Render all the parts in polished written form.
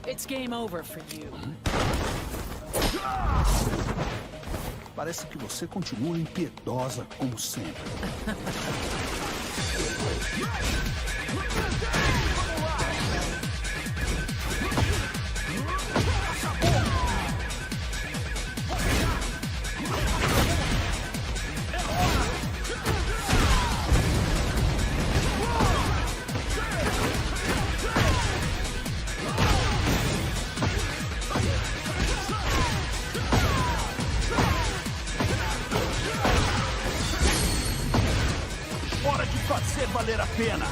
It's game over for you. Parece que você continua impiedosa como sempre. Valer a pena.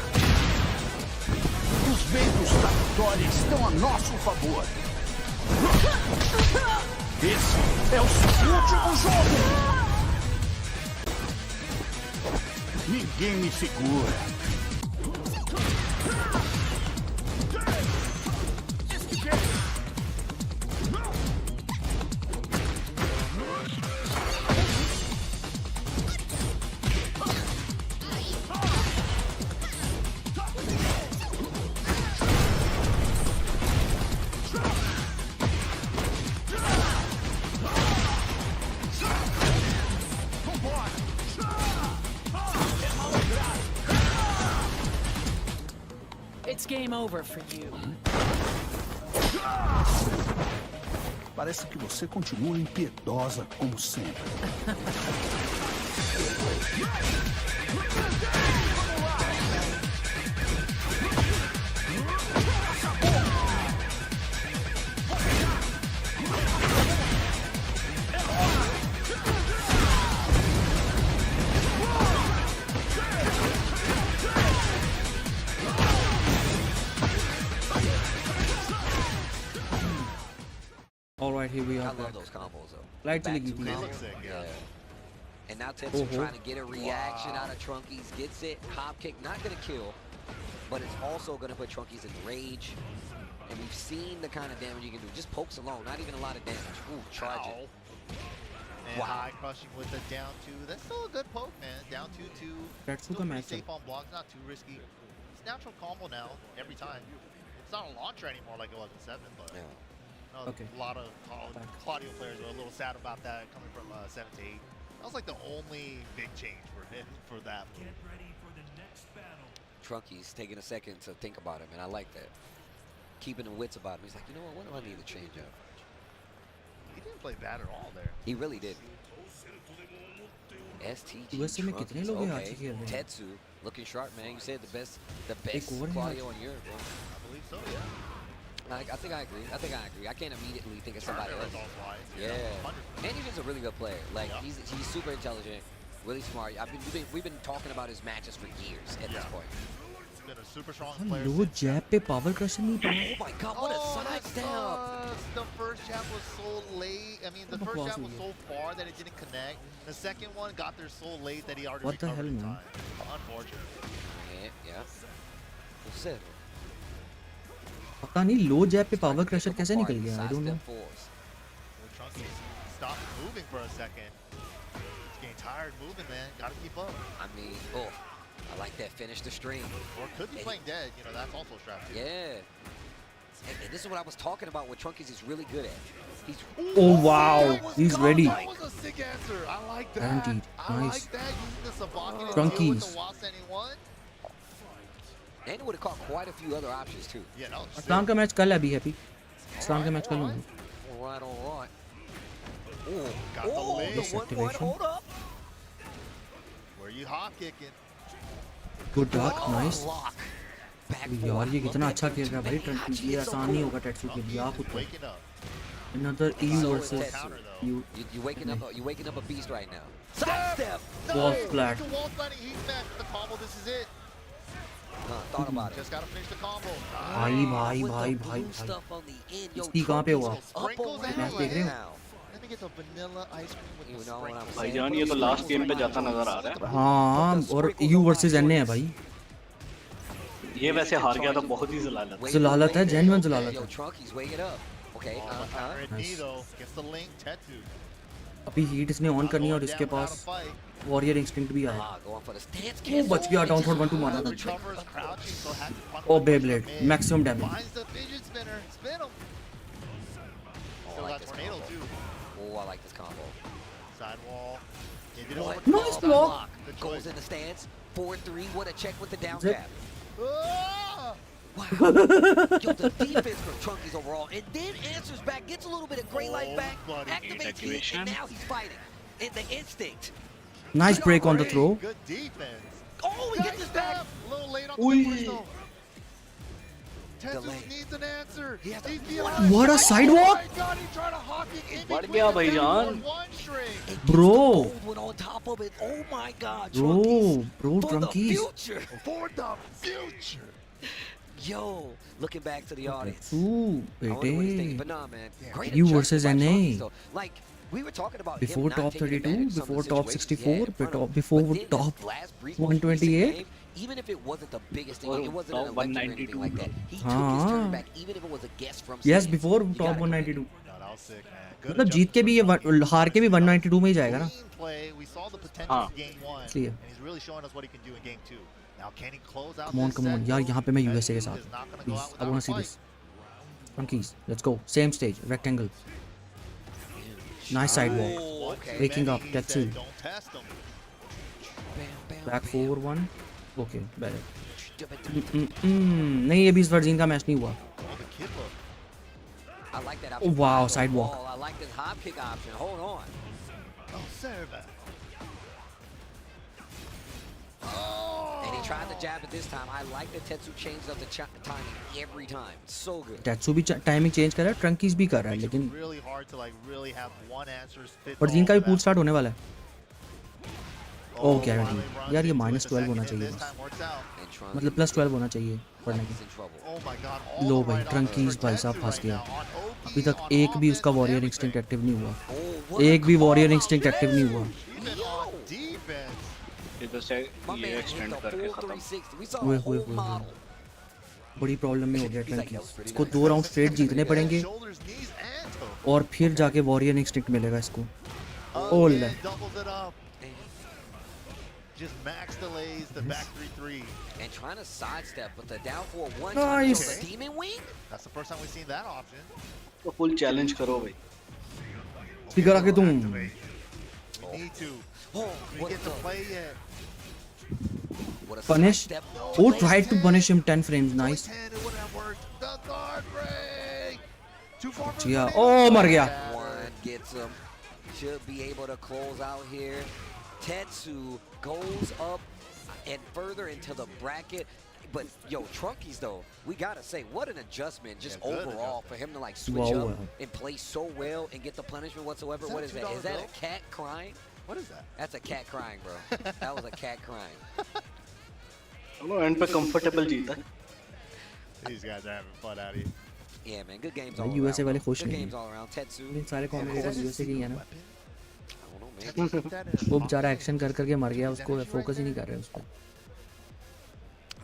Os ventos da vitória estão a nosso favor. Esse é o seu último jogo. Ninguém me segura. It's game over for you. Parece que você continua impiedosa como sempre. Alright, here we are. I love those combos though. Light Back chili to ki. combo. Yeah. And now Tetsu trying to get a reaction out of Trunkiez. Gets it. Hop kick, not gonna kill, but it's also gonna put Trunkiez in rage. And we've seen the kind of damage you can do. Just pokes alone, not even a lot of damage. Ooh, charge it. And high crushing with the down two. That's still a good poke, man. Down 2-2. Tetsu Still ka pretty match safe on blocks, not too risky. It's natural combo now, every time. It's not a launcher anymore like it was in 7, but Okay. a lot of Claudio players are a little sad about that coming from 7 to 8. That was like the only big change for him for that. Get ready for the next battle. Trunkiez taking a second to think about him, and I like that. Keeping the wits about him. He's like, you know what do I need to change up? He didn't play bad at all there. He really did. STG USA में कितने लोग हैं आज खेल रहे हैं? Tetsu looking sharp, man. You said the best एक over है Claudio आज। in Europe, bro. I believe so, yeah. I think I agree. I can't immediately think of somebody else. Results-wise, Yeah. 100%. And he's just a really good player. Like Yeah. he's super intelligent, really smart. We've been talking about his matches for years at this point. He's been a super strong player. लो जैब पे power crusher नहीं पड़ा. Oh my god, what a side step! The first jab was so late. I mean, the first jab was so far that it didn't connect. The second one got there so late that he already What the recovered hell, in man? time. Unfortunate. Yeah. What's that? पता नहीं लो जैब पे power crusher कैसे निकल गया. I don't know. Well, Trunkiez stopped moving for a second. He's getting tired moving, man. Gotta keep up. I mean, I like that. Finish the stream. Or could be playing dead. You know, that's also a strategy. Yeah. And this is what I was talking about. What Trunkiez is really good at. He's Oh wow, he's ready. That was a sick answer. I like that. Guaranteed. I Nice. like that. Using the Sabaki to deal Trunkiez. with the Wasani one. And it would have caught quite a few other options too. Yeah, no. इस्लाम का match कल है अभी happy. इस्लाम का match कल है. All right. Got the lead. This activation. Hold up. Where you hop kicking? Good duck, nice. Block. Back यार ये कितना अच्छा खेल रहा है भाई. ट्रंकीज ये आसान नहीं होगा टेट्सू के लिए. आप ऊपर. Waking up. Another EU So versus Tetsu. you. You're waking up a beast right now. Sidestep. Wall flat. The wall flat. Heat match. The combo. This is it. Thought about it. Just gotta finish the combo. भाई With भाई the भाई blue भाई. stuff on the end. Yo, इसकी कहाँ पे हुआ? Trunkiez up Sprinkles around match देख रहे हो? now. Let me get the vanilla ice cream with You the know what I'm sprinkles. saying? भाईजान ये तो लास्ट गेम पे जाता नजर आ रहा है. हाँ और EU versus NA है भाई. ये वैसे हार गया तो बहुत ही ज़लालत. ज़लालत है, genuine ज़लालत Yo, है. Trunkiez, wake it up. Okay. Knee though. Gets the link. Tetsu. अभी हीट इसने ऑन करनी है और इसके पास वॉरियर इंस्टिंक्ट भी आया. Going for the stance वो बच गया. डाउन फॉर 1-2 मारा था. Recovers crouching, so has to punch Oh with Beyblade, the mid. maximum damage. Finds the fidget spinner. Spin him. combo. Sidewall. What? Nice block. Goes in the stance. 4-3. What a check with the down Zip. cap. Ah! Wow. Yo, the defense from Trunkiez overall. And then answers back. Gets a little bit of gray light back. Bloody Activates heat. And now he's fighting. And the instinct. Nice break on the throw. Good defense. Oh, he gets his back. A little late on Ui. the push though. Tetsu Delay. needs an answer. He has to- He's What behind. What a sidewalk. Oh my God, he tried to hawk it in बढ़ between गया the भाईजान। backboard one string. And gets Bro. the gold one on top of it. Oh my God, Trunkiez. Bro, For the Trunkiez. future. For the future. Yo, looking back to the audience. Ooh, I wonder what he's thinking, but bete. nah, man. Great You adjustment versus by NA. Trunkiez, though. Like, we were talking about him Before not top taking 32, advantage of some of before the top situations he 64, had in front of him. before But then top this last brief, 128. game, even if it wasn't the biggest thing, Or it wasn't an top electric or anything 192, like that. He took his हाँ. turn back, even if it was a guess from Yes, Siche. before You top gotta 192. No, that was sick, man. Good मतलब जीत के भी ये हार के भी 192 में ही जाएगा ना. Clean play. We saw the potential हाँ. in game one, इसलिए. and he's really showing us what he can do in game two. Now, can he close out Come on, this come on. set? यार यहाँ पे मैं That USA के dude साथ. is not gonna go Please, out I wanna without see a this. fight. Trunkiez, let's go. Same stage, rectangle. Nice sidewalk. Oh, okay. Waking up, He Tetsu. said, don't test him. Bam, bam, Back bam. 4-1. Okay, better. नहीं, अभी इस virgin का match नहीं हुआ. Oh, the kid look. I like that Oh, option. wow, Behind the sidewalk. wall. I like this hop kick option. Hold on. Oh, serve. And he tried the jab at this time. I like that Tetsu changed up the timing every time. So good. Tetsu भी timing change कर रहा है, Trunkiez भी कर रहा है, Makes it लेकिन really hard to like really have one answer fit virgin all का भी for पूल that. स्टार्ट होने वाला है. Oh, guarantee. finally runs यार ये into it minus the 12 होना second, and चाहिए this बस. time works out. And Trunkiez मतलब प्लस 12 होना चाहिए पढ़ने is की. in trouble. Oh my God, all low the भाई, right Trunkiez offense for भाई साहब Tetsu फंस right गया. now. On Oki, अभी तक on एक भी offense, उसका and warrior everything. Instinct active नहीं हुआ. Oh, what a एक भी call warrior out instinct active नहीं हुआ. Even on defense. इधर से My ये man hit एक्सटेंड the करके full खत्म. 360. We saw ओए a होए whole होए model. बड़ी प्रॉब्लम में हो गया He's like, that was Trunkiez. pretty इसको nice. 2 राउंड स्ट्रेट जीतने पड़ेंगे Shoulders, knees, and toes. और फिर जाके वॉरियर इंस्टिंक्ट मिलेगा इसको. Oh, Again, le. doubles it up. Just max delays the back 3-3. And trying to sidestep, but the down 4-1. Nice. So the demon wing? That's the first time we've seen that option. तो full challenge करो भाई. Speaker आके तुम. We need to. Oh, We what get to a play yet. what a Punish. sidestep. Oh, tried to punish him 10 frames. Nice. 10, it wouldn't have worked. The guard break. Too far for Yeah. the Oh, मर गया. One gets him. Should be able to close out here. Tetsu goes up and further into the bracket. But yo, Trunkiez though, we gotta say, what an adjustment just Yeah, good overall adjustment. for him to like switch Wow, up wow. and play so well and get the punishment whatsoever. Is that What a is that? Is $2 that a bill? cat crying? What is that? That's a cat crying, bro. That was a cat crying. चलो and पे comfortable जीता. These guys are having fun out here. Yeah, man, good games भाई all USA around. वाले bro. खुश Good नहीं games हैं. all around. Tetsu. ये सारे कॉमेंटेटर्स यूएसए के ही हैं ना. I don't know, man. Tetsu put that in वो his बेचारा pocket. एक्शन कर करके मर गया, Is that उसको issue फोकस right ही नहीं there? कर रहे उस पर.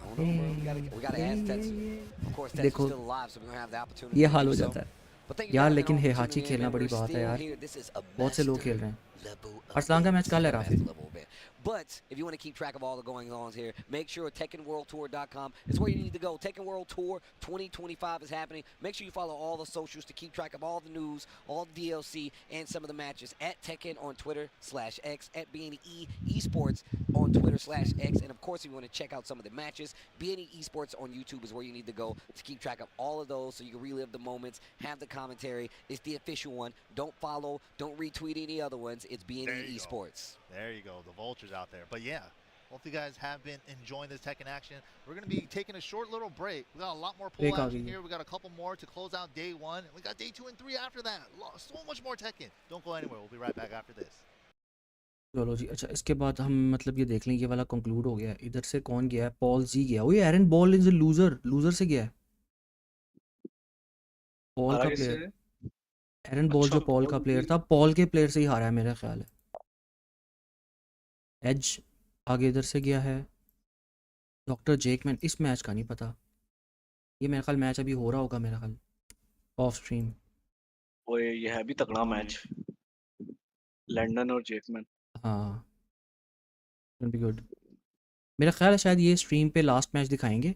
I don't know, bro. We gotta ask Tetsu. Of course, Tetsu's देखो, still alive, so we're gonna have the opportunity. ये to हाल do हो so. जाता है. But thank you यार guys लेकिन for हेहाची tuning in, खेलना man. बड़ी We're बात है still यार. here. This is a बहुत से लोग master खेल रहे हैं. level of अरसलान का मैच कल है master Rafi. level, man. But if you want to keep track of all the goings on here, make sure TekkenWorldTour.com is where you need to go. Tekken World Tour 2025 is happening. Make sure you follow all the socials to keep track of all the news, all the DLC, and some of the matches at Tekken on Twitter /X, at BNE Esports on Twitter /X, and of course, if you want to check out some of the matches, BNE Esports on YouTube is where you need to go to keep track of all of those so you can relive the moments, have the commentary. It's the official one. Don't follow, don't retweet any other ones. It's There BNE you go. Esports. There you go, the vultures out there. But yeah, hope you guys have been enjoying this Tekken action. We're going to be taking a short little break. We got a lot more Break pool uh action गई है. here. We got a couple more to close out day one. And we got day 2 and 3 after that. So much more Tekken. Don't go anywhere. We'll be right back after this. चलो जी. अच्छा, इसके बाद हम मतलब ये देख लें, ये वाला कंक्लूड हो गया. इधर से कौन गया है? पॉल जी गया. ओए Aaron ball is a loser. Loser से गया है पॉल का हारा प्लेयर. किससे? एरन बॉल अच्छा, जो पॉल का पॉल प्लेयर भी- था, पॉल के प्लेयर से ही हारा है मेरा ख्याल है. एज आगे इधर से गया है. डॉक्टर जेकमैन. इस मैच का नहीं पता. ये मेरा ख्याल मैच अभी हो रहा होगा मेरा ख्याल ऑफ स्ट्रीम. ओए ये है भी तगड़ा मैच. लंदन और जेकमैन. हाँ, बी गुड. मेरा ख्याल है शायद ये स्ट्रीम पे लास्ट मैच दिखाएंगे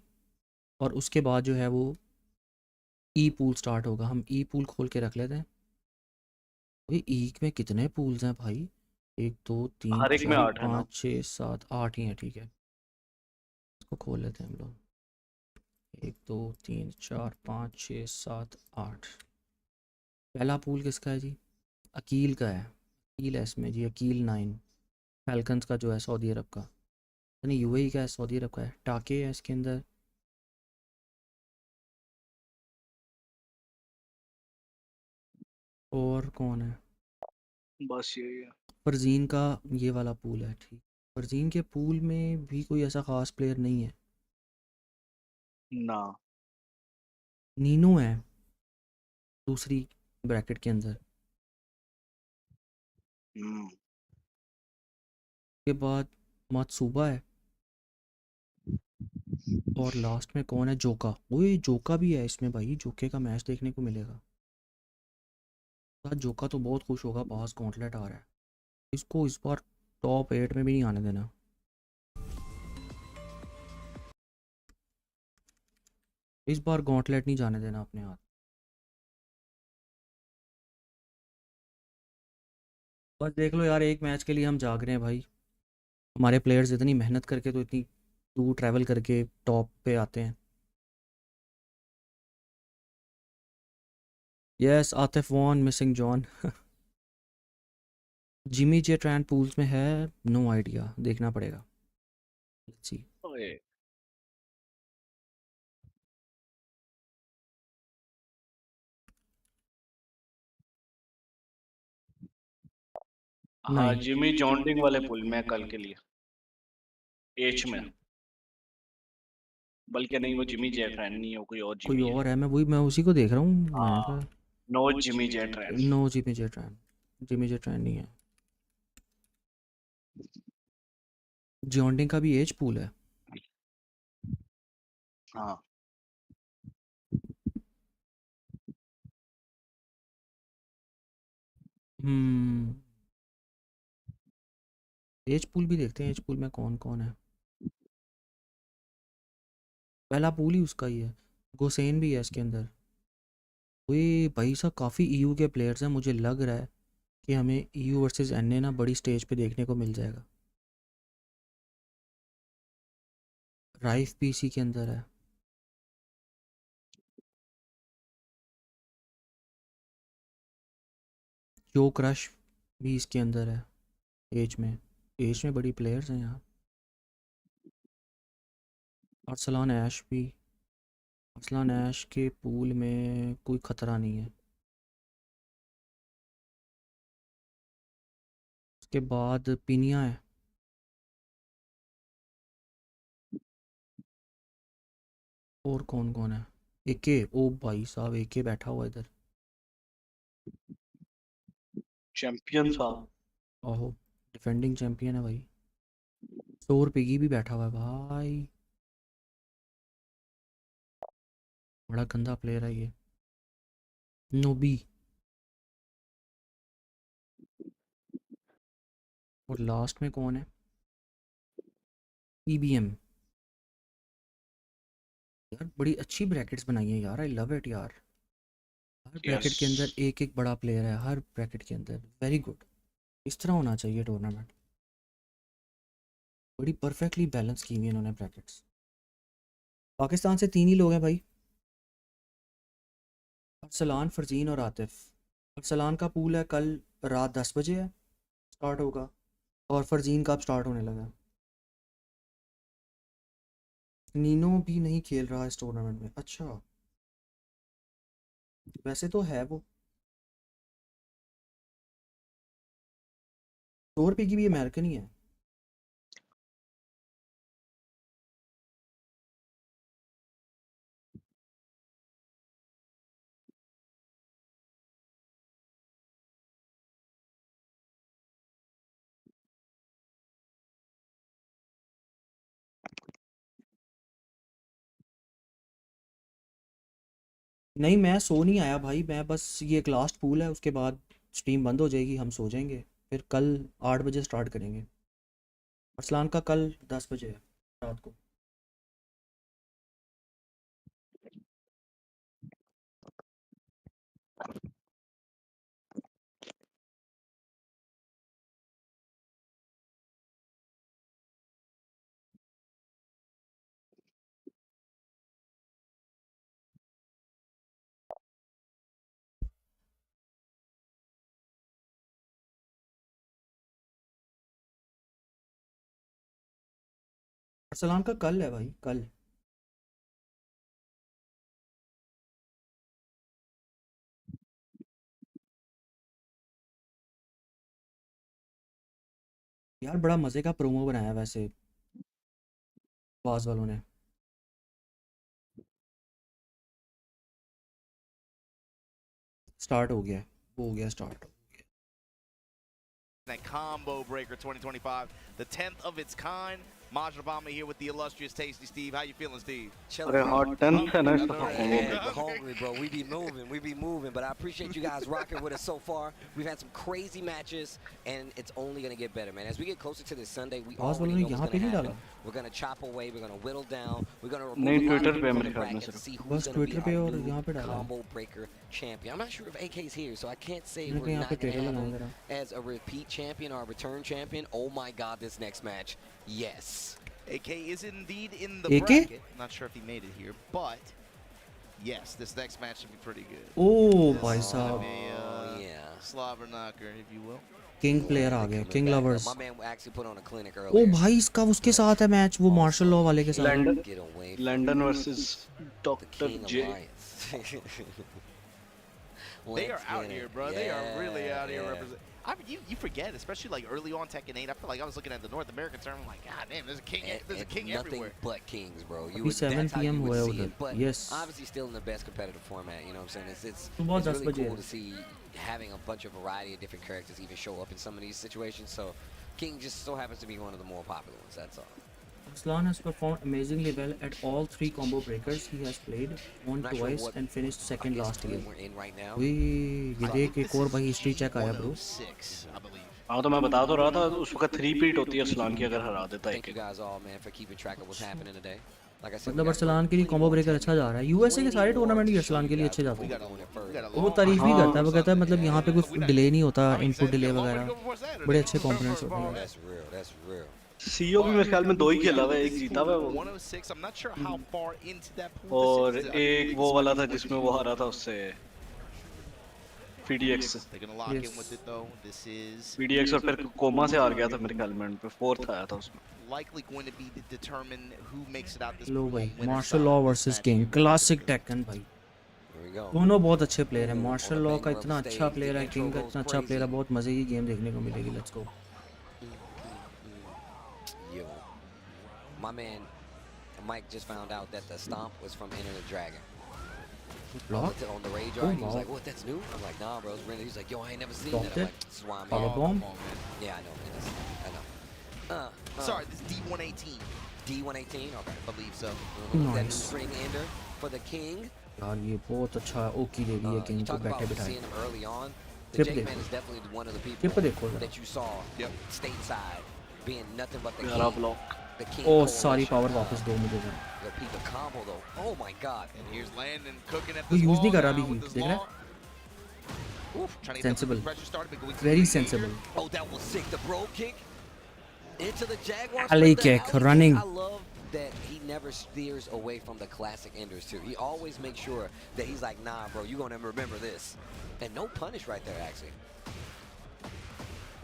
और उसके बाद जो है वो ई पूल स्टार्ट होगा. हम ई पूल खोल के रख लेते हैं. भाई ईक में कितने पूल्स हैं भाई? 1 2 3 हर एक में 4 8 है ना। 5 6 7 8 ही हैं, ठीक है। इसको खोल लेते हैं हम लोग। 1 2 3 4 5 6 7 8। पहला पूल किसका है जी? अकील का है। अकील है इसमें जी, अकील 9। फैल्कन्स का जो है सऊदी अरब का, नहीं यूएई का है, सऊदी अरब का है। टाके है इसके अंदर। और कौन है? बस यही है। फरजीन का ये वाला पूल है, ठीक। फरजीन के पूल में भी कोई ऐसा ख़ास प्लेयर नहीं है। ना। नीनो है दूसरी ब्रैकेट के अंदर। हम्म। के बाद मात्सुबा है। और लास्ट में कौन है? जोका। ओए जोका भी है इसमें भाई, जोके का मैच देखने को मिलेगा। यार जोका तो बहुत खुश होगा, पास गॉन्टलेट आ रहा है। इसको इस बार टॉप 8 में भी नहीं आने देना। इस बार गॉन्टलेट नहीं जाने देना अपने हाथ। बस देख लो यार, एक मैच के लिए हम जाग रहे हैं भाई। हमारे प्लेयर्स इतनी मेहनत करके तो इतनी दूर ट्रैवल करके टॉप पे आते हैं। Yes Atif won missing John. Jimmy J train pools में है? नो आइडिया, देखना पड़ेगा। Let's see. ओए। हाँ, नहीं, जिमी जॉन्डिंग वाले पुल में कल के लिए एच में। बल्कि नहीं, वो जिमी जैफरैन नहीं है, वो कोई और कोई जिमी है। और है। मैं उसी को देख रहा हूँ। मैंने हाँ। कहा no Jimmy जैफरैन। No, Jimmy J train. Jimmy J train नहीं है। जॉन्डिंग का भी एज पूल है। हाँ। हम्म। एज पूल भी देखते हैं, एज पूल में कौन कौन है। पहला पूल ही उसका ही है। गोसेन भी है इसके अंदर। वही भाई साहब, काफ़ी ईयू के प्लेयर्स हैं। मुझे लग रहा है कि हमें ईयू वर्सेस एनए ना बड़ी स्टेज पे देखने को मिल जाएगा। राइफ भी इसी के अंदर है। जो क्रश भी इसके अंदर है। एज में बड़ी प्लेयर्स हैं यहाँ। अरसलान ऐश भी। अरसलान ऐश के पूल में कोई ख़तरा नहीं है। उसके बाद पिनिया है। और कौन कौन है? एके। ओ भाई साहब, एके बैठा हुआ इधर। चैंपियन साहब। ओहो, डिफेंडिंग चैंपियन है भाई। स्टोर पिगी भी बैठा हुआ है भाई। बड़ा गंदा प्लेयर है ये। नोबी। और लास्ट में कौन है? ईबीएम। यार बड़ी अच्छी ब्रैकेट्स बनाई हैं यार, आई लव इट यार। हर यस। ब्रैकेट के अंदर एक एक बड़ा प्लेयर है, हर ब्रैकेट के अंदर। Very good. इस तरह होना चाहिए टूर्नामेंट। बड़ी परफेक्टली बैलेंस की हुई इन्होंने ब्रैकेट्स। पाकिस्तान से 3 ही लोग हैं भाई। अरसलान, फरजीन और आतिफ। अरसलान का पूल है कल रात 10 बजे है, स्टार्ट होगा। और फरजीन का अब स्टार्ट होने लगा। नीनो भी नहीं खेल रहा इस टूर्नामेंट में, अच्छा। वैसे तो है वो। स्टोर पे की भी अमेरिकन ही है। नहीं, मैं सो नहीं आया भाई। मैं बस, ये एक लास्ट पूल है, उसके बाद स्ट्रीम बंद हो जाएगी, हम सो जाएंगे। फिर कल 8 बजे स्टार्ट करेंगे। अरसलान का कल 10 बजे है रात को। सलाम का कल है भाई, कल। यार बड़ा मजे का प्रोमो बनाया वैसे बाज वालों ने। स्टार्ट हो गया, हो गया start. That combo breaker 2025, the 10th of its kind. Mojave here with the illustrious Tasty Steve. How you feeling, Steve? अरे hot 10th है ना इसका Yeah, combo. hungry, bro. We be moving, but I appreciate you guys rocking with us so far. We've had some crazy matches, and it's only gonna get better, man. As we get closer to this Sunday, we बाज already वालों ने know यहाँ what's पे gonna नहीं happen. डाला। We're gonna chop away. We're gonna whittle down. We're gonna नहीं, remove a lot Twitter of पे people from मेरे the ख्याल में bracket to सिर्फ। see बस who's gonna be Twitter पे our और new यहाँ पे डाला है। combo breaker champion. I'm not sure if AK's here, so I can't say मैंने we're यहाँ पे not gonna ट्रेलर have लगाया him जरा। as a repeat champion or a return champion. Oh my God, this next match, yes. AK is indeed in the AK? bracket. Not sure if he made it here, but yes, this next match should be pretty good. Oh This भाई is gonna साहब, be, Oh, yeah. slobber knocker, if you will. King player आ गया, king lovers. My man actually put on a clinic ओ earlier. भाई इसका उसके साथ है मैच, वो मार्शल लॉ वाले के साथ। Landon, Get away from Landon versus the Dr. King J. Alliance. They are Let's out get here, it. bro. They are really Yeah, out here yeah. representing. I mean, you forget, especially like early on Tekken 8. I feel like I was looking at the North American tournament, like, God damn, there's a king, there's a king nothing everywhere. but kings, bro. You अभी 7 that's how you PM would हुआ है see उधर। it, but Yes। obviously still in the best competitive format. You know what I'm saying? It's सुबह 10 really बजे cool है। to see having a bunch of variety of different characters even show up in some of these situations. So King just so happens to be one of the more popular ones. That's all. Aslan has performed amazingly well at all 3 combo breakers he has played, won Not sure twice what- and finished I second guess last team year। we're in right now. वी ये देख एक और भाई history check आया bro. 106, I believe. हाँ तो मैं बता तो रहा था उस वक्त 3 पीट होती है असलान की अगर हरा देता है Thank you guys all, man, for keeping track of what's happening today. Like I said, मतलब अरसलान के लिए कॉम्बो ब्रेकर अच्छा जा रहा है। यूएसए के सारे टूर्नामेंट ही अरसलान के लिए अच्छे जाते We हैं। got a वो long तारीफ भी हाँ। करता है, वो कहता है मतलब यहाँ पे कोई डिले नहीं होता, I mean, input delay how long वगैरह did we go before Saturday? बड़े अच्छे कंपोनेंट्स होते हैं। That's real. That's real. CO भी मेरे ख्याल में 2 ही खेला हुआ है, एक जीता हुआ है वो 106. I'm not sure how far into that pool और this is. एक वो वाला था जिसमें वो हारा था उससे PDX से। They're gonna lock Yes। in with it though. This is PDX और फिर कोमा से हार गया था मेरे ख्याल में, पे 4th आया था उसमें। likely going to be to determine who makes it out this लो pool भाई, on winner's Marshall side Law of this versus match. King, classic Tekken भाई। Here we go. दोनों बहुत अच्छे प्लेयर हैं। Ooh, Marshall on the Law का banger इतना of the अच्छा stage, प्लेयर the है, intro किंग का goes इतना अच्छा प्लेयर है, crazy. बहुत मजे की गेम देखने को मिलेगी। Let's go. Yo, my man Mike just found out that the stomp was from Enter the Dragon. I block looked it on the Rage Oh, art. He was wow. like, "What? That's new?" I'm like, "Nah, bro, it's really." He's like, "Yo, I ain't never seen Blocked that." I'm it. like, "This is why I'm Power here." bomb. Come on, man. Yeah, I know. It is. I know. Sorry, this is D118. D118. Okay. I believe so. That new Nice। string ender for the King. यार ये बहुत अच्छा ओकी दे दी है You king को talk बैठे about बिठाए। seeing him early on. The Tip JakeMan देखो। is definitely one of the Tip people देखो जरा। that you saw stateside being nothing but the प्यारा King. ब्लॉक। The King. ओ सारी coalition. पावर वापस दो मुझे जरा। The people combo though. Oh my God. And here's Landon cooking at वो this use wall नहीं कर रहा now अभी, with this देख रहा है? law. Oof, trying to get Sensible. the pressure started, but going Very to the sensible। Oh, that was sick. The bro kick into the Jaguar. Alley split, the kick, alley running. I love that he never steers away from the classic enders too. He always makes sure that he's like, nah, bro, you're gonna remember this. And no punish right there, actually.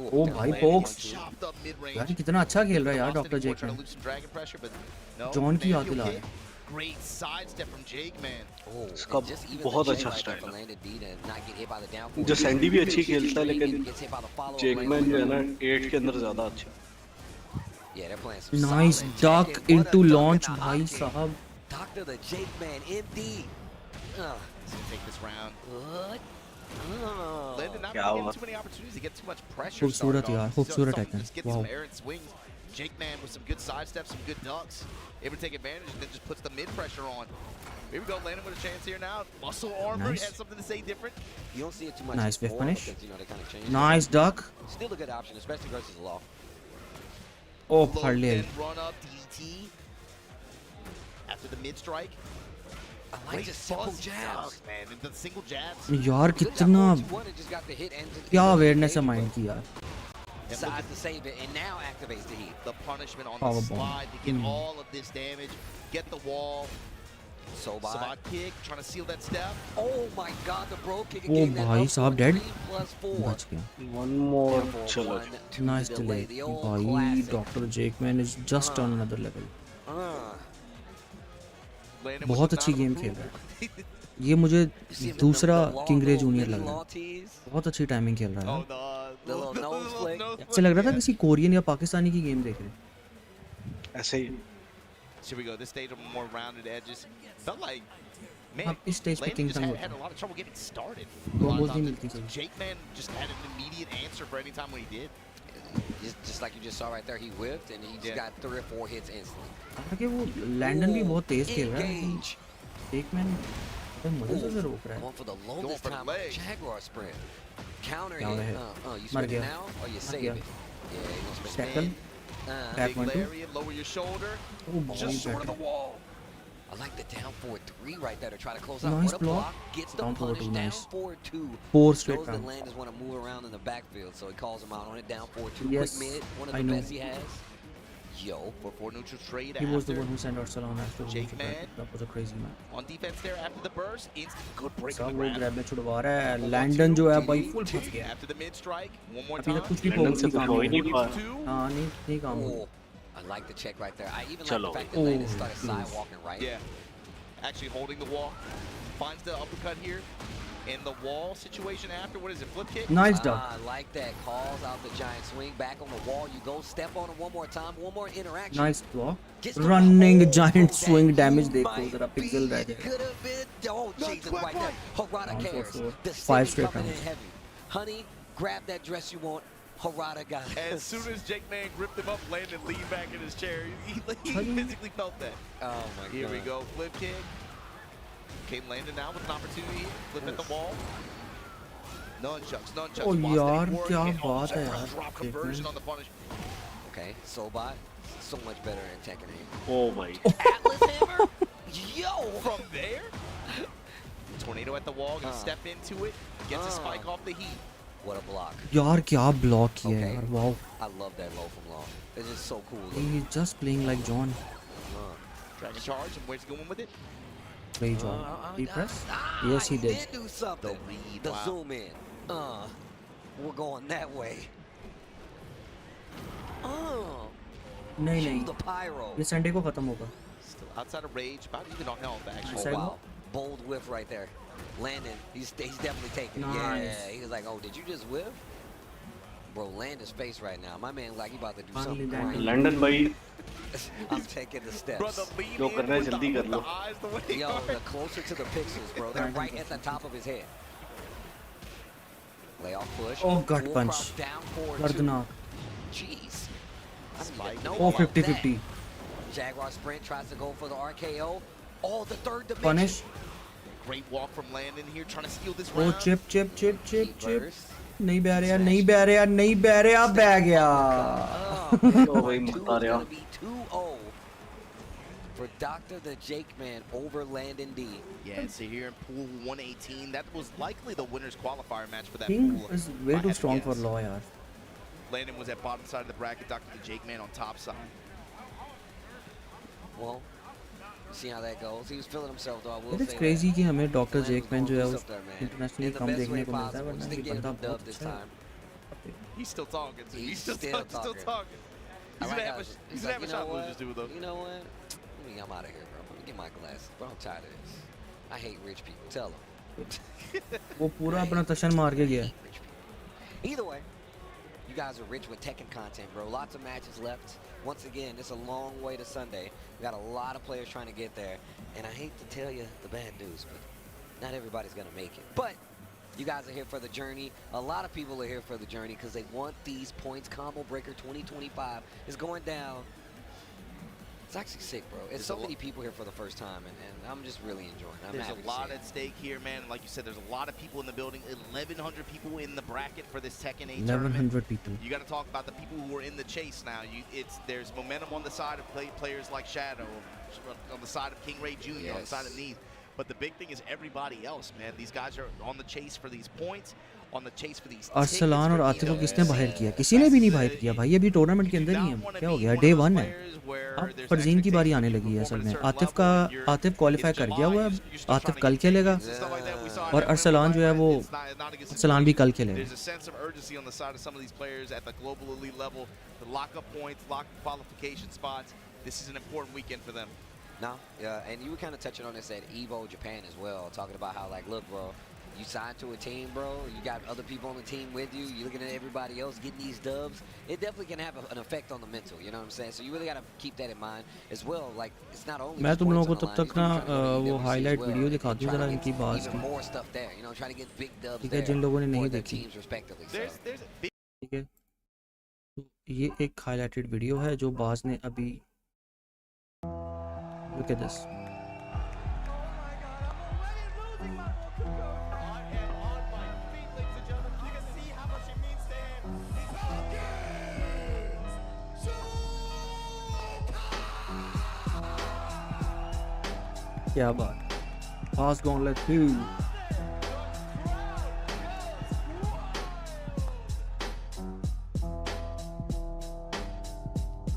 Ooh, Oh, that भाई, landed pokes। one, too. chopped up mid-range. यार ये कितना अच्छा खेल रहा है यार Lost doctor any more, trying JakeMan। to lose some dragon pressure, but no, John की Landon याद दिला hit. है। Great sidestep from JakeMan. Oh, इसका and just even बहुत the अच्छा J right there style for है। landed D to not get hit by the downforce. जो Sandy भी अच्छी खेलता है लेकिन Gets hit by the follow-up जेकमैन जो है ना landing. 8 के अंदर ज्यादा अच्छा। Yeah, they're playing some nice solid duck Tekken. What a into duck launch and a भाई hop kick. साहब। Dr. the JakeMan, MD. He's gonna take this round. What? Landon not क्या really हुआ? getting too many opportunities to get too much pressure. खूबसूरत started यार, off. खूबसूरत So- Tekken, Just get wow। some errant swings. JakeMan with some good sidesteps, some good ducks. Able to take advantage and then just puts the mid pressure on. Here we go, Landon with a chance here now. Muscle armor Nice। has something to say different. You don't see it too much. Nice whiff anymore punish। because, you know, they kind of changed. Nice duck. Still a good option, especially versus Law. Oh Low फाड़ लिया। pin run up DDT. After the mid strike. I like Great just simple buzz jabs. duck, man. And the single jabs. यार Good job कितना for what you wanted, just got the hit and क्या awareness है mind की यार। decides to save it and now activates the heat. The punishment on Power the bomb। slide to get all of this damage. Get the wall. So by Sabat kick, trying to seal that step. oh my God, the bro kick ओ again. That भाई up साहब for dead 3+4. बच गया। One more Therefore, चलो। 1 to nice the delay delay. The old भाई classic. Doctor Jackman is just on another level. Landon बहुत with अच्छी some game amount खेल of रहा है approval. ये मुझे You see him in दूसरा long किंग रे little जूनियर mini लग रहा है Maltese? बहुत अच्छी टाइमिंग खेल रहा है Oh, The little nose flick. ऐसे लग रहा था किसी कोरियन या पाकिस्तानी की गेम देख रहे हैं ऐसे ही Here we go. This stage with more rounded edges. Felt like, man, हाँ, इस स्टेज पे Landon king just tongue had, होता had है a lot of trouble getting started. Combos नहीं मिलती सही JakeMan just had an immediate answer for any time when he did. Just like you just saw right there, he whipped and he just got 3 or 4 hits instantly. हालांकि वो Landon भी बहुत तेज खेल रहा है Engage. JakeMan मदद से रोक रहा है Going for the low this for the time. on the leg. Jaguar sprint. Counter Counter hit. hit. You मर spin it गया now or you मर save गया it? Yeah, you're gonna spin tackle it. Back Big one, two. lariat, lower your shoulder. Oh, boy, Just short of the better. wall. I like the down forward 3 right there to try to close out. Nice What a block. block. Gets the Down forward punish. two, Down nice. forward 2. 4 straight Knows that rounds Landon want to move around in the backfield, so he calls him out on it. Down forward 2. Yes, Quick mid. One of I the know. best he has. Yo. For 4 neutral trade he was the after. one who sent Arsalan after the JakeMan. that was a crazy match On defense there after the burst. Instant good break सब on the वो ground. Grab में छुड़वा रहा है Landon जो है भाई full फंस गया After the mid strike. One more अभी time. तक कुछ भी लंदन पहुंच से नहीं कुछ काम हो ही नहीं किया पा Two. हाँ नहीं काम हुआ Oh, I like the check right there. I even like Chalo. the fact that Landon Oh, started please. sidewalking right. Yeah. Actually holding the wall. Finds the uppercut here. In the wall situation after. What is it? Flip kick? Nice duck I like that. Calls out the giant swing. Back on the wall. You go. Step on it one more time. One more interaction. Nice block Gets the running hold giant that swing damage you देखो might जरा be. Pixel रह जाए Could have been. Oh, Jesus, right there. Harada Down for cares. 4. The 5 city straight coming in rounds. heavy. Honey, grab that dress you want. Harada got it. As soon as JakeMan gripped him up, Landon leaned back in his chair. He physically felt that. Oh my God. Here we go. Flip kick. Came Landon now with an opportunity. Flip at the wall. Nunchucks. O While यार staying क्या forward, बात है and यार drop conversion on the punish. Okay, Sobot, so much better in Tekken Nation. ओ भाई Atlas Hammer? Yo! From there? Tornado at the wall. Gonna step into it. Gets a spike off the heat. What a block. यार क्या block किया Okay. यार wow I love that low from long. It's just so cool. he is just playing like John Dragon charge. And where's he going with it? play John he press yes he did do something. The read, The wow. zoom in. We're going that way. नहीं Cue नहीं the pyro. ये Sunday को खत्म होगा Still outside of rage. About even on health, actually. Oh, Side wow. Bold whiff right there. Landon, he's definitely taking it. Nice. Yeah, he was like, oh, did you just whiff? Bro, Landon's face right now. My man like he about to do Finally something landed. crazy. London भाई I'm taking the steps. Brother, lean जो in कर रहा है with जल्दी कर the low eyes the way Yo, the closer to the pixels, bro. They're right at the top of his head. Lay off push. Oh, gut Full punch. cross down forward two. दर्दनाक Jeez. I don't Spike. even know oh about 50-50 that. Jaguar sprint tries to go for the RKO. Oh, the third dimension. punish Great walk from Landon here, trying to steal this oh round. chip Deep chip burst. नहीं बह रहा नहीं बह रहा नहीं बह रहा बह गया तो भाई मुख्तार यार Gonna be 2-0 for Dr. the JakeMan over Landon D. Yeah, so here in pool 118, that was likely the winner's qualifier match for that King pool. is way if I too had to strong for guess. law यार Landon was at bottom side of the bracket, Dr. the JakeMan on top side. Well, see how that goes. He was feeling himself though. I will It's say crazy कि हमें doctor Landon was JakeMan जो है going वो to do something, man. Internationally In the come best देखने way को मिलता है possible. वरना Just ये to get बंदा him बहुत dubbed this अच्छा है time. He's still talking, too. He's Still still talking. I He's like gonna how have he's a like, you know shot what? losers do, though. You know what? I'm out of here, bro. Let me get my glasses. Bro, I'm tired of this. I hate rich people. Tell them. वो पूरा अपना तशन मार के गया Hate rich people. Either way, you guys are rich with Tekken content, bro. Lots of matches left. Once again, it's a long way to Sunday. We got a lot of players trying to get there. And I hate to tell you the bad news, but not everybody's going to make it. But you guys are here for the journey. A lot of people are here for the journey because they want these points. Combo Breaker 2025 is going down. It's actually sick, bro. It's so many people here for the first time, and I'm just really enjoying it. I'm There's happy a lot to see at stake here, man. Like you said, there's a lot of people in the building. 1,100 people in the bracket for this Tekken 8 tournament. 1100 people You got to talk about the people who are in the chase now. There's momentum on the side of players like Shadow, on the side of King Ray Jr., on the side of Neith. But the big thing is everybody else, man. These guys are on the chase for these points, on the chase for these tickets. Arsalan और आतिफ को किसने बाहर किया किसी ने भी नहीं बाहर किया भाई अभी टूर्नामेंट के अंदर ही है क्या हो गया डे 1 है अब फरजीन की बारी आने लगी है असल में आतिफ क्वालिफाई कर गया हुआ है आतिफ कल खेलेगा और अरसलान जो है वो अरसलान भी कल खेलेगा There's a sense of urgency on the side of some of these players at the global elite level to lock up points, lock up qualification spots. this is an important weekend for them. No, yeah, and you were kind of touching on this at Evo Japan as well, talking about how, like, look, bro, you signed to a team, bro. You got other people on the team with you. You're looking at everybody else getting these dubs. It definitely can have an effect on the mental. You know what I'm saying? So you really got to keep that in mind as well. Like, it's not only. मैं तुम लोगों को तब तक ना वो highlight video दिखा दूँ जरा इनकी बात even की. more stuff there. You know, trying to get big dubs ठीक है, there जिन लोगों ने for नहीं their देखी. teams respectively. So. There's a big ठीक है. तो ये एक हाईलाइटेड वीडियो है जो बाज ने अभी. Look at this. क्या बात. Pass gauntlet 2.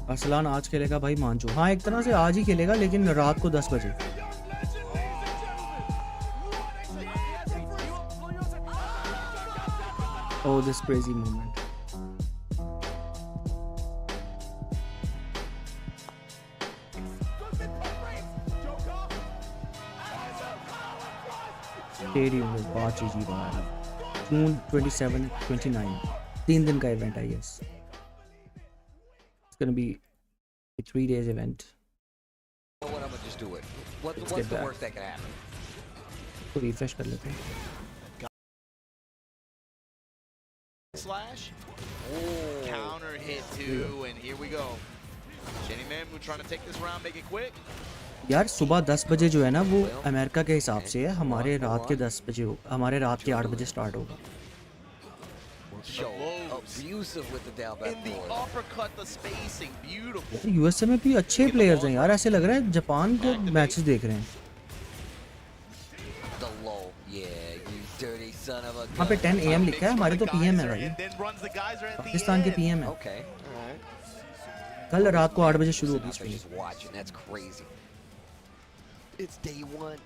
अरसलान आज खेलेगा भाई मानचो. हाँ एक तरह से आज ही खेलेगा लेकिन रात को 10 बजे. Oh, this crazy moment. Stadium में बहुत चीज़ बाहर. June 27, 29. 3 दिन का इवेंट है yes. It's gonna be a 3 days event. You know what, I'm gonna just do it. What's get the back. worst that could happen? तो refresh कर लेते हैं. slash. Counter hit too, and here we go. ShaneM, we're trying to take this round, make it quick. यार सुबह 10 बजे जो है ना वो अमेरिका के हिसाब से है. हमारे रात के 10 बजे हो. हमारे रात के 8 बजे स्टार्ट होगा. Show abusive with the down back And the uppercut, the spacing, beautiful. USA में भी अच्छे प्लेयर्स हैं यार. ऐसे लग रहा है जापान के मैचेस देख रहे हैं. The low, yeah, you dirty son of a वहाँ पे 10 AM लिखा है. हमारे तो PM है भाई. पाकिस्तान के PM है. Okay, all right. कल रात को 8 बजे शुरू होगी They're stream. just watching. That's crazy. It's day one.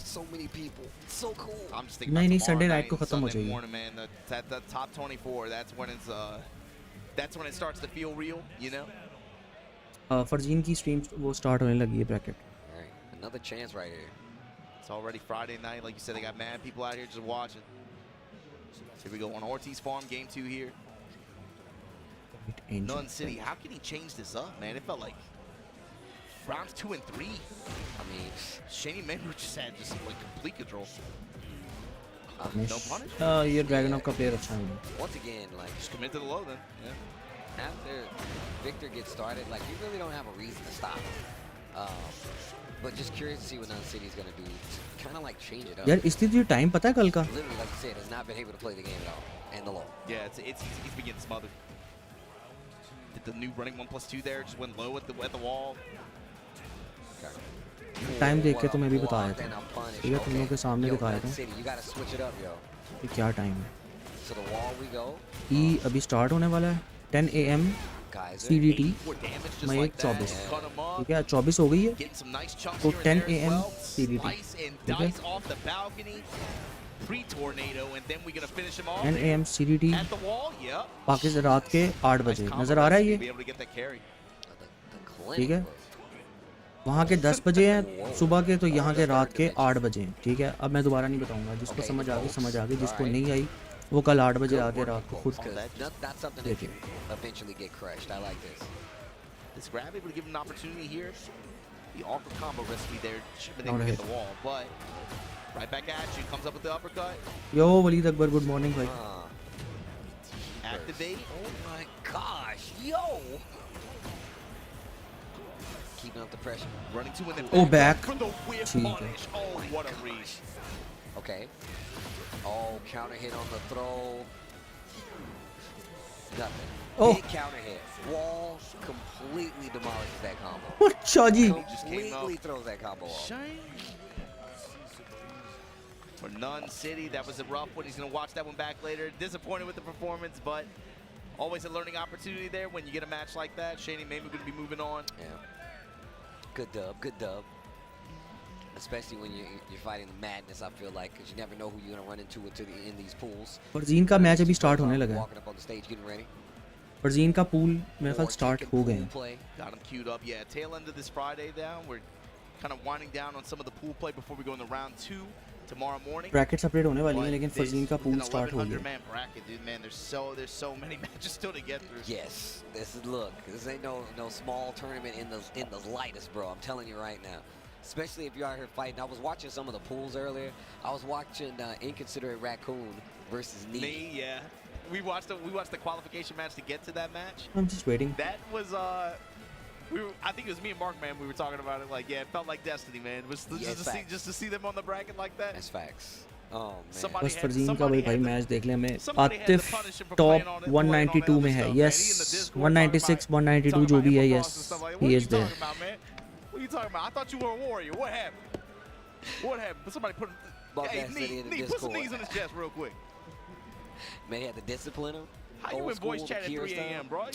So many people. So cool. I'm just thinking नहीं about नहीं tomorrow संडे night नाइट को and खत्म हो Sunday जाएगी. morning, man. At the top 24, that's when it starts to feel real, you know. Farzeen की stream वो start होने लगी है bracket. All right, another chance right here. It's already Friday night, like you said. They got mad people out here just watching. Here we go on Ortiz Farm, game 2 here. NunCity. How can he change this up, man? It felt like rounds 2 and 3. I mean, ShaneM just had like complete control. No punish. ये dragon का player अच्छा है. once again, like, Just commit to the low then. Yeah. after Victor gets started, like, you really don't have a reason to stop. But just curious to see what NunCity is gonna do. Kind of like change it up. यार इसलिए तुझे time पता है कल का? Literally, like you said, has not been able to play the game at all. And the low. Yeah, he's been getting smothered. Did the new running 1+2 there? Just went low at the wall. Time देख के तो मैं भी बताया था. ठीक है तुम लोगों के सामने दिखाया था. You gotta switch it up, yo. कि क्या टाइम है. To the wall we go. ई अभी स्टार्ट होने वाला है. 10 AM Guys, CDT. 4 damage just मैं like that. 24. Cut him up. ठीक है 24 हो गई है. Getting some nice chunks तो here and 10 there as AM well. CDT. Slice and ठीक है. dice off the balcony. Pre-tornado, and then we're gonna finish him off 10 AM CDT at the wall. Yep. Pakistan रात के 8 बजे. Nice नज़र आ रहा है combo ये? to be able to get that carry. the ठीक है. clinic. वहाँ के 10 बजे हैं सुबह के, तो यहाँ के रात के 8 बजे हैं. ठीक है अब मैं दोबारा नहीं बताऊँगा. जिसको समझ आ गई समझ आ गई. जिसको नहीं आई वो कल 8 बजे आके रात को खुद. That's something that can eventually get crushed. I like this. This grab able to give him an opportunity here. The awkward combo recipe there. Should have been Not able to a get the wall, but right back at you. Comes up with the uppercut. Yo Waleed Akbar good morning भाई. Activate. Oh my gosh, yo! Keeping up the pressure. Running 2 and then Oh, back. for the whip ठीक है. punish. Oh, what a reach. Okay. Oh, counter hit on the throw. Nothing. Oh. Big counter hit. Wall completely demolishes that combo. अच्छा जी. just came Completely out. throws that combo off. For NunCity, that was a rough one. He's going to watch that one back later. Disappointed with the performance, but always a learning opportunity there when you get a match like that. ShaneM maybe going to be moving on. Yeah. Good dub, good dub. Especially when you're fighting the madness, I feel like, because you never know who you're going to run into in these pools. Farzeen का match अभी start होने लगा है. Walking up on the stage, getting ready. Farzeen का pool मेरे ख्याल Or start Tekken हो pool गए हैं. play. Got him queued up. Yeah, tail end of this Friday down. We're kind of winding down on some of the pool play before we go into round 2 tomorrow morning. Brackets update होने वाली हैं But लेकिन this Farzeen का is pool an start हो 1100 गया. man bracket, dude. Man, there's so many matches still to get through. Yes, this is look. This ain't no small tournament in the lightest, bro. I'm telling you right now. Especially if you're out here fighting. I was watching some of the pools earlier. I was watching Inconsiderate Raccoon versus Nee. Yeah. We watched the qualification match to get to that match. I'm just waiting. That was I think it was me and Mark, man. We were talking about it. Like, yeah, it felt like destiny, man. It was just to see them on the bracket like that. That's facts. Oh man. बस फरजीन का भाई match देख ले. मैं Atif top 192 में है. Yes, 196 192 जो भी है. Yes, he is there. What are you talking about? I thought you were a warrior. What happened? What happened? Somebody put hey, knee, put some knees in his chest real quick. Man, he had to discipline him. How you in voice chat at 3 a.m., bro?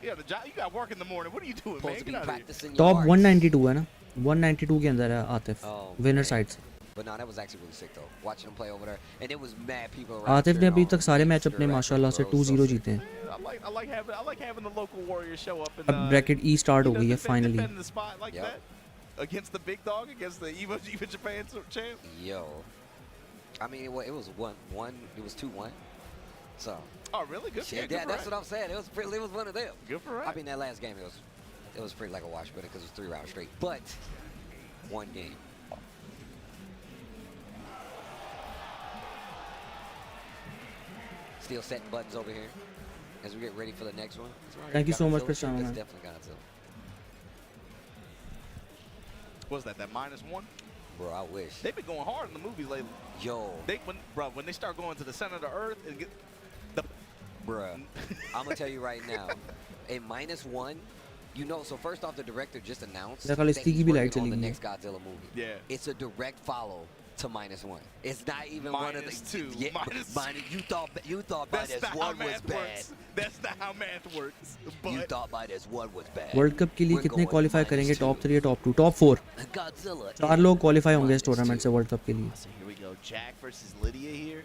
You got work in the morning. What are you doing, man? Supposed to be practicing top your arts. 192 है ना. 192 के अंदर है Atif. Winner side से. But no, that was actually really sick though. Watching him play over there, and it was mad people around. Atif ने अभी तक सारे मैच अपने माशाल्लाह से 2-0 जीते हैं. I like having the local warriors show up in अब ब्रैकेट ई स्टार्ट हो गई है finally. defend the spot like that against the big dog, against the EVA Japan champ. Yo, I mean, it was 1-1. It was 2-1. So. Oh, really? Good. Yeah, that's what I'm saying. It was one of them. Good for I mean, that last game it was pretty like a wash, but because it was 3 rounds straight. But one game. Still setting buttons over here as we get ready for the next one. Thank you so much for showing That's me. definitely Godzilla. What was that -1? Bro, I wish. They've been going hard in the movies lately. Yo. When they start going to the center of the earth and get the... Bruh, I'm going to tell you right now, a -1, you know, so first off, the director just announced that he's working on the next Godzilla movie. Yeah. It's a direct follow to -1. It's not even one of the... -2. Yeah, you thought -1 was bad. That's not how math works. But You thought -1 was bad. World cup के लिए कितने qualify करेंगे? Top 3 या top 2? Top 4. Godzilla 4 लोग qualify होंगे इस tournament से world cup के लिए. So here we go. Jack versus Lydia here.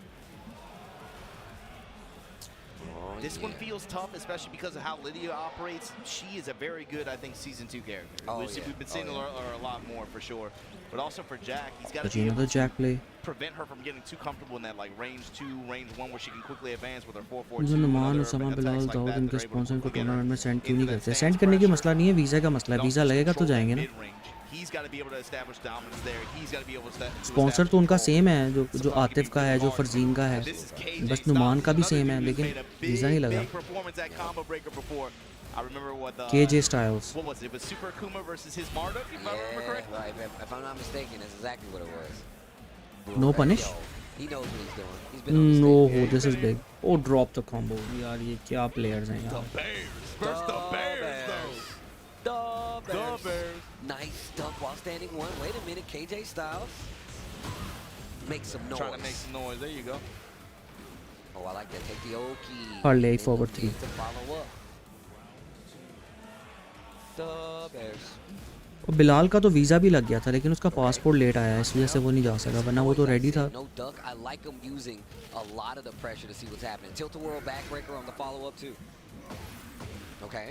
This one feels tough, especially because of how Lydia operates. She is a very good, I think, Season 2 character. We've been seeing her a lot more, for sure. But also for Jack, he's got to be able to prevent her from getting too comfortable in that like range 2, range 1, where she can quickly advance with her 4-4-2. Numan Usama Bilal Dawood इनके sponsor को tournament में send क्यों नहीं करते? Send करने की मसला नहीं है, वीज़ा का मसला है. वीज़ा लगेगा तो जाएंगे ना. He's got to be able to establish dominance there. He's got to be able to sponsor तो उनका सेम है, जो आतिफ का है, जो फरजीन का है. बस नुमान का भी सेम है, लेकिन वीज़ा नहीं लगा. I remember what KJStyles. What was it? It was Super Kuma versus his Marduk, if I remember correctly. Right. If I'm not mistaken, that's exactly what it was. Bro, No punish? He knows what he's doing. He's been on the No, stage. this is big. Oh, drop the combo. यार ये क्या players हैं The यार. Bears versus the Bears, though. The Bears. Nice stuff while standing one. Wait a minute, KJStyles. Make some noise. Trying to make some noise. There you go. Oh, I like that. Take the old key. Parlay forward 3. To follow up. The Bears. और बिलाल का तो visa भी लग गया था, लेकिन उसका passport late आया है, इस वजह से वो नहीं जा सका, वरना वो तो रेडी था. No duck. I like him using a lot of the pressure to see what's happening. Tilt a world backbreaker on the follow up too. Okay.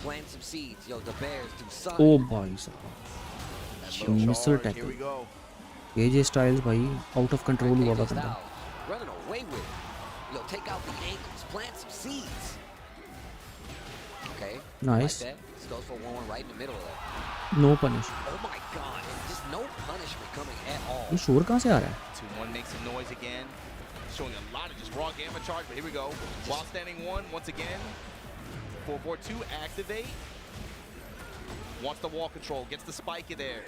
Plant some seeds. Yo, the Bears do something. ओ भाई साहब, mister Here we tackle. go. KJStyles भाई out of control हुआ बंदा. Running away with it. Yo, take out the ankles. Plant some seeds. Okay. Nice. Like that. This goes for 1-1 right in the middle of that. No punish. Oh my God. And just no punishment coming at all. ये शोर कहाँ से आ रहा है? 2-1 makes some noise again. Showing a lot of just raw gamma charge, but here we go. While standing one, once again. 4-4-2, activate. Wants the wall control, gets the spike in there.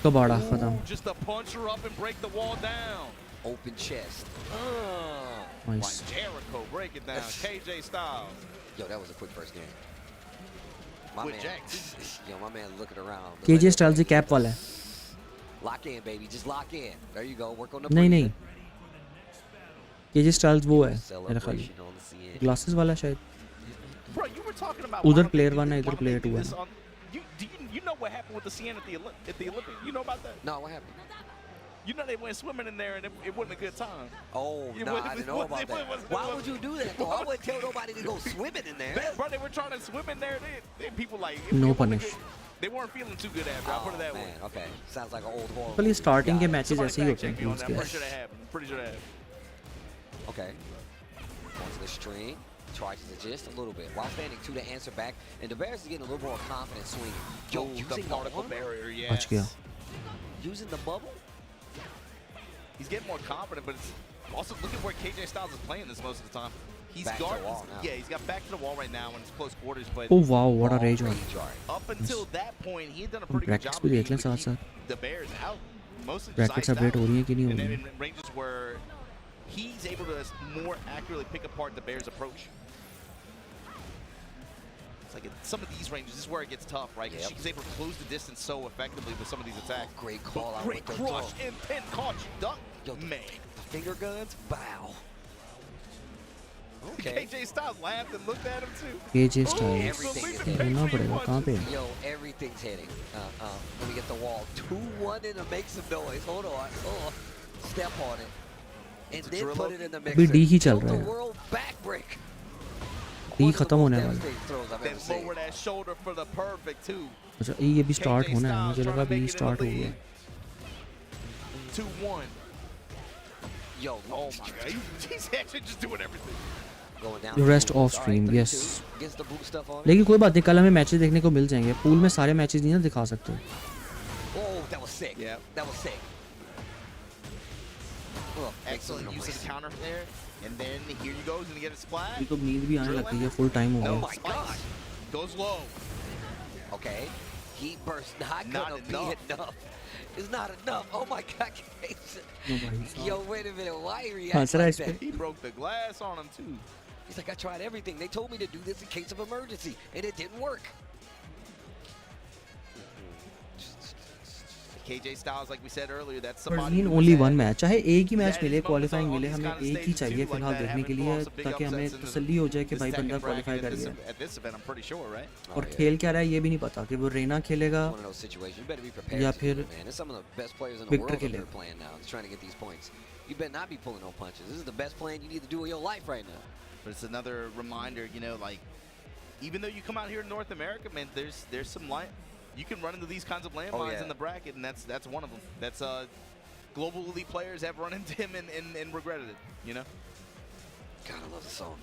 कबाड़ा खत्म. Just to punch her up and break the wall down. Open chest. Nice. Like Jericho, break it down. KJStyles. Yo, that was a quick first game. My With man, Jack. yo, my man looking around. KJStyles ये cap वाला है. Lock in, baby. Just lock in. There you go. Work on the नहीं breathing. नहीं. KJStyles वो है मेरा ख्याल. Celebration on the CN. Glasses वाला शायद. Bro, you were talking about उधर why player don't one है, they इधर do player two this है. on- You know what happened with the CN at the Olympics? You know about that? No, what happened? You know they went swimming in there and it wasn't a good time. Oh, It no, wasn't- I didn't know about it that. wasn't- Why would you do that, though? I wouldn't tell nobody to go swimming in there. Bro, they were trying to swim in there. People like No it wasn't punish. good. They weren't feeling too good after. I'll put it that way. Man, okay. Sounds like an old horror. But ये starting के movie. matches Somebody ऐसे ही fact होते check हैं me on rules that. के. I'm pretty sure that happened. Pretty sure that happened. Okay. Onto the string. Tries to adjust a little bit. While standing two to answer back. And DaBear is getting a little more confident swinging. Yo, Oh, using the particle arm? barrier, बच गया. yes. Using the bubble? He's getting more confident, but it's also look at where KJStyles is playing this most of the time. He's Back to the guarding. wall now. Yeah, he's got back to the wall right now when it's close quarters. But Oh wow, what a Long rage on. range art. up until that point, he had done a हम pretty good practice job भी of देख लें being able साथ to साथ. keep the Bears out. Mostly just Brackets iced update out. हो रही हैं कि नहीं हो And रही then हैं? in ranges where he's able to more accurately pick apart the Bears' approach. It's like some of these ranges, this is where it gets tough, right? Because Yep. she's able to close the distance so effectively with some of these attacks. Great call out Great with the crush, throw. intent, caught you, duck, Yo, the man. finger guns? Bow. Okay. KJStyles laughed and looked at him too. KJStyles. Everything is ढूंढना पड़ेगा कहाँ पे? Yo, everything's hitting. Let me get the wall. 2-1 in to make some noise. Hold on. Oh, step on it. And It's a then drill put up. it in the अभी mixer. D ही चल Tilt रहा the है. world back break. D One of the खत्म most होने वाला है. devastating throws I've Then ever seen. lower that shoulder for the perfect two. अच्छा ये भी start होना है. मुझे लगा भी start हो गया. 2-1. Yo, Oh my god. He's actually just doing everything. going down. The rest the off boost. stream, All right, yes. 32 Gets the boot stuff on. लेकिन कोई बात नहीं, कल हमें मैचेस देखने को मिल जाएंगे. पूल में सारे मैचेस नहीं ना दिखा सकते. Oh, that was sick. Yeah. That was sick. Oh, Excellent use of the counter there. And then here you go. He's going to get a splash. ये तो नींद भी आने लग गई है. Full time हो Oh गया. my god. Goes low. Okay. He burst. Not Not gonna enough. be enough. It's not enough. Oh my god. No, भाई. Yo, wait a minute. Why are you हाँ, reacting like sir, that? He broke the glass on him too. He's like, I tried everything. They told me to do this in case of emergency, and it didn't work. KJStyles, like we said earlier, that's somebody Farzine who only has one had- match. चाहे एक ही match that मिले, is moments qualifying on मिले, these हमें kind of एक ही stages चाहिए too, फिलहाल like that, देखने के having लिए, lost some big ताकि हमें upsets in the- तसल्ली हो जाए कि the भाई second बंदा bracket क्वालिफाई at कर this- गया. At this event, I'm pretty sure, right? और खेल क्या रहा है ये भी नहीं पता कि वो रेना खेलेगा One of those situations. You better be prepared. या to फिर do it, man. There's some of the best players in the Victor world that खेलेगा. are playing now. They're trying to get these points. You better not be pulling no punches. This is the best plan you need to do in your life right now. But it's another reminder, you know, like, even though you come out here in North America, man, there's some line. You can run into these kinds of landmines yeah. in the bracket, and that's one of them. That's global elite players have run into him and regretted it, you know? God, I love the song.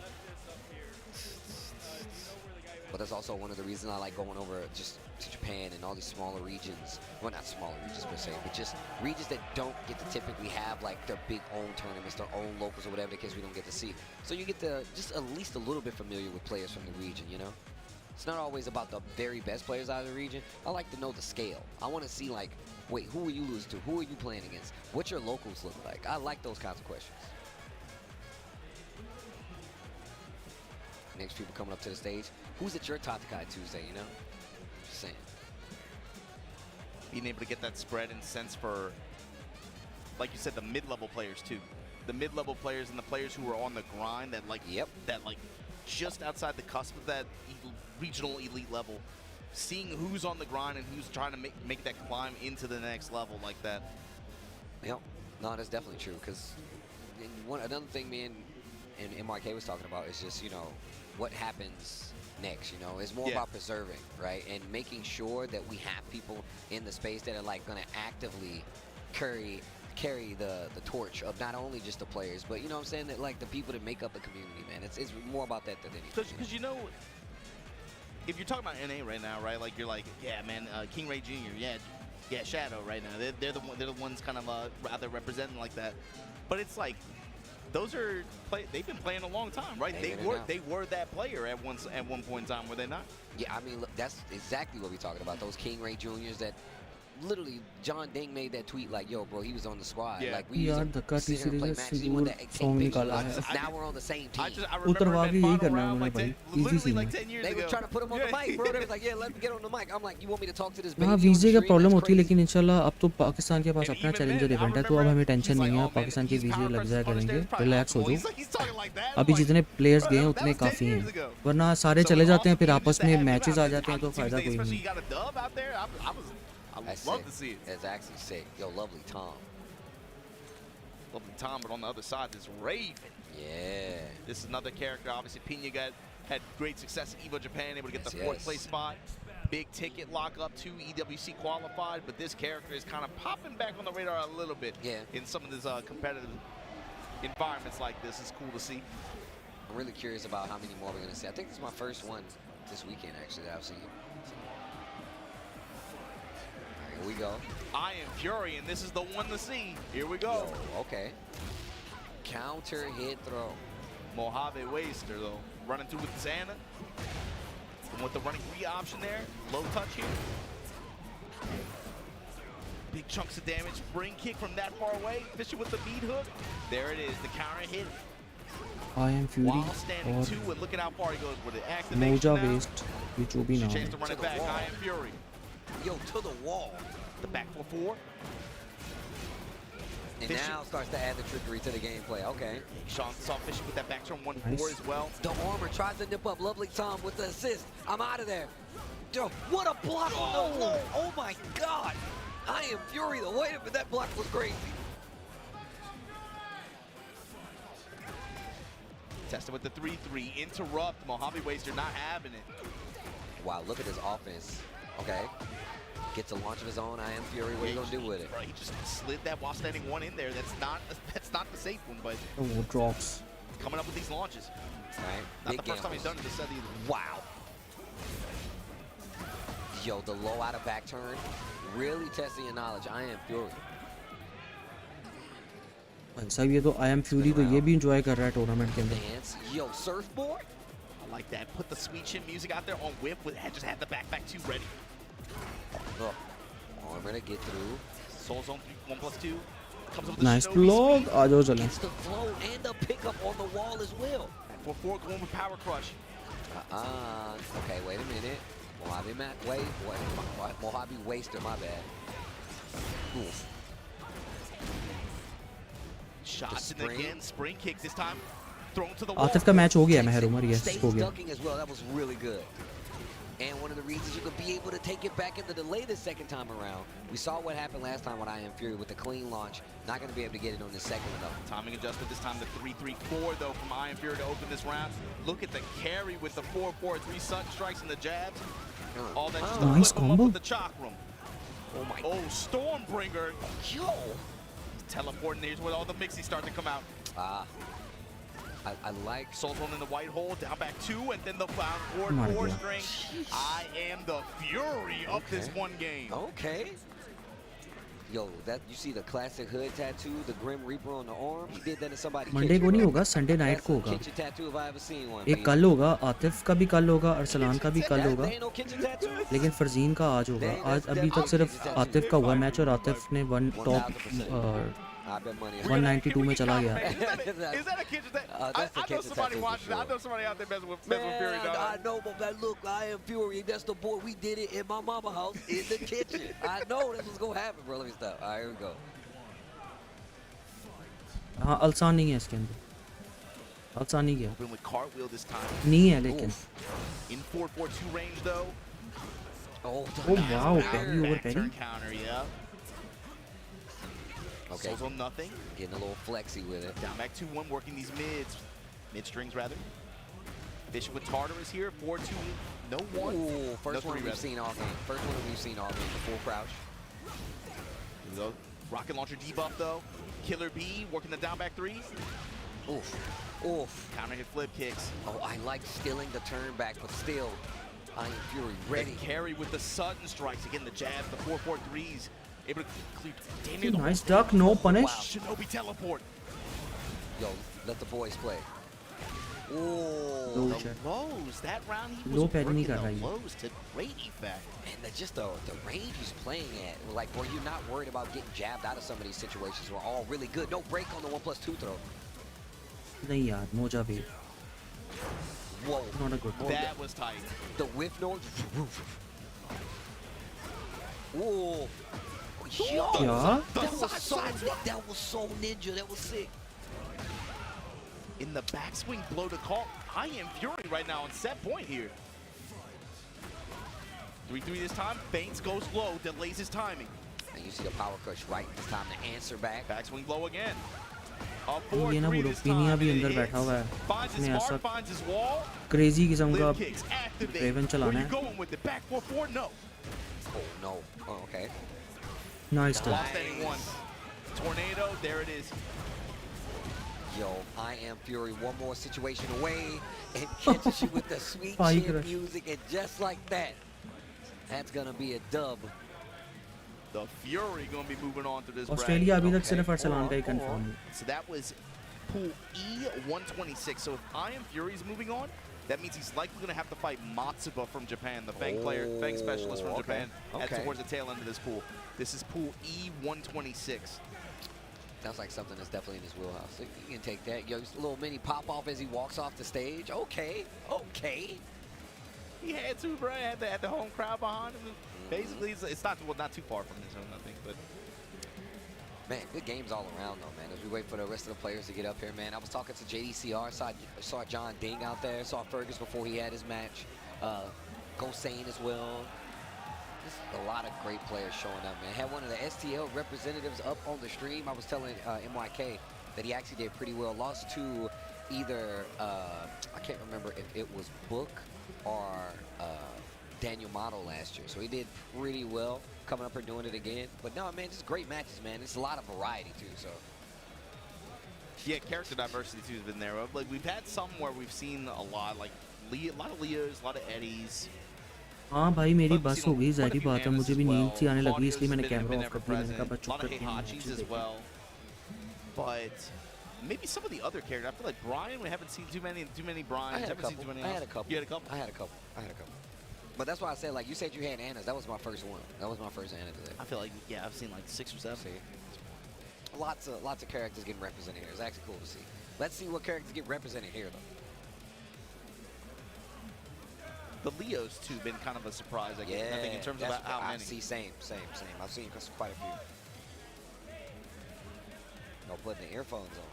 But that's also one of the reasons I like going over just to Japan and all these smaller regions. Well, not smaller regions per se, but just regions that don't get to typically have like their big own tournaments, their own locals or whatever the case we don't get to see. So you get to just at least a little bit familiar with players from the region, you know? It's not always about the very best players out of the region. I like to know the scale. I want to see like, wait, who are you losing to? Who are you playing against? What your locals look like? I like those kinds of questions. Next people coming up to the stage. Who's at your Taki Tuesday, you know? Just saying. Being able to get that spread and sense for, like you said, the mid-level players too. The mid-level players and the players who are on the grind that like, just outside the cusp of that regional elite level. Seeing who's on the grind and who's trying to make that climb into the next level like that. Yep. No, that's definitely true. Because another thing me and MRK was talking about is just, you know, what happens next, you know? It's more about preserving, right? And making sure that we have people in the space that are like going to actively carry the torch of not only just the players, but you know what I'm saying, that like the people that make up the community, man. It's more about that than anything. Because you know, if you're talking about NA right now, right? Like you're like, yeah, man, King Ray Jr., yeah, Shadow right now. They're the ones kind of out there representing like that. But it's like those are they've been playing a long time, right? They were that player at one point in time, were they not? Yeah, I mean, look, that's exactly what we're talking about. Those King Ray Juniors that literally John Ding made that tweet like, yo, bro, he was on the squad. Yeah. Like we used to sit here and play matches. He wanted to take pictures of us. Now we're on the same team. उतरवा के यही करना है उन्होंने भाई. Easy scene है. They were trying to put him on the mic, bro. They was like, yeah, let me get on the mic. I'm like, you want me to talk to this baby? हाँ वीज़े का problem होती है, लेकिन इंशाल्लाह अब तो पाकिस्तान के पास अपना चैलेंजर इवेंट है, तो अब हमें टेंशन नहीं है. पाकिस्तान के वीज़े लग जाया करेंगे. रिलैक्स हो जाओ. अभी जितने प्लेयर्स गए हैं उतने काफ़ी हैं, वरना सारे चले जाते हैं फिर आपस में मैचेस आ जाते हैं तो फ़ायदा कोई नहीं. I love to see it. That's actually sick. Yo, lovely Tom. Lovely Tom, but on the other side, there's Raven. Yeah. This is another character. Obviously, Pina had great success at EVO Japan, able to get the fourth place spot. Big ticket lock up to EWC qualified, but this character is kind of popping back on the radar a little bit in some of these competitive environments like this. It's cool to see. I'm really curious about how many more we're going to see. I think this is my first one this weekend, actually, that I've seen. All right, here we go. I Am Fury, and this is the one to see. Here we go. Yo, okay. Counter hit throw. Mojave Waster, though, running through with Xana. And with the running free option there, low touch here. Big chunks of damage, spring kick from that far away, fishing with the bead hook. There it is, the counter hit. I Am Fury While standing और two, and look at how far he goes with it. Activation मोजा now. Waste ये जो भी नाम Chance है to run it back, I Am Fury. Yo, to the wall. The back 4-4. And Fishing. now starts to add the trickery to the gameplay. Okay. Sean saw fishing with that back turn 1-4 Nice. as well. The armor tries to nip up. Lovely Tom with the assist. I'm out of there. Yo, what a block on the low. Oh my God. I Am Fury. The wait a minute, that block was crazy. Tested with the 3-3, interrupt. Mojave Waster not having it. Wow, look at his offense. Okay. Gets a launch of his own. I Am Fury. What are you gonna do with it? Right, he just slid that while standing one in there. That's not the safe one, but वो drops coming up with these launches. All right. Not Big the first time he's gambles. done it this set either. Wow. Yo, the low out of back turn. Really testing your knowledge. I Am Fury. भाई साहब ये तो I Am Fury तो ये भी enjoy कर रहा है टूर्नामेंट के अंदर Dance. Yo, surfboard. I like that. Put the sweet chin music out there on whip with just had the backpack 2 ready. Look. Armor to get through. Soul Zone 1+2. Comes up with nice the Shinobi block speed. आ जाओ चलें Gets the flow and the pickup on the wall as well. Back 4-4 going with Power Crush. Okay, wait a minute. Mojave Waster, my bad. Oof. Shots in spring. again. Spring kick this time. Thrown to the wall. Atif का match हो गया है मेहर Umar yes Stays हो गया ducking as well. That was really good. And one of the reasons you could be able to take it back in the delay the second time around. We saw what happened last time with I Am Fury with the clean launch. Not going to be able to get it on the second one though. Timing adjusted this time to 3-3-4 though from I Am Fury to open this round. Look at the carry with the 4-4-3 sudden strikes and the jabs. All that just to Nice flip him up combo. with the chakram. Oh my Oh, Stormbringer. Yo! Teleporting. Here's where all the mixies start to come out. I like Soul Zone in the white hole, down back 2, and then the foul forward My 4 God. string. I am the fury of this one game. Okay. Yo, that you see the classic hood tattoo, the Grim Reaper on the arm. He did that in somebody's Monday को नहीं होगा Sunday night को होगा kitchen tattoo if I ever seen one. एक कल होगा आतिफ का भी कल होगा अरसलान का भी कल होगा There ain't no kitchen tattoo. लेकिन फरजीन का आज होगा आज अभी तक सिर्फ आतिफ का हुआ मैच और आतिफ ने one top I bet money. 192 में चला गया Is that a kitchen tattoo? That's the I know kitchen somebody tattoo for watching. I sure. know somebody out there messing with Fury. Man, I know, but man, look, I Am Fury. That's the boy. We did it in my mama house in the kitchen. I know that's what's gonna happen, bro. Let me stop. All right, here we go. हाँ अल्सान नहीं है इसके अंदर अल्सान नहीं गया Open with cartwheel this time. नहीं है लेकिन In 4-4-2 range though. Oh, wow, Penny over Back Penny. turn counter, yeah. Okay. Souls on nothing. Getting a little flexy with it. Down back 2-1, working these mid strings rather. Fishing with Artorius here, 4-2, no 1. Ooh, first No one 3 we've rather. seen all game. First one we've seen all game. The full crouch. Here we go. Rocket launcher debuff though. Killer B working the down back 3. Oof. Oof. Counter hit flip kicks. Oh, I like stealing the turn back, but still, I Am Fury ready. Ready carry with the sudden strikes. Again, the jabs, the 4-4-3s. Able to clear damn near the nice duck no punish Shinobi teleport. Yo, let the boys play. Low Ooh. check. Lows. That round he Low was pad नहीं working कर रहा the ये. lows to great effect. And just the range he's playing at, like where you're not worried about getting jabbed out of some of these situations. We're all really good. No break on the 1+2 throw. नहीं यार मोजा भी Whoa. not a good That was tight. The whiff noise. Whoa. Yo. क्या That was so ninja. That was sick. In the backswing blow to call. I Am Fury right now on set point here. 3-3 this time. Feints goes low, delays his timing. And you see the power crush right. It's time to answer back. Backswing blow again. ये ना वो लोग पिनिया भी अंदर बैठा हुआ है, उसने ऐसा क्रेजी किस्म का रेवन चलाना है। Oh no. Oh, okay. Nice turn. Tornado, there it is. Yo, I am Fury one more situation away and catches you with the sweet Spike chin rush. music, and just like that, that's gonna be a dub. The Fury gonna be moving on through this bracket. Australia अभी तक Okay. सिर्फ अरसलान का ही confirm है। So that was Pool E 126. So if I Am Fury is moving on, that means he's likely going to have to fight Matsuba from Japan, the Fang player, Fang specialist from okay. Japan, towards the tail end of this pool. This is Pool E 126. Sounds like something that's definitely in his wheelhouse. So you can take that. Yo, just a little mini pop off as he walks off the stage. Okay, okay. He had to, bro. Had the home crowd behind him. Basically, it's not too far from his own, I think, but. Man, good games all around, though, man. As we wait for the rest of the players to get up here, man. I was talking to JDCR, saw John Ding out there, saw Fergus before he had his match. Go Sane as well. Just a lot of great players showing up, man. Had one of the STL representatives up on the stream. I was telling MYK that he actually did pretty well. Lost to either, I can't remember if it was Book or Daniel Motto last year. So he did pretty well coming up here doing it again. But no, man, just great matches, man. It's a lot of variety too, so. Yeah, character diversity too has been there. Like we've had some where we've seen a lot, like a lot of Leos, a lot of Eddies. हाँ भाई मेरी बस हो गई, ज़ाहिर बात है मुझे भी नींद सी आने लगी, इसलिए मैंने कैमरा ऑफ कर दिया। मैंने कहा बस चुप करके Hachis as well. But maybe some of the other characters. I feel like Brian, we haven't seen too many Brians. I had a Haven't seen too couple. many I had a else. couple. You had a couple? I had a couple. But that's why I said, like, you said you had Anna's. That was my first one. That was my first Anna today. I feel like, yeah, I've seen like 6 or 7. See? Lots of characters getting represented here. It's actually cool to see. Let's see what characters get represented here, though. The Leos, too, been kind of a surprise, I guess. I think in terms of how many. I see, same. I've seen quite a few. No, putting the earphones on.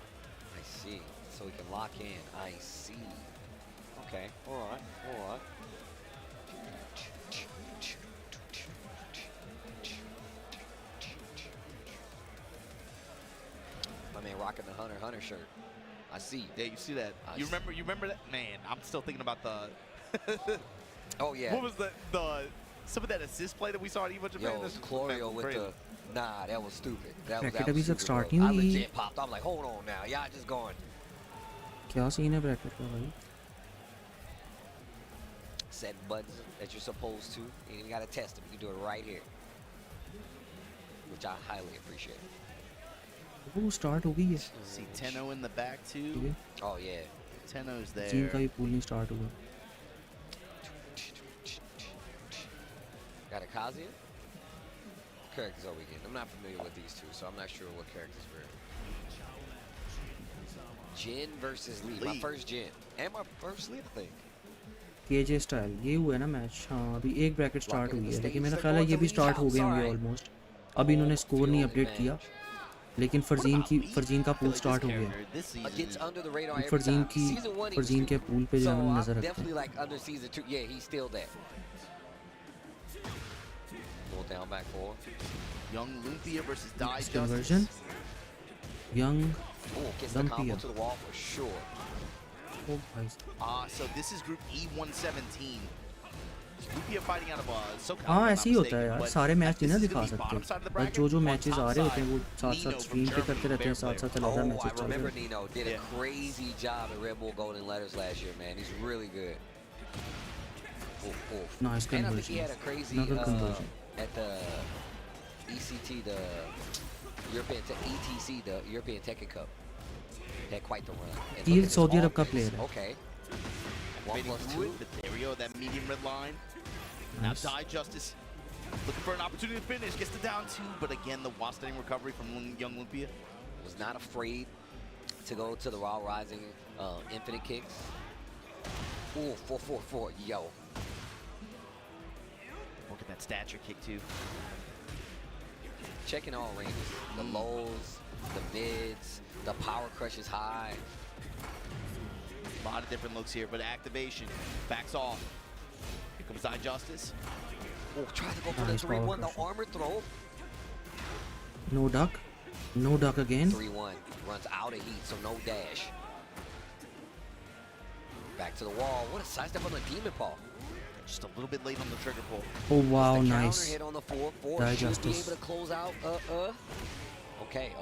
I see. So we can lock in. I see. Okay, all right. My man rocking the Hunter shirt. I see. Yeah, you see that. You remember that? Man, I'm still thinking about the... Oh, yeah. What was some of that assist play that we saw at EVO Japan? Yo, Chlorio with the... Nah, that was stupid. That was अभी तक stupid, start bro. नहीं I हुई। legit popped. I'm like, hold on now. Y'all just going. क्या scene है bracket का भाई? Set buttons that you're supposed to. You ain't even got to test them. You can do it right here. Which I highly appreciate. वो start हो गई है। See Tenno in the back, too. ठीक है। Oh, yeah. Tenno's team का there. भी pool नहीं start हुआ। Got a Kazuya? Characters are we getting? I'm not familiar with these two, so I'm not sure what characters we're. Jin versus Lee. My first Jin. And my first Lee, I think. KJStyles ये हुआ है ना match. हाँ अभी एक bracket start हुई है, लेकिन मेरा ख्याल है ये भी स्टार्ट हो गए होंगे ऑलमोस्ट। अभी इन्होंने स्कोर नहीं अपडेट किया, लेकिन फरजीन का पूल स्टार्ट हो गया। फरजीन के पूल पे जो हम नजर रखते हैं। Like under season 2. Yeah, he's still there. Pull down back 4. Young Luffia versus DieJustice. Conversion. Young Gets the combo to the wall for sure. Oh, nice. So this is group E117. Luffia fighting out of SoCal. हाँ ऐसे ही होता है यार, सारे match नहीं ना दिखा सकते, बस जो मैचेस आ रहे होते हैं वो साथ स्ट्रीम पे करते रहते हैं, साथ अलग मैचेस I चल रहे remember हैं। Nino did a crazy job at Red Bull Golden Letters last year, man. He's really good. Nice And I think he conversion. had a crazy Another conversion. at the ECT, the ETC, the European Tekken Cup. He had quite the run. And He's look at Saudi this Arab का offense. player है। Okay. Waiting 1+2. through it, but there we go, that medium red line. Now Nice. DieJustice looking for an opportunity to finish, gets the down 2, but again, the wall-standing recovery from young Luffia. Was not afraid to go to the Raw Rising infinite kicks. Ooh, 4-4-4, yo. Look at that stature kick too. Checking all ranges. The lows, the mids, the power crush is high. A lot of different looks here, but activation backs off. Here comes DieJustice. Oh, try to go for the Nice 3-1, power the crush. armor throw. No duck. No duck again. 3-1. Runs out of heat, so no dash. Back to the wall. What a sidestep on the demon paw. Just a little bit late on the trigger pull. Oh wow, The nice. counter hit on the 4-4. Should be DieJustice. able to close out. Okay.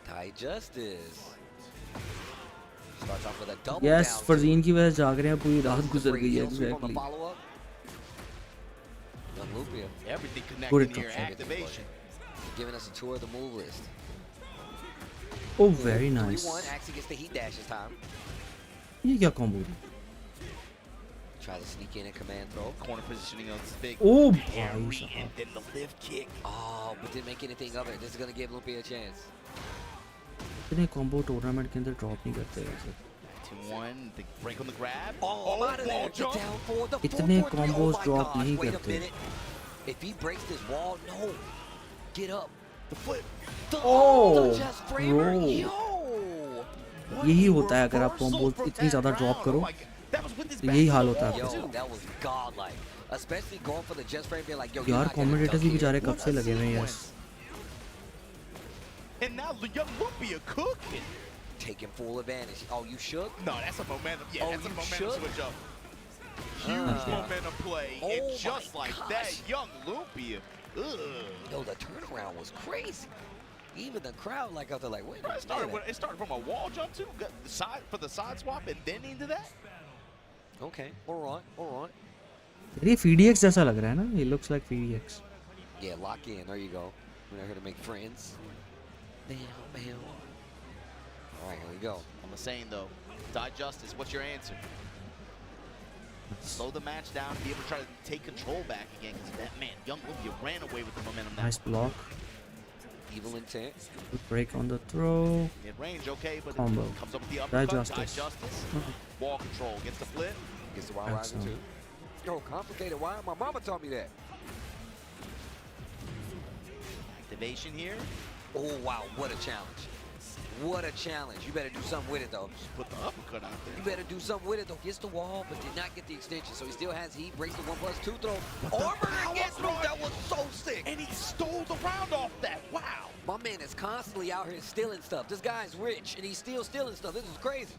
DieJustice. Starts off with a double Yes, down. Farzeen की वजह से जाग रहे हैं, पूरी रात गुजर Free गई है heel sweep on the exactly. follow-up. Young Luffia Everything Good connected here. interruption. Activation. giving us a tour of the move list. Oh very nice. 3-1. Actually gets the heat dash this time. ये क्या combo थी? Try to sneak in a command throw. Corner positioning on this big. Oh Parry भाई and साहब. then the lift kick. Oh, but didn't make anything of it. This is going to give Luffia a chance. इतने combo tournament के अंदर drop नहीं करते वैसे. 2-1. The break on the grab. Oh, I'm out of there. Wall The jump. down four, the इतने 4-4-3. combos Oh my drop gosh, नहीं wait a करते. minute. If he breaks this wall, no. Get up. The flip. Oh, the chest framer. bro. Yo. यही होता है अगर आप combos इतनी ज़्यादा drop करो. तो यही हाल होता है Yo, आपका. that was godlike. Especially going for the chest frame, being like, yo, you're यार not getting commentators duck भी here. बेचारे कब से लगे हुए हैं यार. And now the young Luffia cooking. Taking full advantage. Oh, you shook? No, that's a momentum. Yeah, Oh, that's a you momentum shook? switch up. Huge momentum play. Oh and my just like gosh. that, young Luffia. Ugh. Yo, the turnaround was crazy. Even the crowd, like, out there, like, wait a It started, minute. it started from a wall jump too. Got the side for the side swap and then into that. Okay, all right, all right. ये FDX जैसा लग रहा है ना? It looks like FDX. Yeah, lock in. There you go. We're not here to make friends. Bam, bam. All right, here we go. I'm the saying though, DieJustice, what's your answer? Slow the match down, be able to try to take control back again. Because that man, young Luffia ran away with the momentum now. Nice block. Evil intent. Good break on the throw. Mid range, okay, but Combo. it comes up with the uppercut. DieJustice. DieJustice. Wall control, gets the flip. Gets the wild riser Excellent. too. Yo, complicated. Why? My mama taught me that. Activation here. Oh, wow. What a challenge. What a challenge. You better do something with it, though. Just put the uppercut out You there. better do something with it, though. Gets the wall, but did not get the extension. So he still has heat. Breaks the 1+2 throw. Armor gets through. That was so sick. And he stole the round off that. Wow. My man is constantly out here stealing stuff. This guy's rich, and he's still stealing stuff. This is crazy.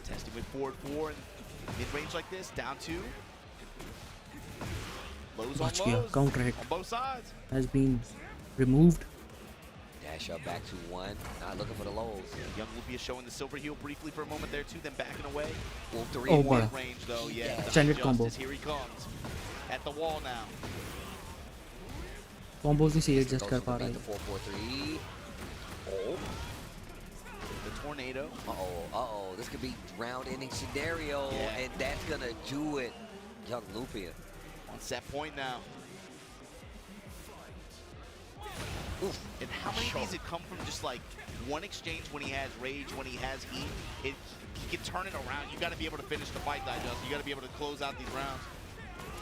Testing with forward 4 and mid-range like this, down 2. Lows on बच गया. lows Counter hit on both sides. has been removed. Dash up back to 1. Not looking for the lows. Young Luffia showing the silver heel briefly for a moment there too, then backing away. Wolf 3 Oh, and 1. wow. Range though, yeah. Extended DieJustice, combo. Here he comes. At the wall now. Combos नहीं सही adjust Goes कर for पा the रहा है. beat, the 4-4-3. Oh. The tornado. Uh-oh. This could be round-ending scenario, Yeah. and that's going to do it. Young Luffia. On set point now. Oof. And how many of these have come from just like one exchange when he has rage, when he has heat? He can turn it around. You got to be able to finish the fight, DieJustice. You got to be able to close out these rounds.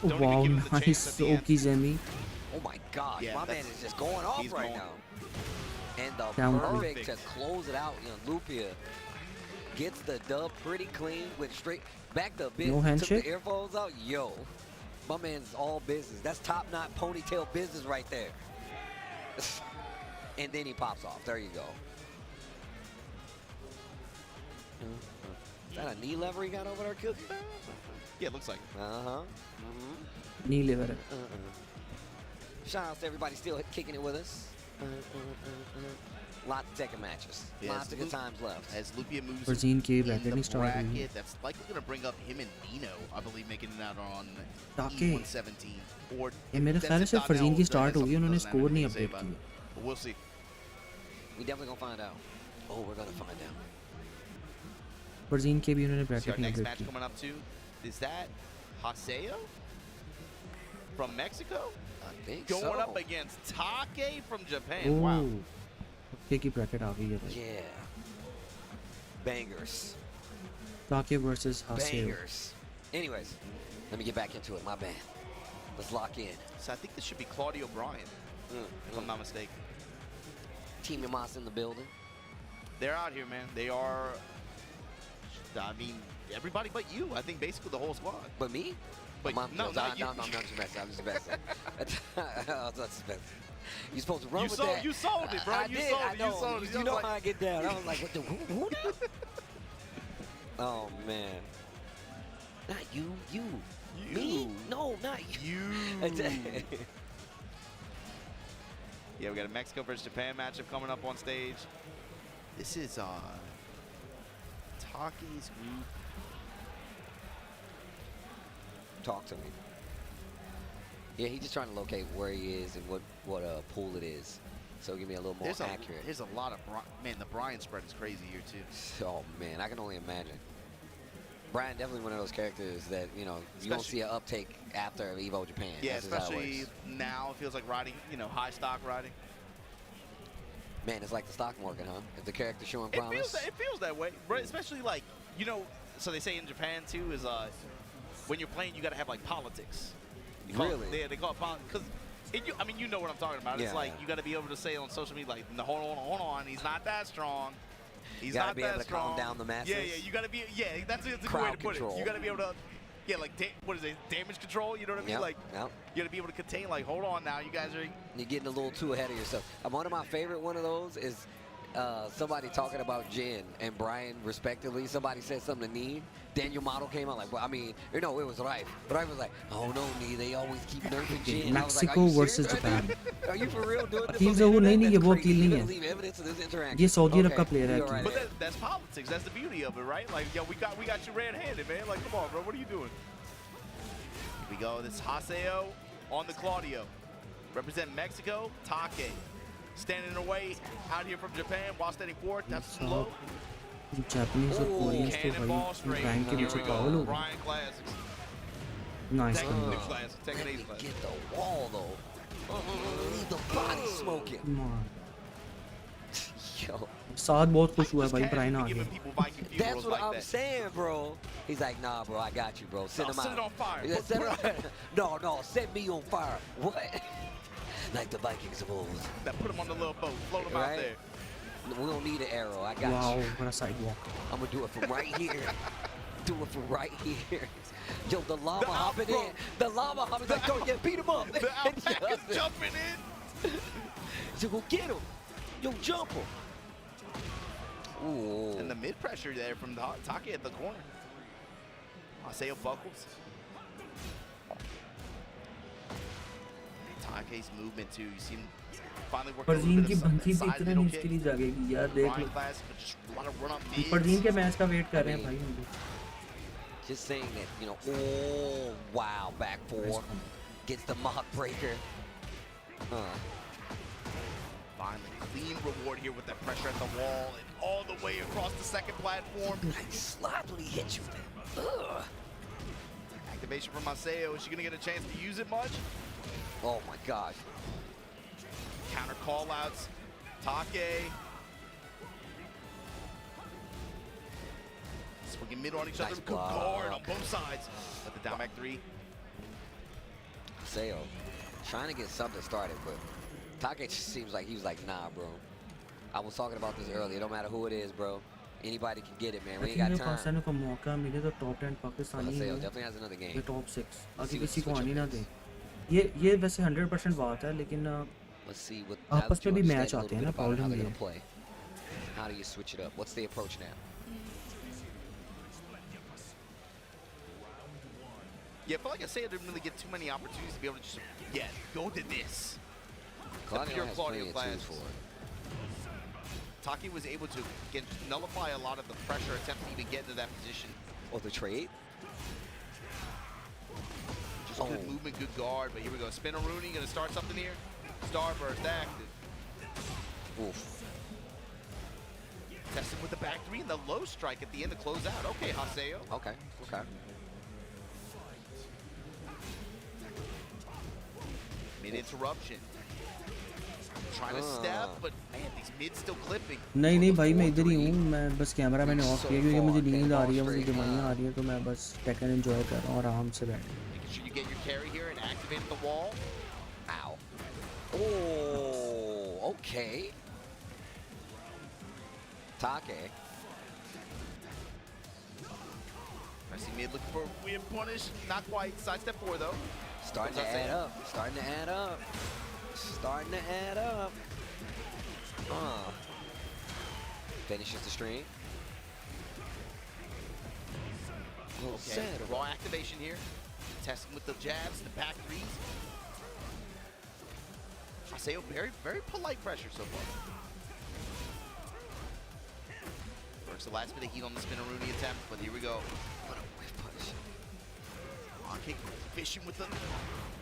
Oh, Don't even wow, give him the chance nice. at the end. Okizemi. Oh, my gosh. Yeah, My man that's- is just going off he's right going. now. And the Down perfect two. to close it out. Young Luffia gets the dub pretty clean. Went straight back to business. No handshake? Took the earphones out. Yo. My man's all business. That's top-knot ponytail business right there. And then he pops off. There you go. Is that a knee lever he got over there, Cookie? Yeah, it looks like. Uh-huh. Knee lever है. Shout out to everybody still kicking it with us. Lots of Tekken matches. Yes, Lots of good times left. As Luffia moves Farzine की in bracket the नहीं start हुई. bracket, that's likely going to bring up him and Nino, I believe, making it out on Taki. E117. Or ये मेरे ख्याल से Farzine की start हुई, उन्होंने score नहीं update की. But we'll see. We definitely gonna find out. Oh, we're gonna find out. Farzine के भी उन्होंने See our bracket नहीं next update match की. coming up too. Is that Haseo from Mexico I think going so. up against Taki from Japan? Wow. Oh, okay की bracket आ गई है भाई. Yeah. Bangers. Taki versus Haseo. Bangers. Anyways, let me get back into it. My bad. Let's lock in. So I think this should be Claudio Bryan, if I'm not mistaken. Team Yamas in the building. They're out here, man. They are, I mean, everybody but you. I think basically the whole squad. But me? But no, not you. I'm just messing. I'm just messing. I was just messing. You're supposed to run with sold, that. You sold it, bro. I you did. sold I it. know. You sold it. You know how I get down. I was like, what the who now? Oh man. Not you. Me? No, not you. Yeah, we got a Mexico versus Japan matchup coming up on stage. This is Taki's group. Talk to me. Yeah, he's just trying to locate where he is and what pool it is. So give me a little more accurate. There's a lot of man. The Brian spread is crazy here too. Oh man, I can only imagine. Brian definitely one of those characters that you don't see an uptake after Evo Japan. Yeah, That's just how it especially works. now it feels like riding, high stock riding. Man, it's like the stock market, huh? If the character's showing promise. It feels that way, right? Especially like so they say in Japan too is when you're playing you got to have like politics. Really? They call it politics because I mean you know what I'm talking about. It's like you got to be able to say on social media like no, hold on, he's not that strong. He's gotta not be that able to strong. calm down the masses. Yeah, you gotta be. Yeah, that's a good way to put it. You gotta be able to. Yeah, like what is it? Damage control. You know what I mean? Like you gotta be able to contain. Like, hold on now, you guys are. You're getting a little too ahead of yourself. One of my favorite one of those is somebody talking about Jin and Brian respectively. Somebody said something to Need. Daniel Model came out like, well, I mean, it was Rife. But Rife was like, oh no, Need, they always keep nerfing Jin. Mexico versus Japan. Are you for real doing this? He's नहीं ये वो अकेले नहीं है. ये सौदी अरब का player है. But that's politics. That's the beauty of it, right? Like, yo, we got you red-handed, man. Like, come on, bro. What are you doing? Here we go. This is Haseo on the Claudio. Represent Mexico. Taki standing away out here from Japan while standing fourth. That's slow. Japanese और Koreans तो भाई rank के पीछे पागल हो गए. Brian Classics. Nice. Tekken Nation. Get the wall though. Leave the body smoking. Come on. Yo. साथ बहुत खुश हुआ है भाई Brian आ गया. That's what I'm saying, bro. He's like, nah, bro, I got you, bro. Send him out. Set it on fire. No, set me on fire. What? Like the Vikings of old. That put him on the little boat, float him out there. We don't need an arrow. I got you. Wow, what a sidewalk. I'm gonna do it from right here. Do it from right here. Yo, the llama hopping in. The llama hopping like, yo, beat him up. The Outback is jumping in. So go get him. Yo, jump him. Ooh. And the mid pressure there from Taki at the corner. Haseo buckles. Taki's movement too. You see him finally working Farzine की a बंसी little पे bit इतना of नहीं side इसके middle लिए जागेगी यार देख लो. Brian Class, but just a lot of run up mids. Farzine के मैच का वेट कर रहे हैं भाई हम लोग. Just saying that, oh, wow, back four. Gets the mock breaker. Finally, clean reward here with that pressure at the wall and all the way across the second platform. I slightly hit you there. Ugh. Activation from Haseo. Is she going to get a chance to use it much? Oh my gosh. Counter call-outs. Taki. Swinging mid on each other. Good guard on both sides. At the down back three. Haseo trying to get something started, but Taki just seems like he was like, nah, bro. I was talking about this earlier. No matter who it is, bro. Anybody can get it, man. We ain't got time. Pakistan को मौका मिले तो top 10 Pakistani Haseo है. definitely has another game. ये top 6. आगे किसी को आने ना दे. ये वैसे 100% बात है लेकिन Let's see what आपस में भी मैच आते हैं ना प्रॉब्लम ये है. How do you switch it up? What's the approach now? Yeah, I feel like Haseo didn't really get too many opportunities to be able to just, go to this. Claudio has plenty of tools for it. Taki was able to nullify a lot of the pressure attempt to even get into that position. Oh, the trade? Just good movement, good guard, but here we go. Spinaroonie gonna start something here. Starburst active. Oof. Testing with the back three and the low strike at the end to close out. Okay, Haseo. Okay. Mid-interruption. Trying to step, but man, these mids still clipping. नहीं भाई मैं इधर ही हूँ. मैं बस camera मैंने of किया क्योंकि मुझे नींद आ रही है, मुझे दवाइयाँ आ रही है तो मैं बस टेकन एंजॉय कर रहा हूँ आराम से बैठ. Making sure you get your carry here and activate the wall. Ow. Oh, okay. Taki. I see mid looking for a weird punish. Not quite. Sidestep 4 though. Starting to add up. Starting to add up. Starting to add up. Finishes the string. Okay, raw activation here. Testing with the jabs, the back threes. Aseo very polite pressure so far. Works the last bit of heat on the Spinaroonie attempt, but here we go. What a whiff punish. On kick, fishing with the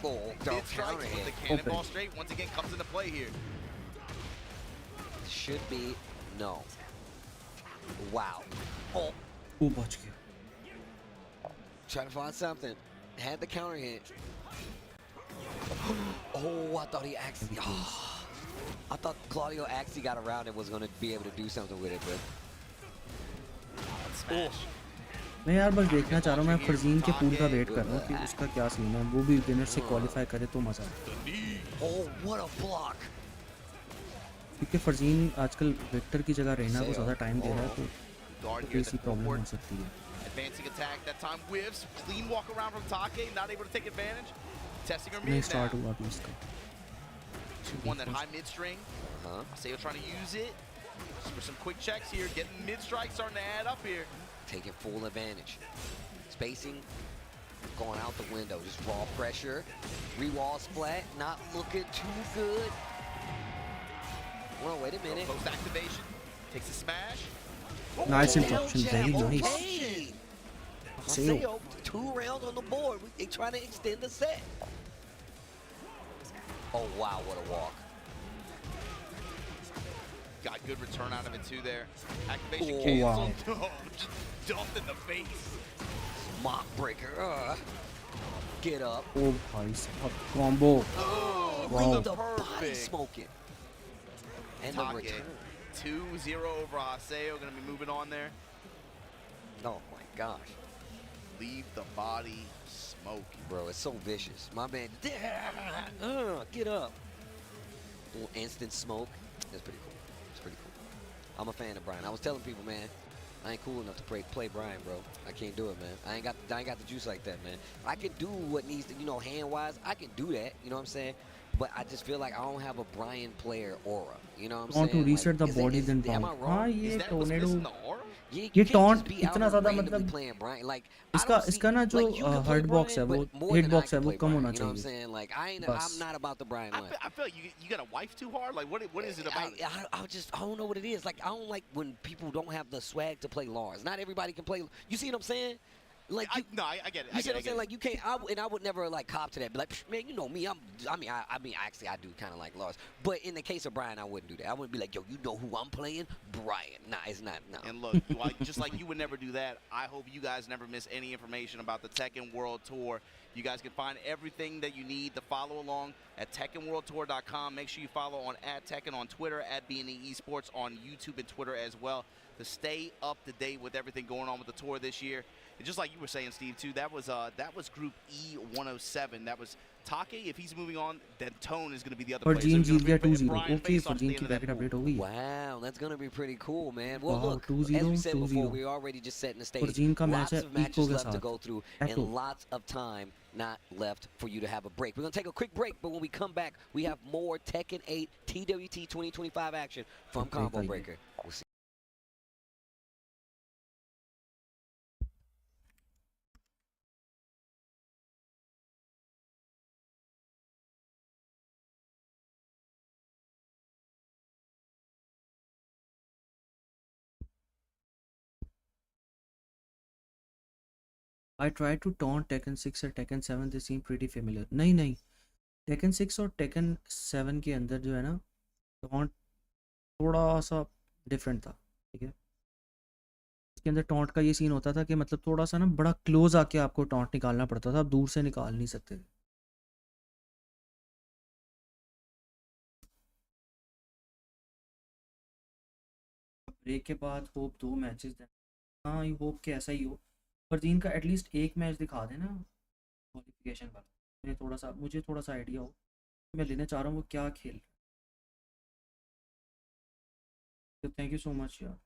Don't strikes counter with the hit. cannonball straight. Once again, comes into play here. Should be no. Wow. Oh, वो बच गया. trying to find something. Had the counter hit. Oh, I thought he actually. Oh, I thought Claudio actually got around and was going to be able to do something with it, but. Smash. मैं यार बस देखना चाह रहा हूँ. मैं फरजीन के pool का वेट कर रहा हूँ कि उसका क्या सीन है. वो भी विनर से क्वालिफाई करे तो मजा. Oh, what a block. क्योंकि फरजीन आजकल विक्टर की जगह रहना को ज़्यादा टाइम दे रहा है तो ऐसी प्रॉब्लम हो सकती है. Advancing attack, that time whiffs. Clean walk around from Taki, not able to take advantage. Testing her नहीं mid स्टार्ट now. हुआ अभी इसका. Won that high mid string. Aseo trying to use it. Just for some quick checks here. Getting mid strike starting to add up here. Taking full advantage. Spacing going out the window. Just raw pressure. Re-wall splat. Not looking too good. Well, wait a minute. Post activation. Takes a smash. Nice interruption, very nice. Okay. Aseo, 2 rounds on the board. They trying to extend the set. Oh wow, what a walk. Got good return out of it too there. Activation Oh, canceled. Oh, just dumped in the face. Mock breaker. Get up. ओ भाई साहब combo. Wow. The Perfect. body smoking. And the Taki, return. 2-0 over Aseo. Gonna be moving on there. Oh my gosh. Leave the body smoking. Bro, it's so vicious. My man, get up. Little instant smoke. That's pretty cool. It's pretty cool. I'm a fan of Brian. I was telling people, man, I ain't cool enough to play Brian, bro. I can't do it, man. I ain't got the juice like that, man. I can do what needs to, hand-wise. I can do that. You know what I'm saying? But I just feel like I don't have a Brian player aura. You know what I'm saying? Want to reset the body then am I bounce. wrong? हाँ Is ये that what's tornado. missing the aura? Yeah, ये you can't taunt just be इतना out ज़्यादा randomly मतलब playing Brian. Like इसका ना जो hard box है वो hit box है वो कम होना You know what I'm चाहिए. saying? Like I'm not about the Brian life. I feel like you got a wife too hard. Like what is it about? I don't know what it is. Like I don't like when people don't have the swag to play Lars. Not everybody can play. You see what I'm saying? Like I get it. You see what I'm saying? Like you can't. I would never like cop to that. Be like, man, you know me. I mean, actually, I do kind of like Lars. But in the case of Brian, I wouldn't do that. I wouldn't be like, yo, you know who I'm playing? Brian. Nah, it's not. No. And look, just like you would never do that, I hope you guys never miss any information about the Tekken World Tour. You guys can find everything that you need to follow along at TekkenWorldTour.com. Make sure you follow on @Tekken on Twitter, @BNE Esports on YouTube and Twitter as well to stay up to date with everything going on with the tour this year. And just like you were saying, Steve, too, that was Group E107. That was Taki. If he's moving on, then Tone is going to be the other player. Farzeen जीत गया 2-0. Brian Okay, face off at the Farzeen end की of that bracket pool. update हो गई. Wow, that's gonna be pretty cool, man. Well, Wow, look, 2-0, as we said before, 2-0. we're already just setting the stage. Farzeen का match Lots है of eco matches के left to साथ. go through, and Echo. lots of time not left for you to have a break. We're gonna take a quick break, but when we come back, we have more Tekken 8 TWT 2025 action from Combo Breaker. We'll see. I tried to taunt Tekken 6 और Tekken 7. They seem pretty familiar. नहीं Tekken 6 और Tekken 7 के अंदर जो है ना taunt थोड़ा सा डिफरेंट था. ठीक है, इसके अंदर टॉन्ट का ये सीन होता था कि मतलब थोड़ा सा ना बड़ा क्लोज आके आपको टॉन्ट निकालना पड़ता था. आप दूर से निकाल नहीं सकते. ब्रेक के बाद होप 2 मैचेस दें. हाँ, ये होप कि ऐसा ही हो. फरजीन का एटलीस्ट एक मैच दिखा देना क्वालिफिकेशन वाला. मुझे थोड़ा सा आइडिया हो. मैं लेना चाह रहा हूँ वो क्या खेल. थैंक यू सो मच यार.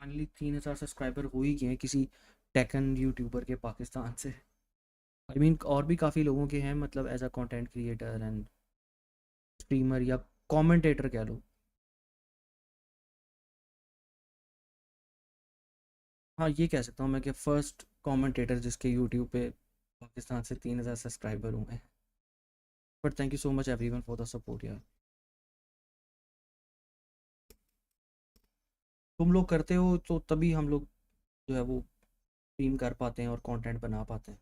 फाइनली 3000 सब्सक्राइबर हो ही गए हैं किसी टेकन यूट्यूबर के पाकिस्तान से। आई मीन और भी काफ़ी लोगों के हैं, मतलब as a content creator and streamer या कमेंटेटर कह लो। हाँ ये कह सकता हूँ मैं कि फ़र्स्ट कमेंटेटर जिसके यूट्यूब पे पाकिस्तान से 3000 सब्सक्राइबर हुए हैं। But thank you so much everyone for the support यार। तुम लोग करते हो तो तभी हम लोग जो है वो स्ट्रीम कर पाते हैं और कंटेंट बना पाते हैं।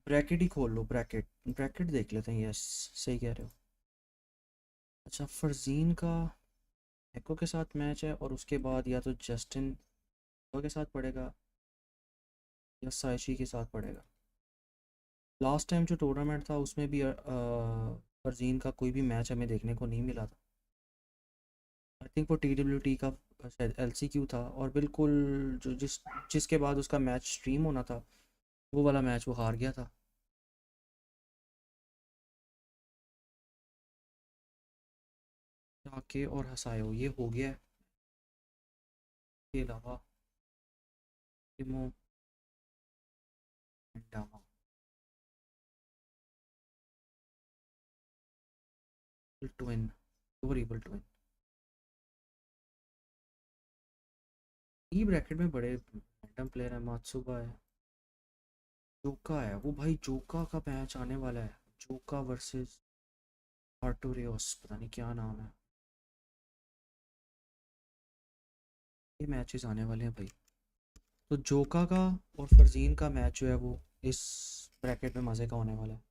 ब्रैकेट ही खोल लो, ब्रैकेट ब्रैकेट देख लेते हैं। यस सही कह रहे हो। अच्छा फरजीन का एको के साथ मैच है और उसके बाद या तो जस्टिन के साथ पड़ेगा या साइशी के साथ पड़ेगा। लास्ट टाइम जो टूर्नामेंट था उसमें भी फरजीन का कोई भी मैच हमें देखने को नहीं मिला था। आई थिंक वो TWT का शायद LCQ था और बिल्कुल जो जिसके बाद उसका मैच स्ट्रीम होना था वो वाला मैच वो हार गया था। जाके और हसायो ये हो गया है। इसके अलावा टिमो डामा ट्विन रिबल ट्विन ई ब्रैकेट में बड़े रैंडम प्लेयर है। मात्सुबा है, जोका है, वो भाई जोका का मैच आने वाला है। जोका वर्सेस आर्टोरियस, पता नहीं क्या नाम है। ये मैचेस आने वाले हैं भाई। तो जोका का और फरजीन का मैच जो है वो इस ब्रैकेट में मज़े का होने वाला है।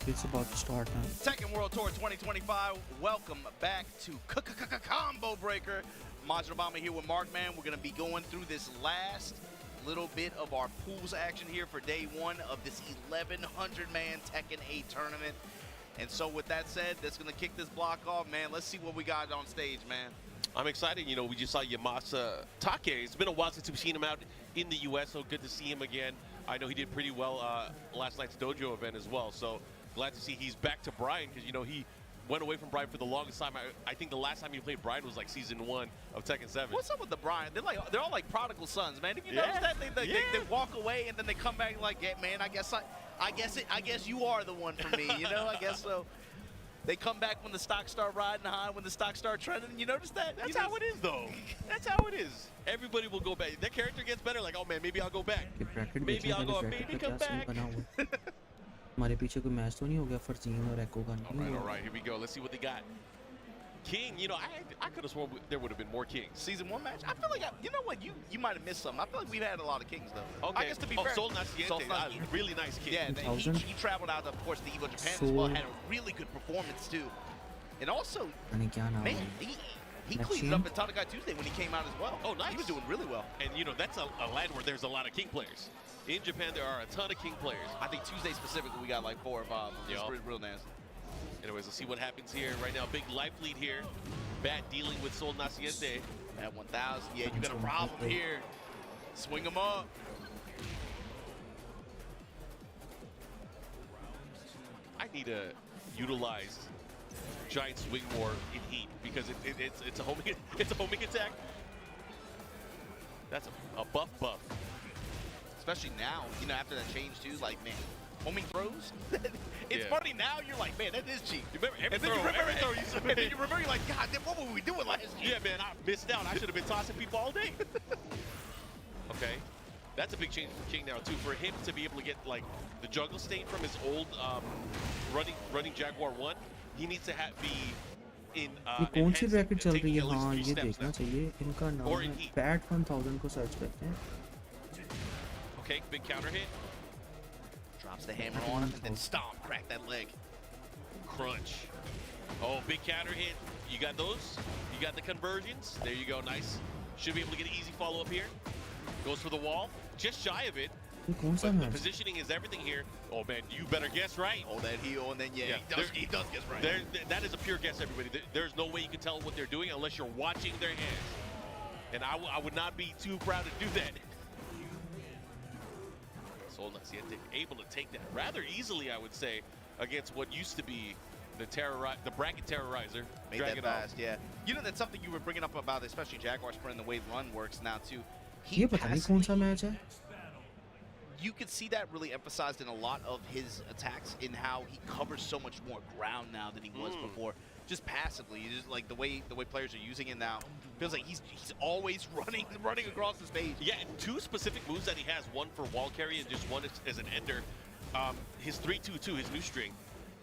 It's about to start now. Tekken World Tour 2025. Welcome back to Combo Breaker. Majid Obama here with Markman. We're going to be going through this last little bit of our pools action here for day one of this 1,100-man Tekken 8 tournament. And so with that said, that's going to kick this block off, man. Let's see what we got on stage, man. I'm excited. You know, we just saw Yamasa Taki. It's been a while since we've seen him out in the U.S., so good to see him again. I know he did pretty well last night's dojo event as well, so glad to see he's back to Brian, because, you know, he went away from Brian for the longest time. I think the last time he played Brian was like season 1 of Tekken 7. What's up with the Brian? They're all like prodigal sons, man. If you notice that, they walk away and then they come back like, yeah, man, I guess you are the one for me, you know? I guess so. They come back when the stocks start riding high, when the stocks start trending. You notice that? That's how it is, though. That's how it is. Everybody will go back. Their character gets better, like, oh man, maybe I'll go back. Maybe I'll go, maybe come back. हमारे पीछे कोई match तो नहीं हो गया फरजीन और एको का नहीं. All right, here we go. Let's see what they got. King, you know, I could have sworn there would have been more Kings. Season 1 match? I feel like, you know what, you might have missed something. I feel like we've had a lot of Kings, though. Okay. I guess to be fair. SoulNasi, really nice King. Yeah, he traveled out, of course, to Evo Japan as well. Had a really good performance, too. And also, man, he cleaned up at Tanagai Tuesday when he came out as well. Oh, nice. He was doing really well. And, you know, that's a land where there's a lot of King players. In Japan, there are a ton of King players. I think Tuesday specifically, we got like 4 or 5. It's real nasty. Anyways, let's see what happens here. Right now, big life lead here. Bat dealing with SoulNasi. At 1,000. Yeah, you got a problem here. Swing him up. I need to utilize giant swing more in heat, because it's a homing attack. That's a buff. Especially now, you know, after that change too, like, man, homing throws. It's funny now. You're like, man, that is cheap. You remember every throw and then you remember, you're like, God, what were we doing last year? Yeah, man, I missed out. I should have been tossing people all day. Okay, that's a big change for King now too. For him to be able to get like the juggle stain from his old running Jaguar 1, he needs to be in कौन सी racket चल रही है? हाँ, ये देखना चाहिए. इनका नाम है Bat 1000 को सर्च करते हैं. Okay, big counter hit. Drops the hammer on him and then stomp, crack that leg. Crunch. Oh, big counter hit. You got those? You got the conversions? There you go, nice. Should be able to get an easy follow-up here. Goes for the wall. Just shy of it. But the positioning is everything here. Oh, man, you better guess right. Oh, that heel, and then, he does guess right. That is a pure guess, everybody. There's no way you can tell what they're doing unless you're watching their hands. And I would not be too proud to do that. SoulNasi able to take that rather easily, I would say, against what used to be the bracket terrorizer. Made that fast, yeah. You know, that's something you were bringing up about, especially Jaguar Sprint and the way Run works now, too. ये पता नहीं कौन सा match है. You can see that really emphasized in a lot of his attacks, in how he covers so much more ground now than he was before. Just passively, just like the way players are using it now, feels like he's always running across the stage. Yeah, and 2 specific moves that he has, one for wall carry and just one as an ender. His 3-2-2, his new string,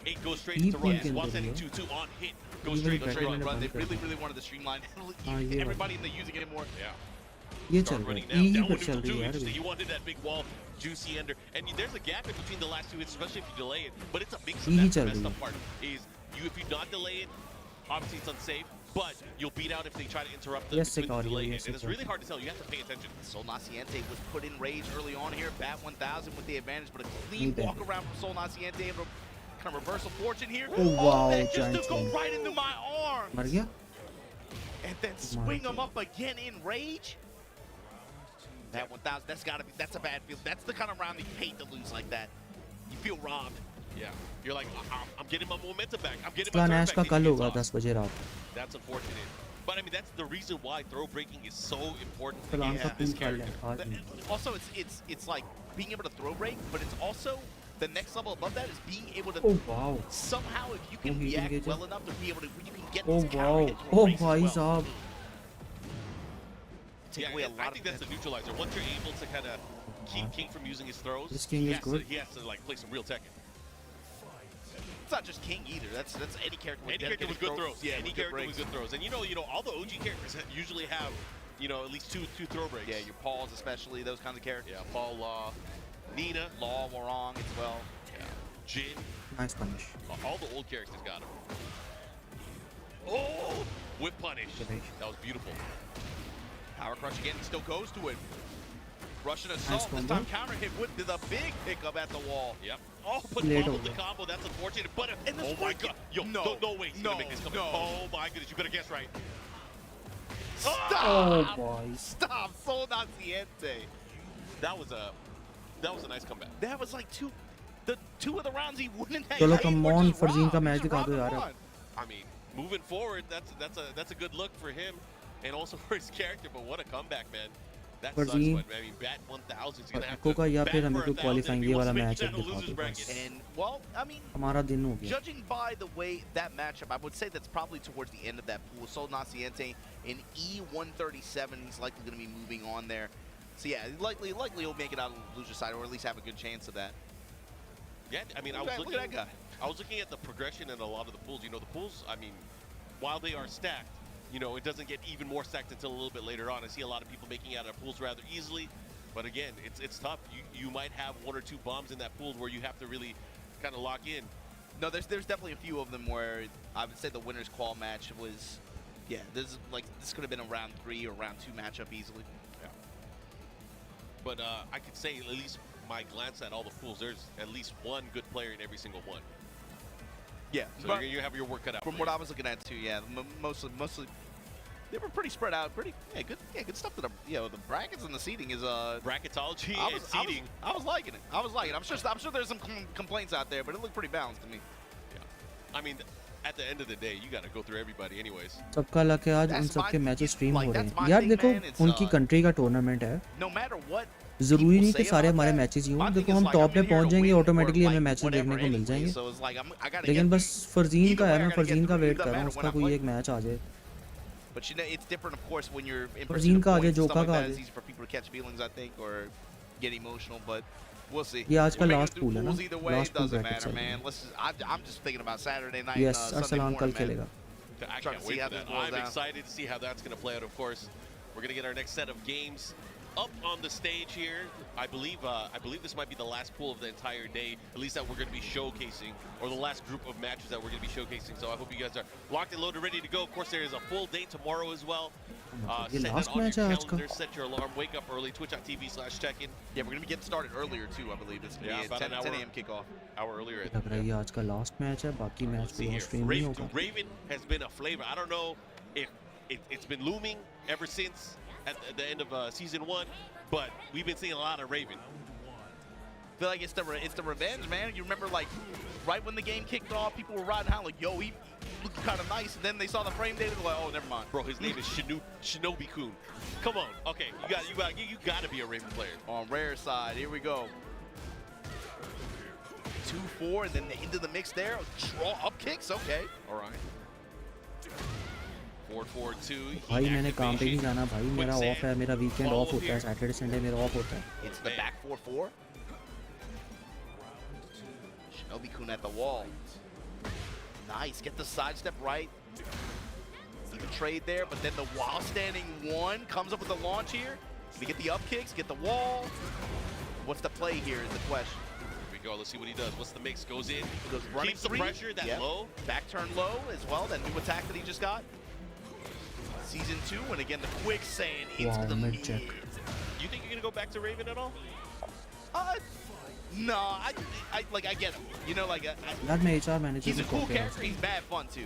it goes straight into run. His one setting 2-2 on hit, goes straight to run. They really wanted to streamline everybody into using it more. Yeah. ये चल रहा है. यही पर चल रही है यार. He wanted that big wall, juicy ender, and there's a gap in between the last 2 hits, especially if you delay it. But it's a mix of that. The messed up part is if you not delay it, obviously it's unsafe, but you'll beat out if they try to interrupt the delay hit. And it's really hard to tell. You have to pay attention. SoulNasi was put in rage early on here. Bat 1000 with the advantage, but a clean walk around from SoulNasi, able to kind of reversal fortune here. Oh wow, that just to go right into my arm. मर गया? And then swing him up again in rage. That 1000, that's a bad feel. That's the kind of round that you hate to lose like that. You feel robbed. Yeah, you're like, I'm getting my momentum back. I'm getting my turn back. कल होगा 10 बजे रात. That's unfortunate. But I mean, that's the reason why throw breaking is so important to this character. Also, it's like being able to throw break, but it's also the next level above that is being able to somehow, if you can react well enough to be able to, you can get this counter hit to भाई साहब. Yeah, I think that's the neutralizer. Once you're able to kind of keep King from using his throws, this King is good. He has to like play some real Tekken. It's not just King either. That's any character with good throws. Yeah, any character with good throws. And you know, all the OG characters usually have, at least two throw breaks. Yeah, your Pauls especially, those kinds of characters. Yeah, Paul, Law, Nina, Law, Warong as well. Yeah. Jin, Nice punish. all the old characters got him. Oh, whip punish. That was beautiful. Power crush again, he still goes to it. Russian assault, this combo. time counter hit with the big pickup at the wall. Yep. Oh, but Late fumbled the over. combo. That's unfortunate. But And the oh my freaking- god, yo, no, no way he's gonna make this come. no. Oh my goodness, you better guess right. Stop! Oh boy. Stop! SoulNasi. That was a nice comeback. That was like two of the rounds he wouldn't have. चलो he come would on, just Farzine का rob. match Just दिखा rob दो and यार. run. I mean, moving forward, that's a good look for him, and also for his character. But what a comeback, man! That sucks. Farzine- But I mean, bat 1000 is gonna have Coca to या bat फिर for हमें को 1000 qualifying if ये he wants वाला to make match it out of दिखा losers दो bracket. बस. And well, I mean, हमारा दिन हो गया. judging by the way that matchup, I would say that's probably towards the end of that pool. SoulNasi in E137, he's likely going to be moving on there. So yeah, likely he'll make it out of the loser side, or at least have a good chance of that. Yeah, I mean, Look at that guy. I was looking at the progression in a lot of the pools. You know, the pools, I mean, while they are stacked, you know, it doesn't get even more stacked until a little bit later on. I see a lot of people making it out of pools rather easily, but again, it's tough. You might have one or two bombs in that pool where you have to really kind of lock in. No, there's definitely a few of them where I would say the winner's call match was, yeah, this could have been a round 3 or round 2 matchup easily. Yeah. But I could say, at least my glance at all the pools, there's at least one good player in every single one. Yeah, So but you have your work cut out. from for what you. I was looking at too, yeah, mostly they were pretty spread out, good stuff. That the brackets and the seating is Bracketology I and was seeding. liking it. I'm sure there's some complaints out there, but it looked pretty balanced to me. I mean, at the end of the day, you got to go through everybody anyways. सबका luck है आज उन That's सबके my- matches stream like, हो रहे that's हैं. my यार thing, देखो man. It's, उनकी कंट्री का टूर्नामेंट है. No matter what. जरूरी नहीं कि say सारे about हमारे that, मैचेस ही my हों. thing देखो is हम like, टॉप I'm पे in here पहुंच to जाएंगे, win or, ऑटोमेटिकली हमें like, मैचेस whatever देखने को मिल anyway, जाएंगे. so it's like, I gotta लेकिन get बस फरजीन either का way, है I ना, gotta get फरजीन का through. वेट It कर doesn't रहा हूँ matter उसका when I कोई play. एक मैच आ जाए. But you know, it's different, of course, when you're in Farzine pursuit का of आ जाए, points, stuff जोका like का आ that. It's जाए. easy for people to catch feelings, I think, or get emotional, but we'll see. ये आज का We're making last it through pool है ना? pools either way, Last it pool doesn't bracket matter, चल रहा man. है. I'm just thinking about Saturday night, Yes, Sunday Arsalan कल morning, man. खेलेगा. I Trying can't to wait see for how that. this goes I'm down. excited to see how that's going to play out, of course. We're going to get our next set of games up on the stage here. I believe this might be the last pool of the entire day, at least that we're going to be showcasing, or the last group of matches that we're going to be showcasing. So I hope you guys are locked and loaded, ready to go. Of course, there is a full day tomorrow as well. ये Set that last on your match है आज का. calendar, set your alarm, wake up early, twitch.tv/Tekken. Yeah, we're going to be getting started earlier, too, I believe. It's going to Yeah, be about at an 10 hour. a.m. kickoff. Hour earlier. लग रहा है ये आज का last match है. बाकी match Let's see पूरा here. Stream नहीं होगा. Raven has been a flavor. I don't know if it's been looming ever since at the end of season 1, but we've been seeing a lot of Raven. I feel like it's the revenge, man. You remember, like, right when the game kicked off, people were riding out like, yo, he looked kind of nice. And then they saw the frame data, they're like, oh, never mind. Bro, his name is Shinobi-kun. Come on. Okay, you got to be a Raven player. On rare side, here we go. 2-4, and then into the mix there. Draw up kicks, okay. All right. 4-4-2. भाई मैंने काम पे नहीं जाना भाई. मेरा of है. मेरा वीकेंड ऑफ होता है. सैटरडे संडे मेरा ऑफ होता है. It's the back 4-4. Shinobi-kun at the wall. Nice, get the sidestep right. Even trade there, but then the while standing one comes up with the launch here. We get the up kicks, get the wall. What's the play here is the question. Here we go. Let's see what he does. What's the mix? Goes in. Goes running Keeps the three. pressure that Yep. low. Back turn low as well, that new attack that he just got. Season 2, and again the quicksand into Wow, the mid mid. check. You think you're going to go back to Raven at all? No, I get him. You know, like, यार मैं HR manager he's a को cool call कर रहा character, he's bad fun too.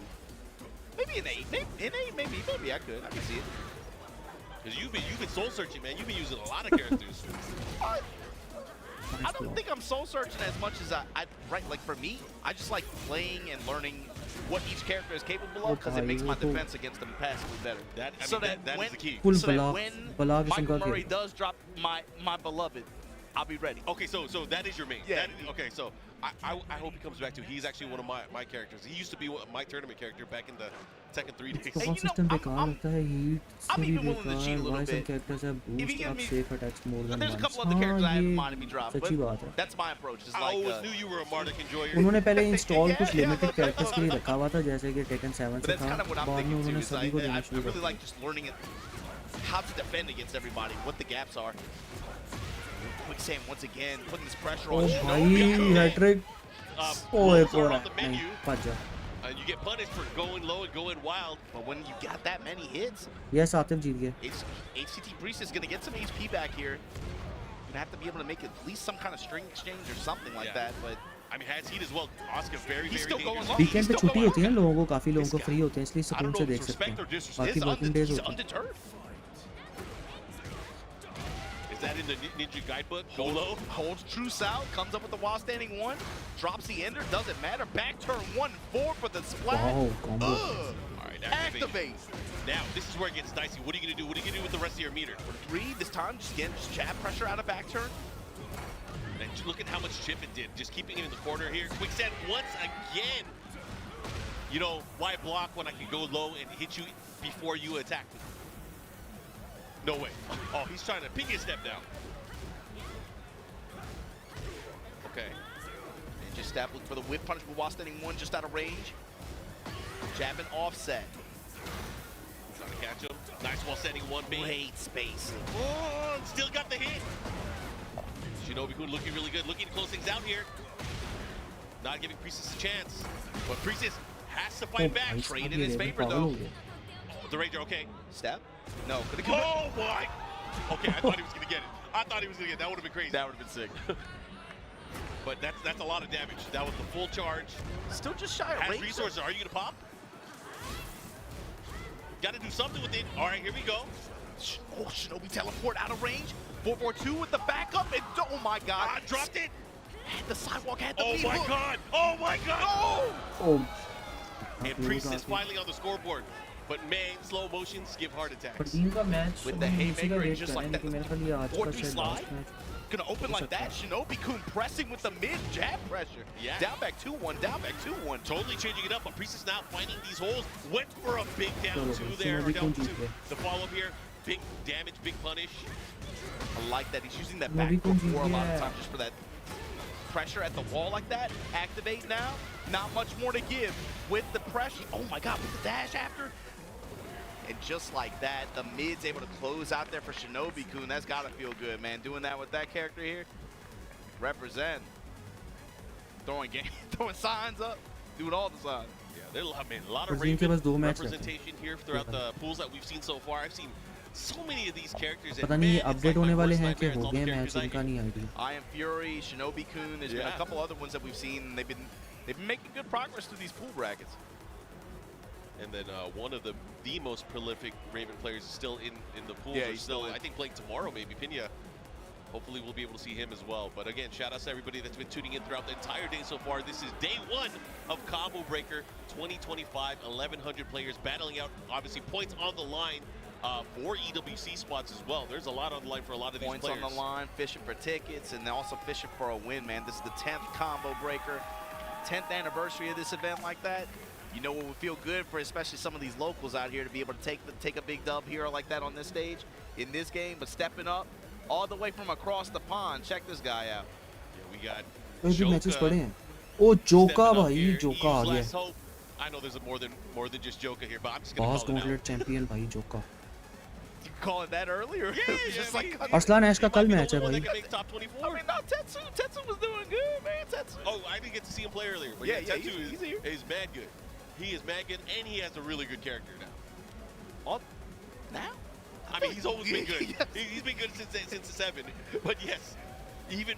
Maybe an 8, maybe I could see it. Because you've been soul searching, man. You've been using a lot of characters. I don't think I'm soul searching as much as like for me, I just like playing and learning what each character is capable of because it makes my defense against them passively better. That is the key. Full So that Balak- when Balak is Michael उनका Murray खेल. does drop my beloved, I'll be ready. Okay, so that is your main. Yeah. Okay, so I hope he comes back to. He's actually one of my characters. He used to be my tournament character back in the Tekken 3 days. Hey, support you know, system I'm- बेकार I'm- होता है. Heat से I'm भी even willing to cheat a बेकार. little Why some bit. characters have If you boost give up me- safe attacks more than There's a once. couple other characters I haven't minded me drop, but सच्ची बात है. that's my approach. It's I like always knew you were a Marduk enjoyer. उन्होंने पहले install Yeah, कुछ yeah, limited but- characters के लिए रखा हुआ था जैसे कि टेकन 7 But से that's था. kind of what I'm बाद में thinking too. उन्होंने Is सभी like, को I देना शुरू really कर like just learning it, how to defend against everybody, what the gaps are. Quicksand once again, putting this pressure दिया. on oh Shinobi. भाई हैट्रिक. ओए rolls are पोड़ा on the नहीं menu. बच जा You get punished for going low and going wild. But when you got that many hits, yes Atif जीत गए HCT Priest is going to get some HP back here. Going to have to be able to make at least some kind of string exchange or something like that. But I mean, has heat as well. Oscar very, he's very still going dangerous. long. Weekend पे छुट्टी होती है लोगों को काफी लोगों को free होते हैं इसलिए I सुकून don't से know देख if सकते respect or हैं disrespect. बाकी वर्किंग डेज He's होते हैं undeterred. Is that in the Ninja Guidebook? Go low. Holds Truce out, comes up with the while standing one, drops the ender, doesn't matter. Back turn 1-4 for the splat. Wow, combo. All right, Activate. Now, this is where it gets dicey. What are you going to do? What are you going to do with the rest of your meter? 3 this time, just again, just jab pressure out of back turn. And just look at how much chip it did. Just keeping him in the corner here. Quick set once again. You know, why block when I can go low and hit you before you attack me? No way. Oh, he's trying to ping his step down. Okay. And just stab look for the whip punish with while standing one just out of range. Jab and offset. Trying to catch him. Nice while setting one bait. Great space. Oh, still got the hit. Shinobi Kun looking really good. Looking to close things out here. Not giving Priestess a chance. But Priestess has to fight back. Trade in his favor though. The Ranger, okay. Step? No. Oh my! Okay, I thought he was gonna get it. I thought he was gonna get it. That would have been crazy. That would have been sick. But that's a lot of damage. That was the full charge. Still just shy of Has range. resources. Are you gonna pop? Got to do something with it. All right, here we go. Oh, Shinobi teleport out of range. 4-4-2 with the backup, and oh my god. I dropped it. Had the sidewalk, had the Oh meat my hook. god. Oh my god. Oh! Oh, And Priest is finally on the scoreboard. But man, slow motions give heart attacks. Parveen का match With the haymaker, wait just कर रहे like हैं that. लेकिन मेरे ख्याल ये आज का 4-3 शायद slide. Last match Gonna open like that. Shinobi Kun pressing with the mid jab pressure. Yeah. Down back 2-1, down back 2-1. Totally changing it up, but Priest is now finding these holes. Went for a big down Chalo, two there, or Shinobi down Kun two. jeet gaya. The follow-up here, big damage, big punish. I like that. He's using that Shinobi back Kun before a jeet lot of gaya. times just for that pressure at the wall like that. Activate now. Not much more to give with the pressure. Oh my god, with the dash after. And just like that, the mid's able to close out there for Shinobi Kun. That's gotta feel good, man. Doing that with that character here. Represent. Throwing game, throwing signs up, doing all the signs. Yeah, there's a lot, man, a lot of Farzine के पास दो Raven match रहते हैं। representation here throughout the pools that we've seen so far. I've seen so many of these characters. पता And नहीं man, ये it's update like होने my वाले worst हैं कि nightmare. It's हो all the गए मैच characters I इनका hate. नहीं idea I Am Fury, Shinobi Kun. There's been Yeah. a couple other ones that we've seen. They've been making good progress through these pool brackets. And then one of the most prolific Raven players is still in the pool. Yeah, Or he's still, still in. I think, playing tomorrow, maybe. Pinya. Hopefully, we'll be able to see him as well. But again, shout outs to everybody that's been tuning in throughout the entire day so far. This is day one of Combo Breaker 2025. 1,100 players battling out, obviously, points on the line for EWC spots as well. There's a lot on the line for a lot of these Points players. on the line, fishing for tickets, and also fishing for a win, man. This is the 10th Combo Breaker, 10th anniversary of this event like that. You know, it would feel good for especially some of these locals out here to be able to take a big dub here like that on this stage in this game, but stepping up all the way from across the pond. Check this guy out. Yeah, we got कोई भी matches Joka पड़े हैं ओ जोका stepping up भाई here. Joka uh Eve's गया last hope. I know there's more than just Joka here, but I'm just gonna boss call it out. Gauntlet champion भाई जोका You call it that earlier? Yeah, It was just I like, mean, Arslan Ash का he कल might be match the है one भाई that can make top 24. I mean, not Tetsu. Tetsu was doing good, man. Tetsu. Oh, I didn't get to see him play earlier, but Yeah, yeah, yeah, Tetsu he's here. is mad good. He is mad good, and he has a really good character now. Oh, now? I mean, he's always been good. Yes. He's been good since the 7. But yes, even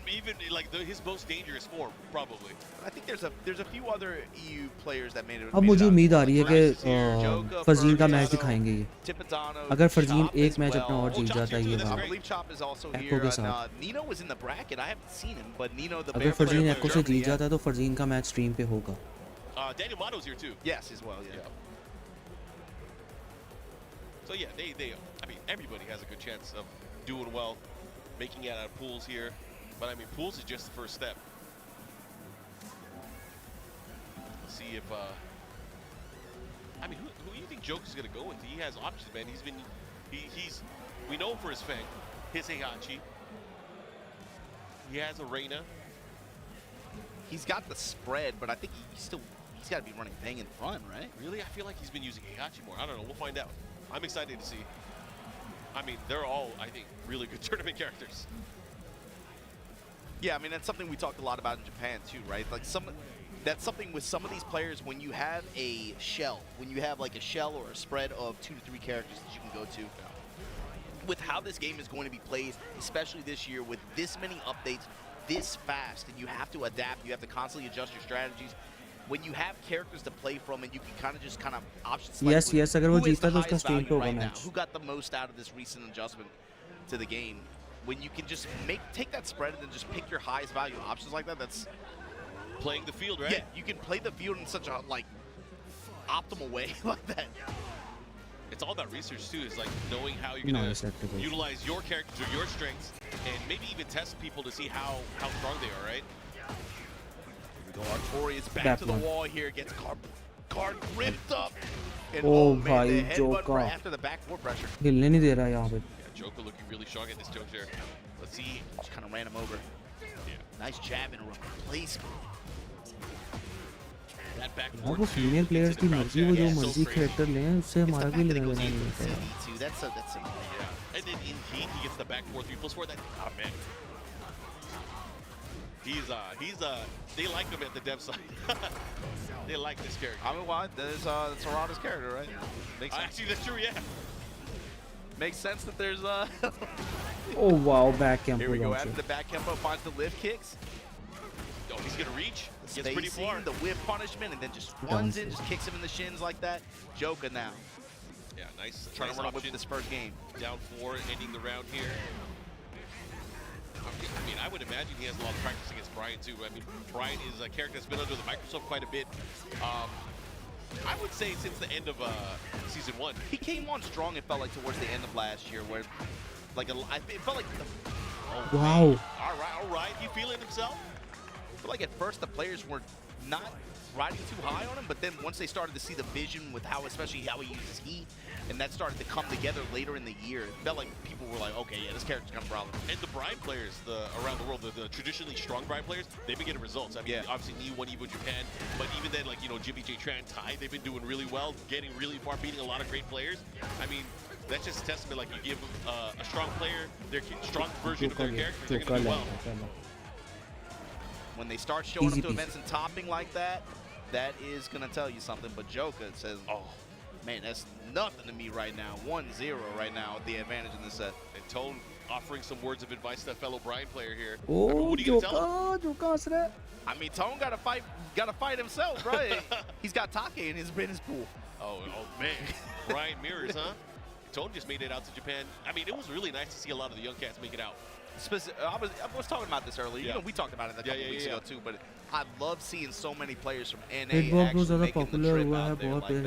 like his most dangerous form, probably. I think there's a few other EU players that made it. अब मुझे उम्मीद आ रही है कि Joka, Farzeen का match Ferdinando, दिखाएंगे ये Tipitano, अगर फरजीन Chop एक as मैच अपना well. और Oh, जीत Chop's जाता है here ये too, that's बात I great. believe Chop is also Echo here. के And, साथ। Nino was in the bracket. I haven't seen him, but Nino, the अगर Bear player फरजीन from एको से Germany, जीत जाता है तो फरजीन का मैच स्ट्रीम पे होगा Daniel Mato's here too. Yes, as well. Yeah. So yeah, I mean, everybody has a good chance of doing well, making it out of pools here. But I mean, pools is just the first step. Let's see if, I mean, who do you think Joker's gonna go with? He has options, man. We know for his Fang, his Heihachi. He has a Reina. He's got the spread, but I think he's got to be running Bang in front, right? Really, I feel like he's been using Heihachi more. I don't know. We'll find out. I'm excited to see. I mean, they're all, I think, really good tournament characters. Yeah, I mean, that's something we talked a lot about in Japan too, right? Like that's something with some of these players, when you have a shell, when you have like a shell or a spread of 2 to 3 characters that you can go to, with how this game is going to be played, especially this year with this many updates this fast, and you have to adapt, you have to constantly adjust your strategies. When you have characters to play from and you can kind of just option select yes, अगर वो who is जीता the तो उसका highest stream value पे होगा right now, match. who got the most out of this recent adjustment to the game, when you can just take that spread and then just pick your highest value options like that, that's playing the field, right? yeah, you can play the field in such a like optimal way like that. It's all about research too. It's like knowing how you're gonna utilize your characters or your strengths, and maybe even test people to see how strong they are, right? Here we go, Artorius back to the wall here, gets card ripped up. And oh man, भाई the headbutt Joka right after the back four pressure. हिलने नहीं दे रहा यहाँ पे. Yeah, Joker looking really strong at this juncture. Let's see. Just kind of ran him over. Yeah. Nice jab and replacement. That back यार forward वो two female players into की the crouch मर्जी वो jab जो is so मर्जी crazy. Character लें उससे It's हमारा the भी fact that लेना it goes देना 8 नहीं to होता. 72. That's Yeah. And then in heat, he gets the back 4-3+4. That, oh man. They like him at the dev side. They like this character. I mean, why? That's Arada's character, right? Makes sense. Actually, that's true, yeah. Makes sense that there's Oh wow, back camp. Here we go. After the back tempo, finds the lift kicks. Oh, he's gonna reach. The Gets pretty far. the whip punishment, and then just runs in, just kicks him in the shins like that. Joker now. Yeah, nice. Trying nice to run away option. with this first game. Down 4, ending the round here. I mean, I would imagine he has a lot of practice against Brian too. I mean, Brian is a character that's been under the microscope quite a bit. I would say since the end of season 1. He came on strong, it felt like, towards the end of last year, where like it felt like Wow. All right. You feeling himself? I feel like at first the players were not riding too high on him, but then once they started to see the vision with especially how he uses heat, and that started to come together later in the year, it felt like people were like, okay, yeah, this character's got a problem. And the Brian players, around the world, the traditionally strong Brian players, they've been getting results. I mean, yeah. Obviously Nii won Evo Japan, but even then, like, you know, Jimmy J Tran, Tai, they've been doing really well, getting really far, beating a lot of great players. I mean, that's just a testament. Like, you give a strong player their strong version of their character, they're gonna do well. When they start showing up to events and topping like that, that is going to tell you something. But Joker says, oh, man, that's nothing to me right now. 1-0 right now with the advantage in this set. And Tone offering some words of advice to that fellow Brian player here. Oh, what are you going to tell him? Joker. I mean, Tone got to fight himself, right? He's got Taki in his pool. Oh man. Brian mirrors, huh? Tone just made it out to Japan. I mean, it was really nice to see a lot of the young cats make it out. I was talking about this earlier. You know, we talked about it a couple weeks ago too. But I love seeing so many players from NA actually making the trip out there like that,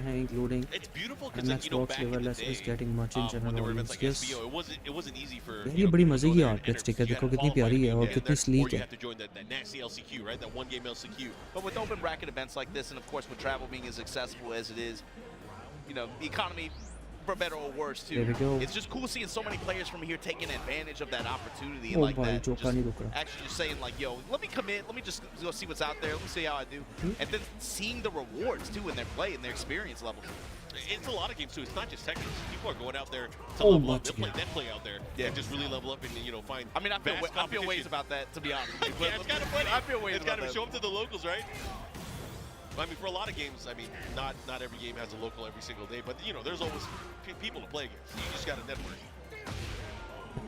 man. It's beautiful because, like, you know, back in the day, getting much in when there were general events like yes. SBO, it wasn't easy for. ये बड़ी मजे की artist है देखो कितनी प्यारी है और कितनी sleek You है. have to join that nasty LCQ, right? That one game LCQ. But with open bracket events like this, and of course with travel being as accessible as it is, you know, the economy, for better or worse too. It's just cool seeing so many players from here taking advantage of that opportunity like that. Actually just saying like, yo, let me commit, let me just go see what's out there, let me see how I do. And then seeing the rewards too in their play and their experience levels. It's a lot of games too. It's not just Tekken. People are going out there to level up. They play out there and just really level up and, you know, find. I mean, I feel ways about that, to be honest. Yeah, it's kind of funny. I feel ways it's about got to that. show up to the locals, right? I mean, for a lot of games, I mean, not every game has a local every single day, but, you know, there's always people to play against. You just got to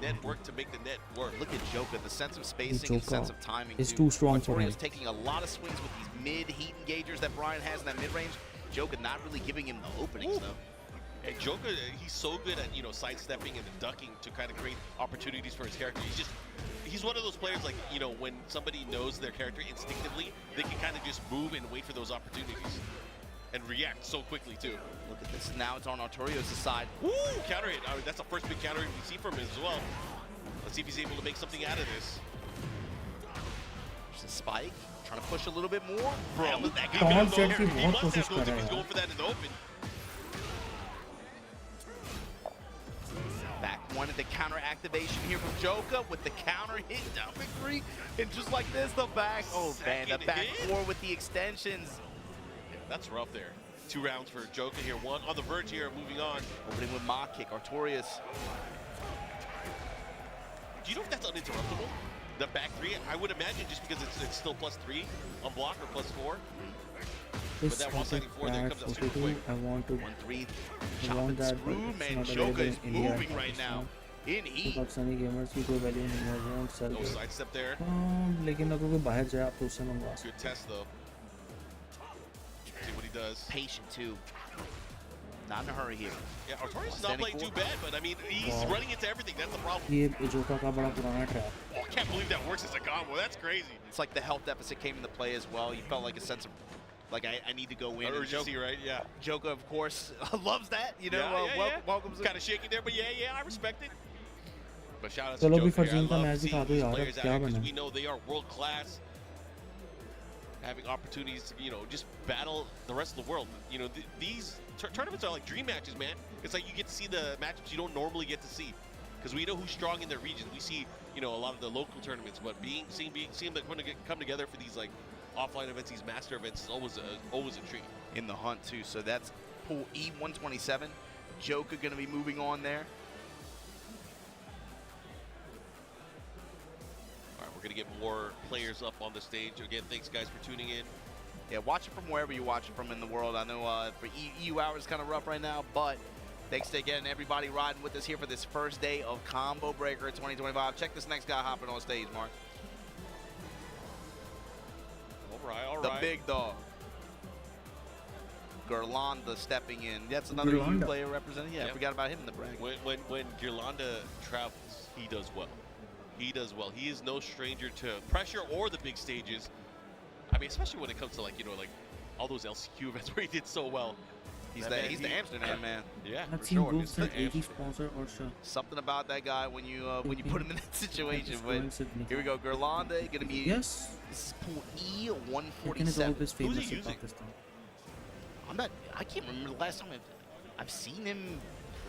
network to make the net work. Look at Joker, the sense of spacing and sense of timing. It's too strong for him. Artorius taking a lot of swings with these mid-heat engagers that Brian has in that mid-range. Joker not really giving him the openings, though. And Joker, he's so good at, you know, sidestepping and ducking to kind of create opportunities for his character. He's one of those players, like, you know, when somebody knows their character instinctively, they can kind of just move and wait for those opportunities and react so quickly too. Look at this. Now it's on Artorius' side. Woo! Counter hit. I mean, that's the first big counter hit we see from him as well. Let's see if he's able to make something out of this. There's a spike. Trying to push a little bit more. Bro, He must have those if he's going for that in the open. Back one at the counter activation here from Joker with the counter hit down big three. And just like this, the back. Oh, man, the back four with the extensions. Yeah, that's rough there. 2 rounds for Joker here. One on the verge here, moving on. Opening with mock kick, Artorius. Do you know if that's uninterruptible? the back three. I would imagine just because it's still +3 on block or +4. This that one topic siding four there at comes out super 42, quick. I want to 1-3. I want that, but Screw, it's man. not Joker available is in India. moving right now. In तो heat. Pakistani gamers की कोई value नहीं है, वो won't sell No it. sidestep there. लेकिन अगर कोई बाहर जाए आप तो उससे मंगवा सकते Good test though. See what he does. Patient too. Not in a hurry here. Yeah, Artorius is not playing too bad, but I mean, he's Wow. running into everything. That's the problem. हैं. ये जोका का बड़ा पुराना trap. Oh, I can't believe that works as a combo. That's crazy. It's like the health deficit came into play as well. You felt like a sense of, like, I need to go in. And Urgency, right? Yeah. Joker, of course, loves that. You know, yeah. welcomes it. Kind of shaking there, but yeah, I respect it. But shout out चलो to भी Joker. I Farzine का love match seeing दिखा दो these यार, players out क्या here because बना? we know they are world class. Having opportunities to, just battle the rest of the world. These tournaments are like dream matches, man. It's like you get to see the matchups you don't normally get to see, because we know who's strong in their region. We see, a lot of the local tournaments, but seeing them come together for these like offline events, these master events, is always a treat. In the hunt too. So that's pool E 127. Joker gonna be moving on there. All right, we're gonna get more players up on the stage. Again, thanks guys for tuning in. Yeah, watch it from wherever you watch it from in the world. I know for EU hours kind of rough right now, but thanks to again everybody riding with us here for this first day of Combo Breaker 2025. Check this next guy hopping on stage, Mark. All right. The big dog. Ghirlanda stepping in. That's another EU player representing. Yeah, I forgot about him in the bracket. When Ghirlanda travels, he does well. He does well. He is no stranger to pressure or the big stages. I mean, especially when it comes to like all those LCQ events where he did so well. He's the Amsterdam man. Yeah, I've for seen sure. groups and 80 sponsor or so. Something about that guy when you put him in that situation. But Sydney. here we go, Ghirlanda gonna be Yes. This is pool E Tekken is 147. always famous Who's he in using? Pakistan. I can't remember the last time I've seen him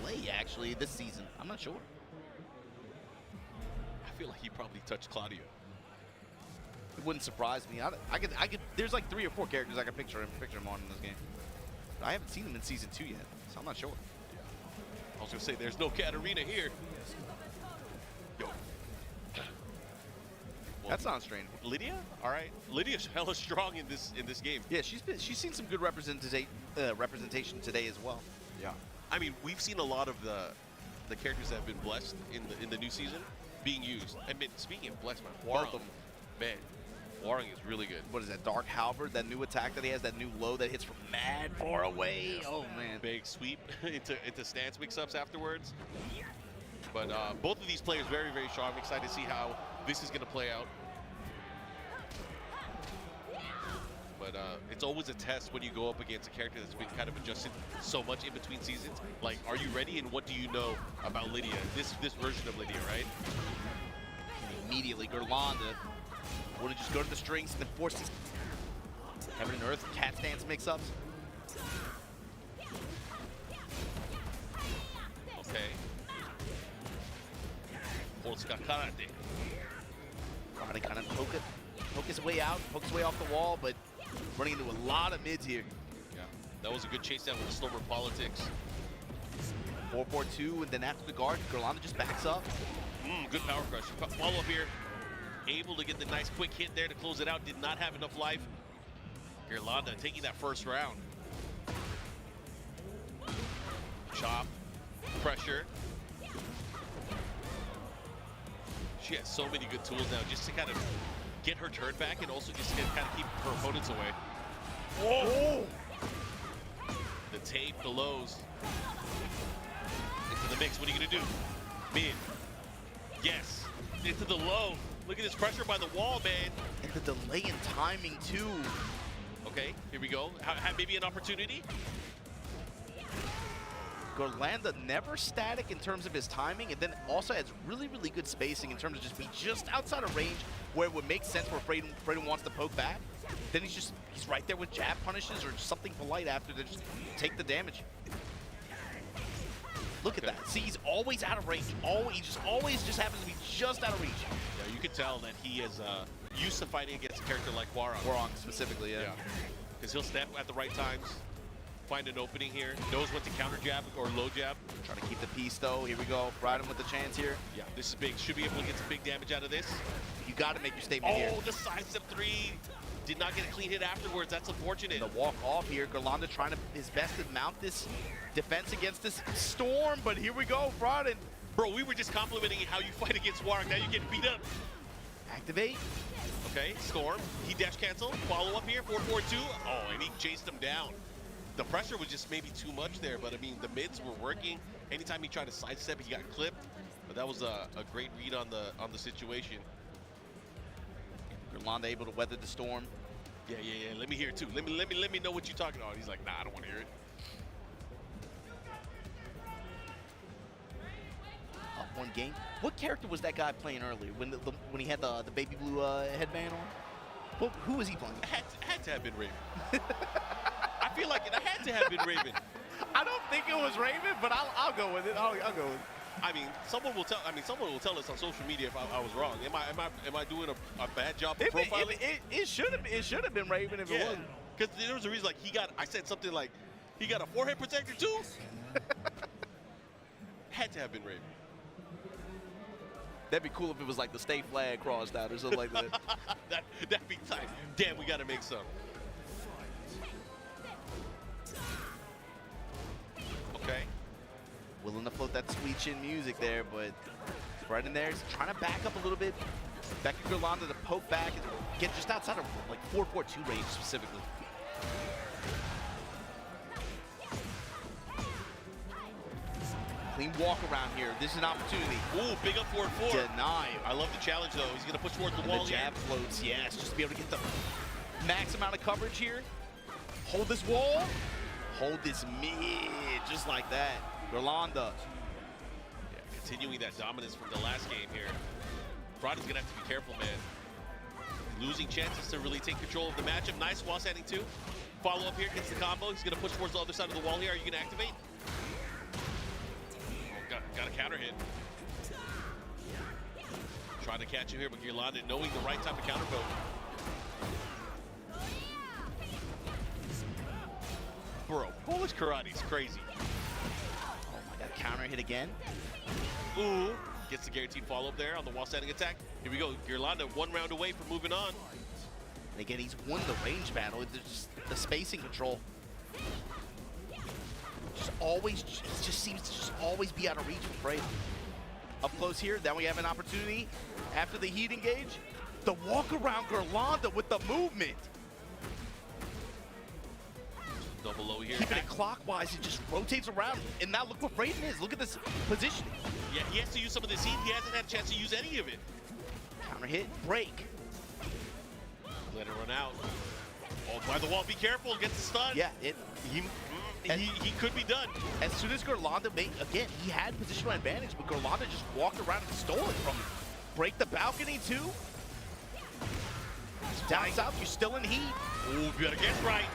play actually this season. I'm not sure. I feel like he probably touched Claudio. It wouldn't surprise me. I could. There's like 3 or 4 characters I can picture him on in this game. But I haven't seen him in season 2 yet, so I'm not sure. I was gonna say there's no Katarina here. Yo. That sounds strange. Lydia? All right. Lydia's hella strong in this game. Yeah, she's seen some good representation today as well. Yeah. I mean, we've seen a lot of the characters that have been blessed in the new season being used. I mean, speaking of blessed, man, Both of them. Man, Warring is really good. What is that, Dark Halberd? That new attack that he has, that new low that hits from mad far away. Oh man. Big sweep into stance mix-ups afterwards. But both of these players very, very strong. I'm excited to see how this is going to play out. But it's always a test when you go up against a character that's been kind of adjusted so much in between seasons. Like, are you ready, and what do you know about Lydia? This version of Lydia, right? Immediately, Ghirlanda want to just go to the strings and then force these Heaven and Earth cat stance mix-ups. Okay. Polska Karate. Karate kind of poke his way out, poke his way off the wall, but running into a lot of mids here. Yeah, that was a good chase down with the slower politics. 4-4-2, and then after the guard, Ghirlanda just backs up. Good power crush. Follow up here. Able to get the nice quick hit there to close it out. Did not have enough life. Ghirlanda taking that first round. Chop. Pressure. She has so many good tools now just to kind of get her turn back and also just to kind of keep her opponents away. Whoa! The tape, the lows. Into the mix. What are you going to do? Mid. Yes. Into the low. Look at this pressure by the wall, man. And the delay in timing, too. Okay, here we go. Have maybe an opportunity. Ghirlanda never static in terms of his timing, and then also has really, really good spacing in terms of just be just outside of range where it would make sense where Freddy wants to poke back. Then he's right there with jab punishes or just something polite after to just take the damage. Look at that. See, he's always out of range. He always just happens to be just out of reach. Yeah, you could tell that he is used to fighting against a character like Warong. Warong specifically, yeah. Because he'll snap at the right times. find an opening here. Knows when to counter jab or low jab. Trying to keep the piece though. Here we go. Ride him with the chance here. Yeah, this is big. Should be able to get some big damage out of this. You got to make your statement here. Oh, the side step 3. Did not get a clean hit afterwards. That's unfortunate. The walk off here. Ghirlanda trying his best to mount this defense against this storm. But here we go, Farzine. Bro, we were just complimenting how you fight against Warwick. Now you're getting beat up. Activate. Okay, Storm. He dash cancel. Follow up here. 4-4-2. Oh, and he chased him down. The pressure was just maybe too much there, but I mean, the mids were working. Anytime he tried to sidestep, he got clipped. But that was a great read on the situation. Ghirlanda able to weather the storm. Yeah. Let me hear it too. Let me know what you're talking about. He's like, nah, I don't want to hear it. Up one game. What character was that guy playing earlier when when he had the baby blue headband on? Who was he playing? Had to have been Raven. I feel like it had to have been Raven. I don't think it was Raven, but I'll go with it. I'll go with it. I mean, someone will tell. Someone will tell us on social media if I was wrong. Am I doing a bad job of profiling? It should have been Raven if it wasn't. Because there was a reason. Like I said something like he got a forehead protector too. Had to have been Raven. That'd be cool if it was like the state flag crossed out or something like that. That'd be tight. Damn, we gotta make some. Okay. Willing to float that sweet chin music there, but right in there, he's trying to back up a little bit. Back to Ghirlanda to poke back and get just outside of like 4-4-2 range specifically. Clean walk around here. This is an opportunity. Ooh, big up 4-4. Deny. I love the challenge though. He's gonna push towards the wall. The jab floats, yes, just to be able to get the max amount of coverage here. Hold this wall. Hold this mid, just like that. Ghirlanda. Yeah, continuing that dominance from the last game here. Freddy's gonna have to be careful, man. Losing chances to really take control of the matchup. Nice wall standing 2. Follow up here, gets the combo. He's gonna push towards the other side of the wall here. Are you gonna activate? Oh, got a counter hit. Trying to catch him here, but Ghirlanda knowing the right time to counter poke. Bro, Polish karate is crazy. Oh my God, counter hit again. Ooh, gets the guaranteed follow-up there on the wall standing attack. Here we go, Ghirlanda 1 round away from moving on. And again, he's won the range battle. It's just the spacing control. He just seems to just always be out of reach for Freddy. Up close here, then we have an opportunity after the heat engage. The walk around Ghirlanda with the movement. Double low here. Keeping it clockwise, it just rotates around. And now look what Raven is. Look at this positioning. Yeah, he has to use some of this heat. He hasn't had a chance to use any of it. Counter hit, break. Let it run out. Oh, by the wall, be careful, gets the stun. Yeah, he could be done. As soon as Ghirlanda made, again, he had positional advantage, but Ghirlanda just walked around and stole it from him. Break the balcony too. Down south, you're still in heat. Ooh, you better guess right.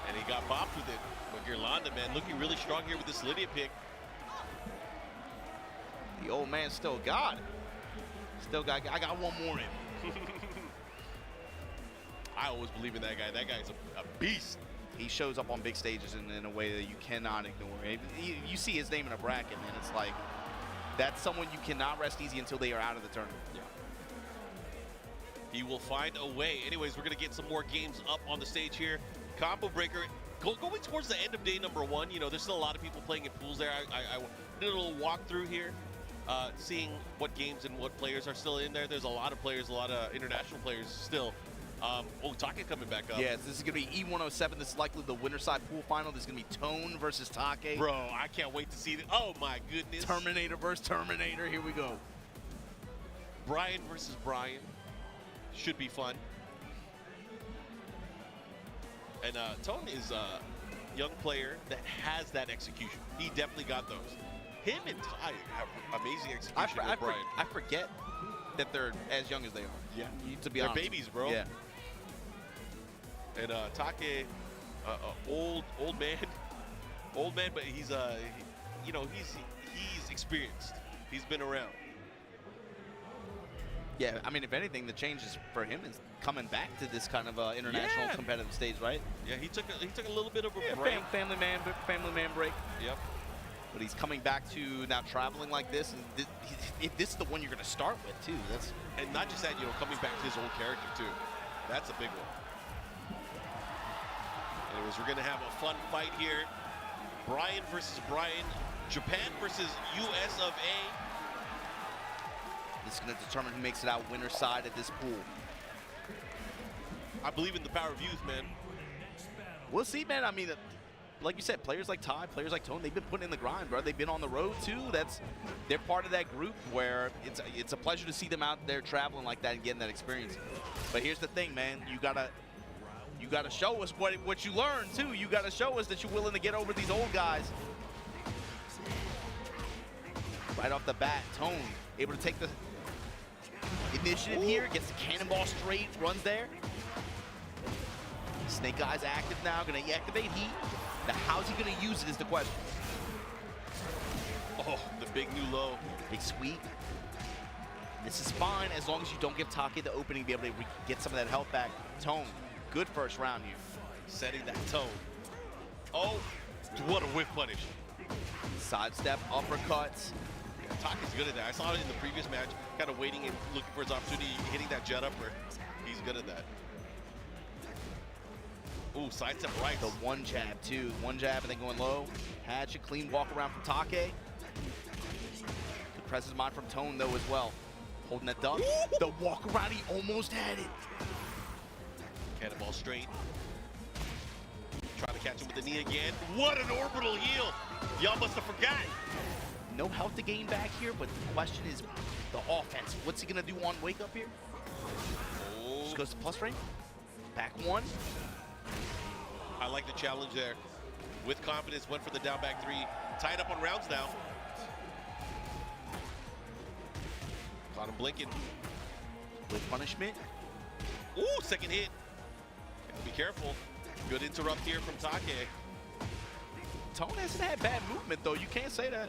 And he got bopped with it. But Ghirlanda, man, looking really strong here with this Lydia pick. The old man still got it. I got one more in. I always believe in that guy. That guy's a beast. He shows up on big stages in a way that you cannot ignore. You see his name in a bracket, and it's like, that's someone you cannot rest easy until they are out of the tournament. Yeah. He will find a way. Anyways, we're going to get some more games up on the stage here. Combo breaker. Going towards the end of day number 1, you know, there's still a lot of people playing in pools there. I did a little walkthrough here, seeing what games and what players are still in there. There's a lot of players, a lot of international players still. Taki coming back up. Yes, this is going to be E107. This is likely the winner side pool final. This is going to be Tone versus Taki. Bro, I can't wait to see this. Oh, my goodness. Terminator versus Terminator. Here we go. Brian versus Brian. Should be fun. And Tone is a young player that has that execution. He definitely got those. Him and Ty have amazing execution with Brian. I forget that they're as young as they are. Yeah. To be they're honest. babies, bro. Yeah. And Taki, old man, but he's you know, he's experienced. He's been around. Yeah, I mean, if anything, the change is for him is coming back to this kind of international competitive stage, right? Yeah, he took a little bit of a break. break. Family man break. Yep. But he's coming back to now traveling like this, and this is the one you're going to start with too. And not just that, you know, coming back to his old character too. That's a big one. Anyways, we're going to have a fun fight here. Brian versus Brian. Japan versus US of A. This is going to determine who makes it out winner side at this pool. I believe in the power of youth, man. We'll see, man. I mean, like you said, players like Ty, players like Tone, they've been putting in the grind, bro. They've been on the road too. They're part of that group where it's a pleasure to see them out there traveling like that and getting that experience. But here's the thing, man. You gotta show us what you learned too. You gotta show us that you're willing to get over these old guys. Right off the bat, Tone able to take the initiative here, gets the cannonball straight, runs there. Snake Eyes active now, gonna activate heat. Now how's he gonna use it is the question. Oh, the big new low. Big sweep. This is fine as long as you don't give Taki the opening to be able to get some of that health back. Tone, good first round here. Setting that tone. Oh, what a whip punish. Sidestep, uppercuts. Yeah, Taki's good at that. I saw it in the previous match, kind of waiting and looking for his opportunity, hitting that jet upper. He's good at that. Ooh, sidestep right. The one jab too. One jab and then going low. Hatchet, clean walk around from Taki. Good presence of mind from Tone though as well. Holding that duck. The walk around, he almost had it. Cannonball straight. Trying to catch him with the knee again. What an orbital heel. Y'all must have forgot. No health to gain back here, but the question is the offense. What's he gonna do on wake up here? Oh. Just goes to plus frame. Back one. I like the challenge there. With confidence, went for the down back three. Tied up on rounds now. Caught him blinking. With punishment. Ooh, second hit. Gotta be careful. Good interrupt here from Taki. Tone hasn't had bad movement though. You can't say that.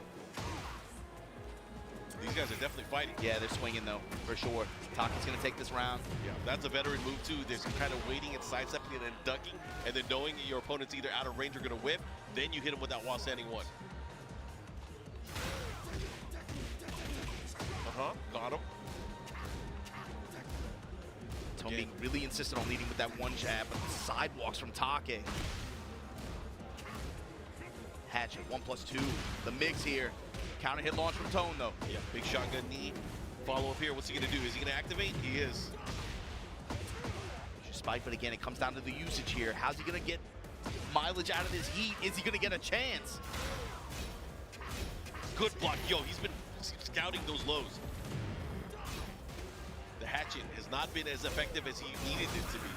These guys are definitely fighting. Yeah, they're swinging though, for sure. Taki's gonna take this round. Yeah, that's a veteran move too. There's kind of waiting and sidestepping and then ducking, and then knowing your opponent's either out of range or gonna whip, then you hit him with that while standing one. Got him. Tone being really insistent on leading with that one jab, but the sidewalks from Taki. Hatchet, 1+2. The mix here. Counter hit launch from Tone though. Yeah, big shotgun knee. Follow up here. What's he gonna do? Is he gonna activate? He is. Spike, but again, it comes down to the usage here. How's he gonna get mileage out of this heat? Is he gonna get a chance? Good block. Yo, he's been scouting those lows. The hatchet has not been as effective as he needed it to be.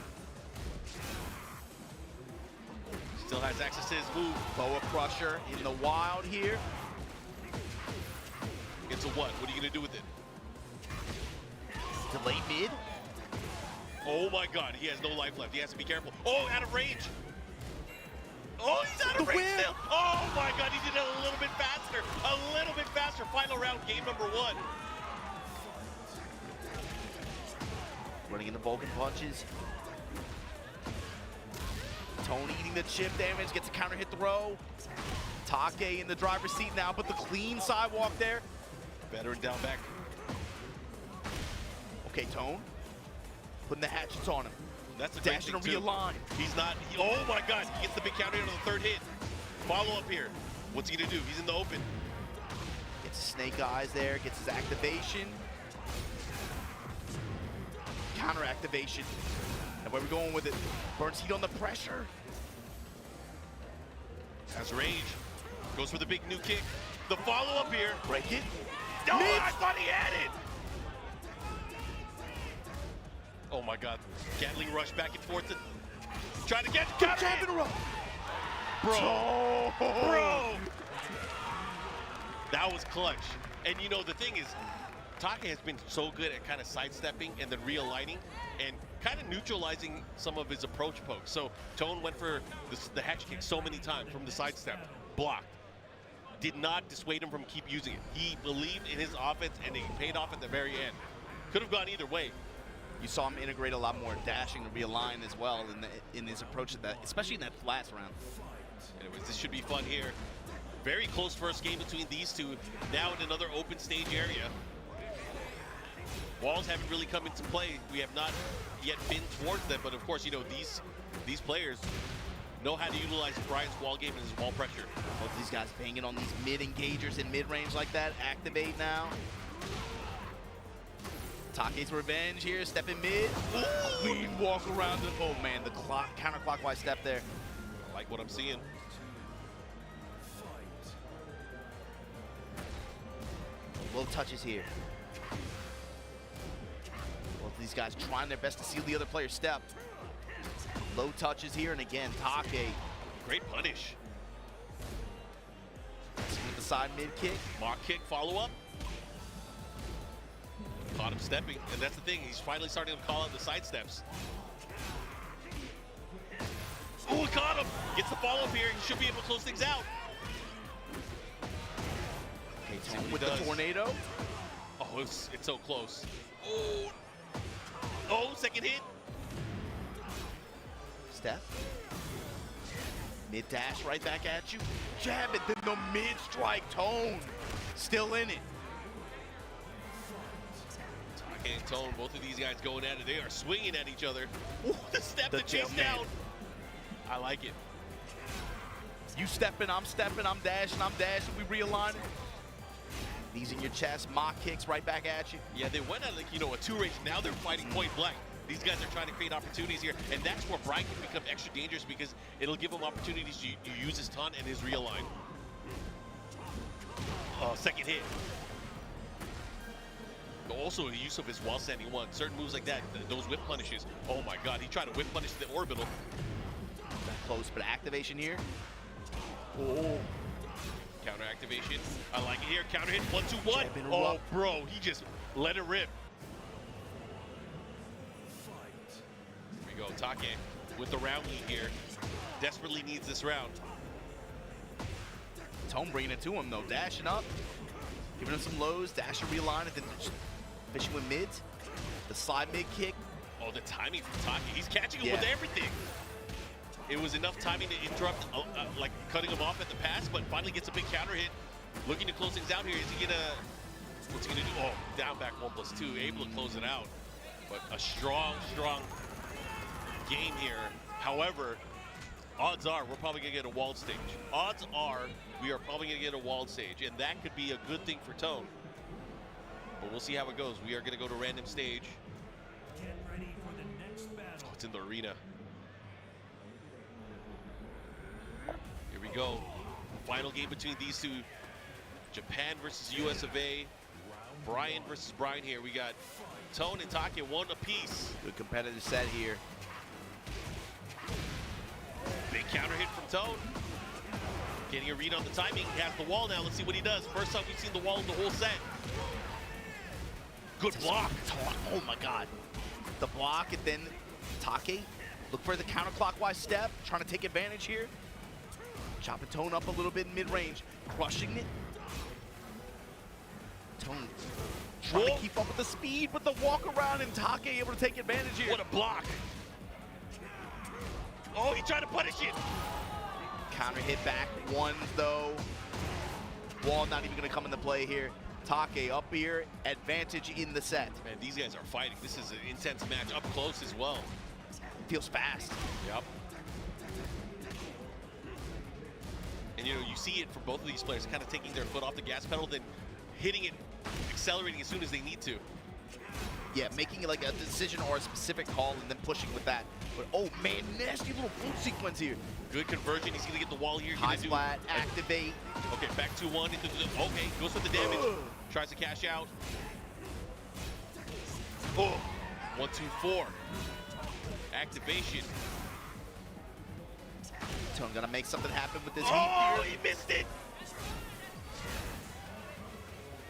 Still has access to his move. Boa Crusher in the wild here. It's a what? What are you gonna do with it? Delay mid. Oh my God, he has no life left. He has to be careful. Oh, out of range. Oh, he's out of range still. Oh my God, he did it a little bit faster. A little bit faster. Final round, game number 1. Running into Vulcan punches. Tone eating the chip damage, gets a counter hit throw. Taki in the driver's seat now, but the clean sidewalk there. Veteran down back. Okay, Tone. Putting the hatchets on him. That's a great dash and thing too. realign. He's not, oh my God, he gets the big counter hit on the 3rd hit. Follow up here. What's he gonna do? He's in the open. Gets his Snake Eyes there, gets his activation. Counter activation. And where we going with it? Burns heat on the pressure. Has range. Goes for the big new kick. The follow up here. Break it. Oh, I thought he had it. Oh my God. Gatling rush back and forth. Trying to get counter hit. Bro. That was clutch. And you know, the thing is, Taki has been so good at kind of sidestepping and then realigning and kind of neutralizing some of his approach pokes. So Tone went for the hatch kick so many times from the sidestep, blocked. Did not dissuade him from keep using it. He believed in his offense and he paid off at the very end. Could have gone either way. You saw him integrate a lot more dashing and realign as well in his approach to that, especially in that last round. Anyways, this should be fun here. Very close first game between these two. Now in another open stage area. Walls haven't really come into play. We have not yet been towards them, but of course, you know, these players know how to utilize Brian's wall game and his wall pressure. Both these guys banging on these mid-engagers in mid-range like that. Activate now. Taki's revenge here, step in mid. Ooh, clean walk around it. Oh man, the counterclockwise step there. I like what I'm seeing. Low touches here. Both of these guys trying their best to seal the other player's step. Low touches here, and again, Taki. Great punish. With the side mid kick. Mock kick, follow up. Caught him stepping, and that's the thing. He's finally starting to call out the side steps. Oh, caught him. Gets the follow up here. He should be able to close things out. Okay, Tone with the tornado. Oh, it's so close. Oh, second hit. Step. Mid dash right back at you. Jab it, then the mid strike. Tone still in it. Taki and Tone, both of these guys going at it. They are swinging at each other. Ooh, the step, The the chase down. I like it. You stepping, I'm dashing, we realign it. These in your chest, mock kicks right back at you. Yeah, they went at like, you know, a two-range. Now they're fighting point blank. These guys are trying to create opportunities here, and that's where Brian can become extra dangerous because it'll give him opportunities to use his taunt and his realign. Second hit. Also, the use of his while standing one. Certain moves like that, those whip punishes. Oh my God, he tried to whip punish the orbital. Close, but activation here. Oh. Counter activation. I like it here. Counter hit. 1-2-1. Oh, bro, he just let it rip. Here we go. Taki with the round lead here. Desperately needs this round. Tone bringing it to him though. Dashing up. Giving him some lows. Dash and realign it. Then fishing with mids. The slide mid kick. Oh, the timing from Taki. He's catching him with everything. It was enough timing to interrupt, like cutting him off at the pass, but finally gets a big counter hit. Looking to close things out here. Is he gonna, what's he gonna do? Oh, down back 1+2, able to close it out. But a strong game here. However, odds are we're probably gonna get a walled stage. Odds are we are probably gonna get a walled stage, and that could be a good thing for Tone. But we'll see how it goes. We are gonna go to random stage. Get ready for the next battle. Oh, it's in the arena. Here we go. Final game between these two. Japan versus US of A. Brian versus Brian here. We got Tone and Taki, one apiece. Good competitive set here. Big counter hit from Tone. Getting a read on the timing. He has the wall now. Let's see what he does. First time we've seen the wall in the whole set. Good block. Oh my God. The block and then Taki. Look for the counterclockwise step. Trying to take advantage here. Chopping Tone up a little bit in mid-range. Crushing it. Tone trying to keep up with the speed, but the walk around and Taki able to take advantage here. What a block. Oh, he tried to punish it. Counter hit back one though. Wall not even gonna come into play here. Taki up here, advantage in the set. Man, these guys are fighting. This is an intense match, up close as well. Feels fast. Yep. And you know, you see it from both of these players kind of taking their foot off the gas pedal, then hitting it, accelerating as soon as they need to. Yeah, making like a decision or a specific call and then pushing with that. But oh man, nasty little boot sequence here. Good conversion. He's gonna get the wall here. High flat, activate. Okay, back 2-1 into the, okay, goes with the damage. Tries to cash out. Oh, 1-2-4. Activation. Tone gonna make something happen with this heat. He missed it.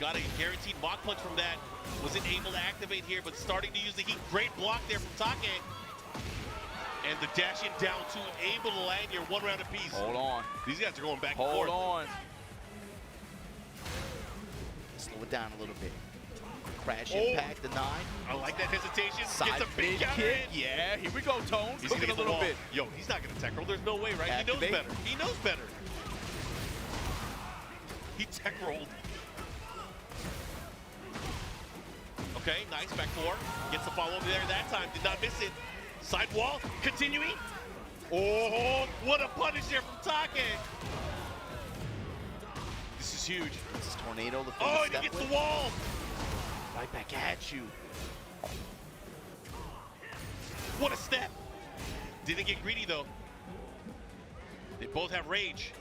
Got a guaranteed mock punch from that. Wasn't able to activate here, but starting to use the heat. Great block there from Taki. And the dash in down two, able to land here, one round apiece. Hold on. These guys are going back and forth. Hold on. Slow it down a little bit. Crash Oh. impact, denied. I like that hesitation. Side Gets a big mid counter kick. hit. Yeah, here we go, Tone. He's Cooking gonna a hit the little wall. bit. Yo, he's not gonna tech roll. There's no way, right? Activate. He knows better. He knows better. He tech rolled. Okay, nice back four. Gets the follow up there that time. Did not miss it. Side wall, continuing. Oh, what a punish there from Taki. This is huge. This is Tornado. The Oh, and he step gets with. the wall. Right back at you. What a step. Didn't get greedy though. They both have rage.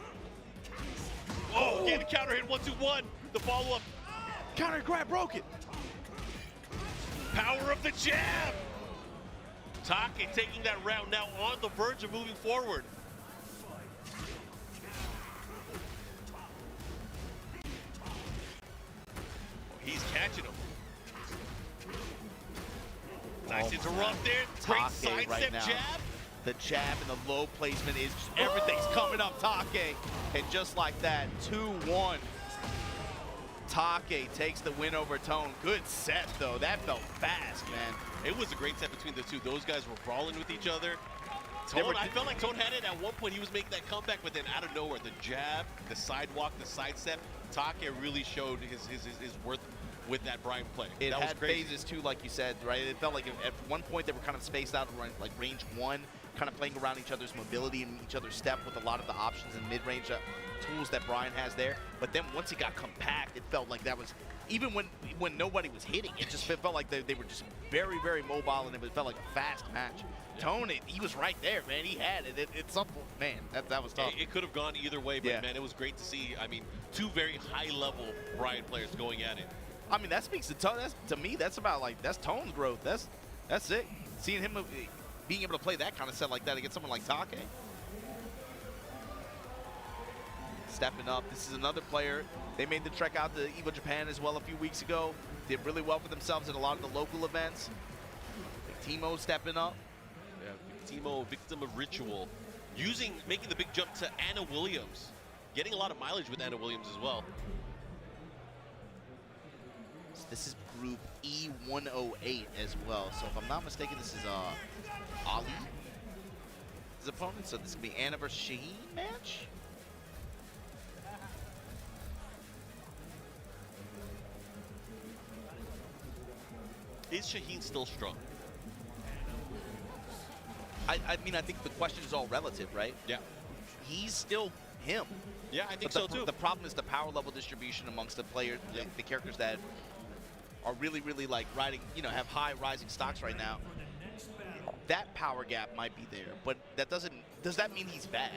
Oh, getting the counter hit 1-2-1. The follow up. Counter grab, broke it. Power of the jab. Taki taking that round now on the verge of moving forward. He's catching him. Nice interrupt there. Great Taki sidestep right now. jab. The jab and the low placement is everything's coming up Taki. And just like that, 2-1. Taki takes the win over Tone. Good set though. That felt fast, man. It was a great set between the two. Those guys were brawling with each other. Tone, I felt like Tone had it at one point. He was making that comeback, but then out of nowhere, the jab, the sidewalk, the sidestep, Taki really showed his worth with that Brian play. It that was had crazy. phases too, like you said, right? It felt like at one point they were kind of spaced out, like range one, kind of playing around each other's mobility and each other's step with a lot of the options and mid-range tools that Brian has there. But then once it got compact, it felt like that was, even when nobody was hitting, it just felt like they were just very, very mobile, and it felt like a fast match. Yeah. Tone, he was right there, man. He had it. It's something, man, that was tough. It could have gone either way, but Yeah. man, it was great to see. I mean, two very high-level Brian players going at it. I mean, that speaks to Tone. To me, that's about like, that's Tone's growth. That's it. Seeing him being able to play that kind of set like that against someone like Taki. Stepping up. This is another player. They made the trek out to EVO Japan as well a few weeks ago. Did really well for themselves at a lot of the local events. Victimo stepping up. Yeah, Victimo, victim of ritual. Making the big jump to Anna Williams. Getting a lot of mileage with Anna Williams as well. This is group E108 as well. So if I'm not mistaken, this is Ali, his opponent. So this is gonna be Anna versus Shaheen match. Is Shaheen still strong? I mean, I think the question is all relative, right? Yeah. He's still him. Yeah, I think But so too. The problem is the power level distribution amongst the players, the characters that are really, really like riding, have high rising stocks right now. That power gap might be there, but that doesn't. Does that mean he's bad?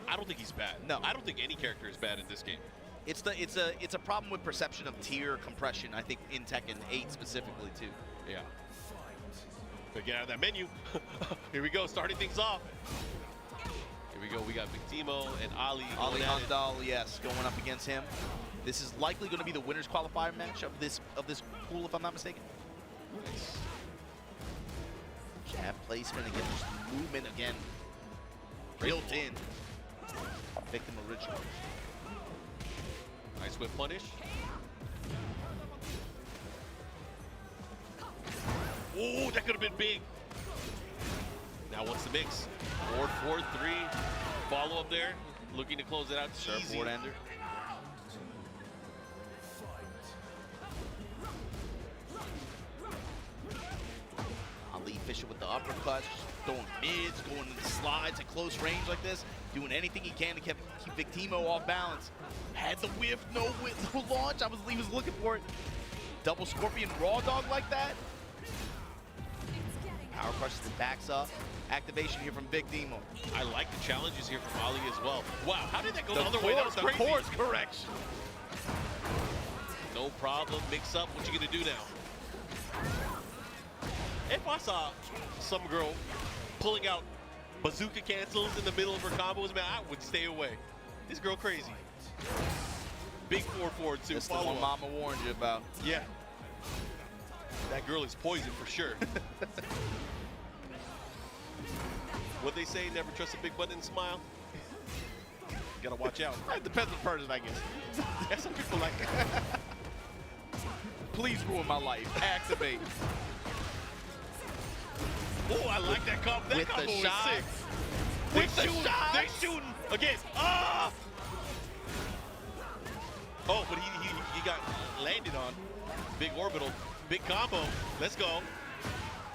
I don't think he's bad. No. I don't think any character is bad in this game. It's a problem with perception of tier compression. I think in Tekken 8 specifically too. Yeah. But get out of that menu. Here we go, starting things off. Here we go. We got Victimo and Ali. Ali Handal, yes, going up against him. This is likely going to be the winners qualifier match of this pool, if I'm not mistaken. Nice. Jab placement again, just movement again. Built in. Victim original. Nice whip punish. Oh, that could have been big. Now what's the mix? 4-4-3. Follow up there. Looking to close it out. Surfboard ender. Ali fishing with the uppercuts, throwing mids, going into slides at close range like this, doing anything he can to keep Victimo off balance. Had the whiff, no launch. He was looking for it. Double scorpion raw dog like that. Power crushes and backs up. Activation here from Victimo. I like the challenges here from Ali as well. Wow, how did that go the other way? That was The crazy. course correction. No problem. Mix up. What you gonna do now? If I saw some girl pulling out bazooka cancels in the middle of her combos, man, I would stay away. This girl crazy. Big 4-4-2. That's the one Mama warned you about. Yeah. That girl is poison for sure. What they say, never trust a big butt and smile. Gotta watch out. It depends on the person, I guess. Yeah, some people like Please ruin my life. Activate. Oh, I like that combo. That With combo the was shot. sick. With the shooting. shot. They shooting again. Ah! Oh, but he got landed on. Big orbital, big combo. Let's go.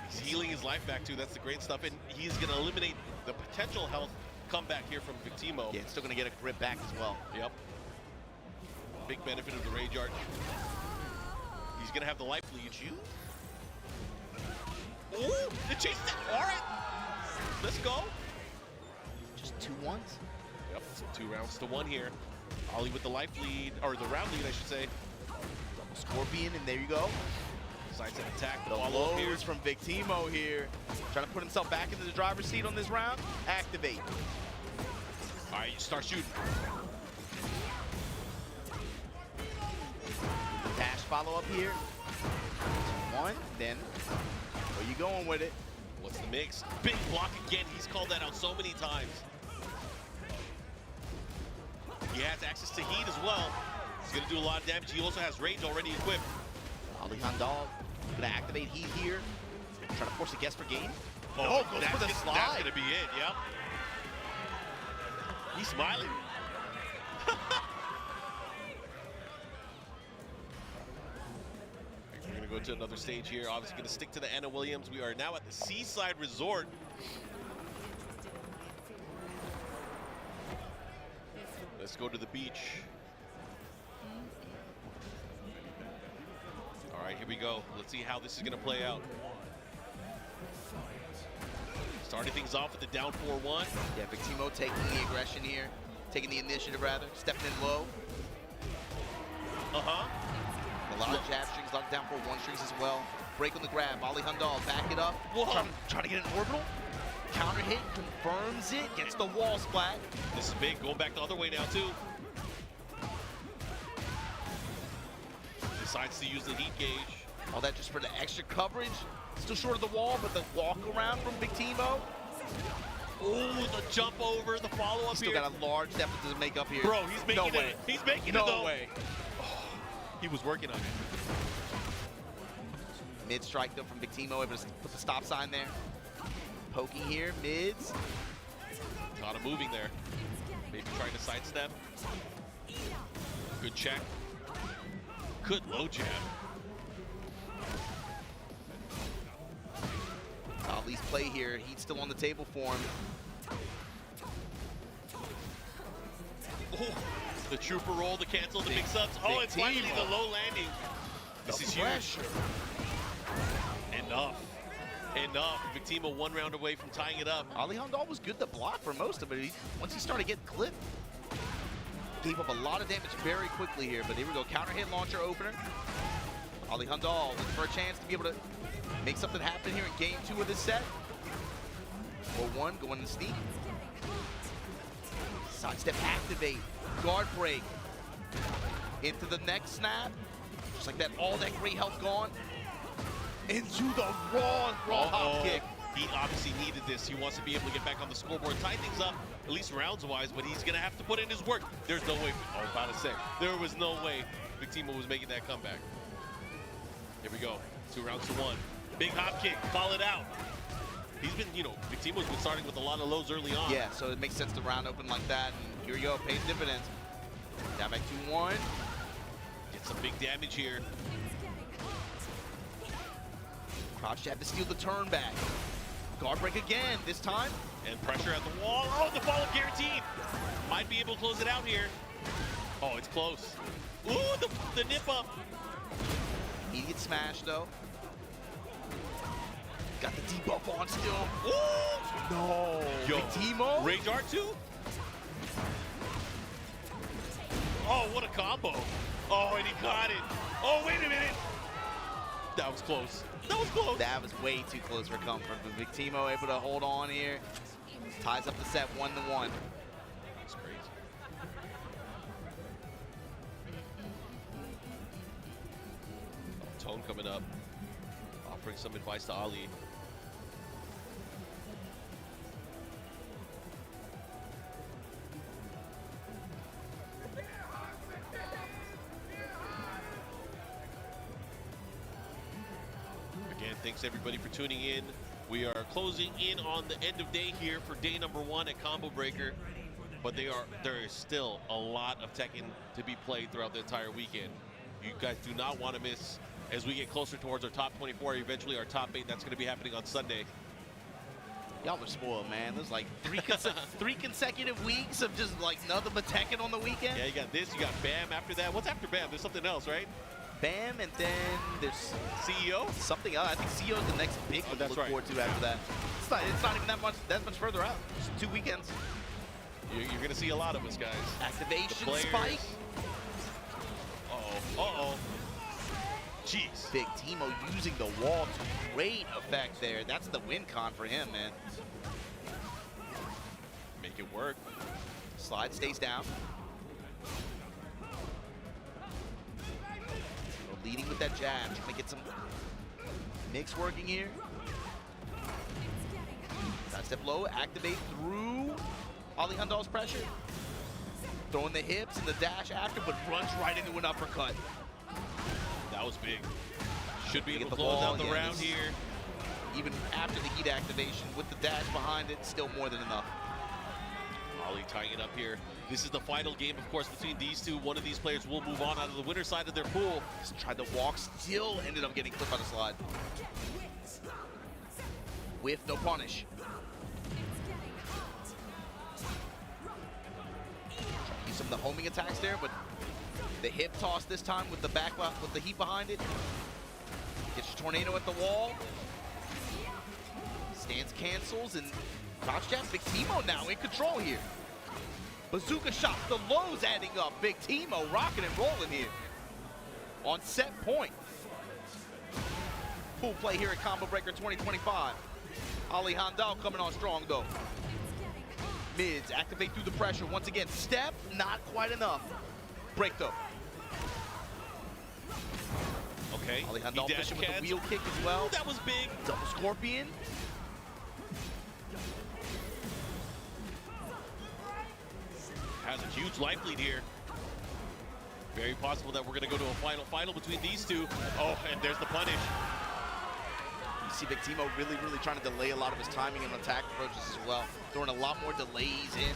He's healing his life back too. That's the great stuff, and he's gonna eliminate the potential health comeback here from Victimo. Yeah, it's still gonna get a grip back as well. Yep. Big benefit of the Rage Arch. He's gonna have the life lead. You. Oh, the chase. All right. Let's go. Just 2-1s. Yep, so 2 rounds to 1 here. Ollie with the life lead, or the round lead, I should say. Double Scorpion, and there you go. Sidestep attack. The Follow up here. lows from Victimo here. Trying to put himself back into the driver's seat on this round. Activate. All right, you start shooting. Dash follow up here. 1, then where you going with it? What's the mix? Big block again. He's called that out so many times. He has access to heat as well. He's gonna do a lot of damage. He also has rage already equipped. Ali Handal gonna activate heat here. Trying to force a guess for game. Oh, goes for the that's slide. gonna be it, yep. He's smiling. We're gonna go to another stage here. Obviously gonna stick to the Anna Williams. We are now at the Seaside Resort. Let's go to the beach. All right, here we go. Let's see how this is gonna play out. Starting things off with the down 4-1. Yeah, Victimo taking the aggression here. Taking the initiative, rather. Stepping in low. Uh-huh. A lot of jab strings, a lot of down 4-1 strings as well. Break on the grab. Ali Handal, back it up. Whoa. Trying to get an orbital. Counter hit, confirms it, gets the wall splat. This is big, going back the other way now too. Decides to use the heat gauge. All that just for the extra coverage. Still short of the wall, but the walk around from Victimo. Oh, the jump over, the follow-up Still here. got a large deficit to make up here. Bro, he's making no it. way. He's making it no though. way. Oh, he was working on it. Mid strike though from Victimo, able to put the stop sign there. Poking here, mids. A lot of moving there. Maybe trying to sidestep. Good check. Good low jab. Ali's play here. He's still on the table for him. Oh, the trooper roll to cancel the mix-ups. Oh, and finally the low landing. This is huge. Enough. Enough. Victimo 1 round away from tying it up. Ali Handal was good to block for most of it. Once he started getting clipped, gave up a lot of damage very quickly here. But here we go. Counter hit launcher opener. Ali Handal looking for a chance to be able to make something happen here in game 2 of this set. 4-1 going to sneak. Sidestep activate. Guard break. Into the next snap. Just like that, all that great health gone. Into the raw hop kick. He obviously needed this. He wants to be able to get back on the scoreboard, tie things up, at least rounds-wise, but he's going to have to put in his work. There's no way. I was about to say, there was no way Victimo was making that comeback. Here we go. 2 rounds to 1. Big hop kick. Call it out. He's been, you know, Victimo's been starting with a lot of lows early on. Yeah, so it makes sense to round open like that. And here we go. Pays dividends. Down back 2-1. Get some big damage here. Crouch jab to steal the turn back. Guard break again, this time. And pressure at the wall. Oh, the follow guaranteed. Might be able to close it out here. Oh, it's close. Ooh, the nip up. He gets smashed though. Got the debuff on still. Ooh! No. Yo, Victimo. Rage R2? Oh, what a combo. Oh, and he got it. Oh, wait a minute. That was close. That was close. That was way too close for comfort, but Victimo able to hold on here. Ties up the set 1-1. That's crazy. Tone coming up, offering some advice to Ali. Thanks everybody for tuning in. We are closing in on the end of day here for day number 1 at Combo Breaker, but there is still a lot of Tekken to be played throughout the entire weekend. You guys do not want to miss as we get closer towards our top 24, eventually our top 8. That's going to be happening on Sunday. Y'all are spoiled, man. There's like 3 consecutive weeks of just like nothing but Tekken on the weekend. Yeah, you got this, you got BAM after that. What's after BAM? There's something else, right? BAM, and then there's CEO? Something else. I think CEO is the next big one to look forward to after that. It's not even that much further out. Just 2 weekends. You're going to see a lot of us, guys. Activation spike. Uh-oh. Jeez. Victimo using the wall to great effect there. That's the win con for him, man. Make it work. Slide stays down. Leading with that jab, trying to get some mix working here. Side step low, activate through Ali Handal's pressure. Throwing the hips and the dash after, but runs right into an uppercut. That was big. Should be able to close out the round here. Even after the heat activation, with the dash behind it, still more than enough. Ali tying it up here. This is the final game, of course, between these two. One of these players will move on out of the winner side of their pool. Just tried to walk, still ended up getting clipped on the slide. Whiff, no punish. Use some of the homing attacks there, but the hip toss this time with the back with the heat behind it. Gets your tornado at the wall. Stance cancels and crouch jab. Victimo now in control here. Bazooka shot, the lows adding up. Victimo rocking and rolling here on set point. Full play here at Combo Breaker 2025. Ali Handal coming on strong though. Mids activate through the pressure. Once again, step, not quite enough. Break though. Okay. Ali Handal fishing with the wheel kick as well. Ooh, that was big. Double scorpion. Has a huge life lead here. Very possible that we're going to go to a final between these two. Oh, and there's the punish. You see Victimo really trying to delay a lot of his timing and attack approaches as well. Throwing a lot more delays in.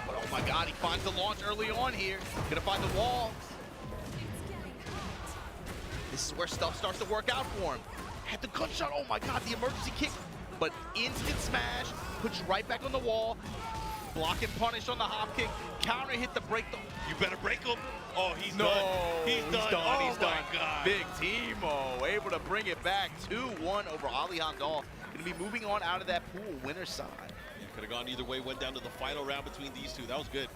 But oh my God, he finds the launch early on here. Gonna find the wall. This is where stuff starts to work out for him. Had the gun shot, oh my God, the emergency kick. But instant smash, puts you right back on the wall. Block and punish on the hop kick. Counter hit the break. You better break him. Oh, he's done. He's done. Oh He's done. God. Victimo able to bring it back 2-1 over Ali Handal. Gonna be moving on out of that pool, winner's side. Yeah, could have gone either way. Went down to the final round between these two. That was good.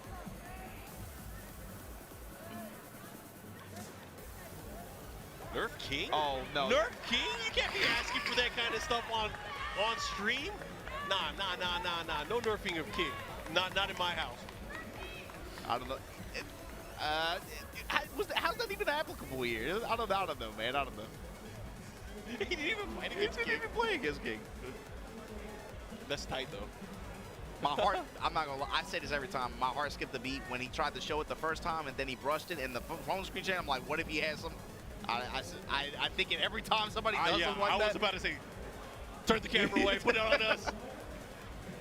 Nerf King? Oh no. Nerf King? You can't be asking for that kind of stuff on stream. Nah. No nerfing of King. Not in my house. I don't know. How's that even applicable here? I don't know, man. I don't know. He didn't even fight against King. He didn't even play against King. That's tight, though. My heart, I'm not gonna lie, I say this every time, my heart skipped a beat when he tried to show it the first time and then he brushed it and the phone screen share, I'm like, what if he has some? I think it every time somebody does something like that. I was about to say, turn the camera away, put it on us.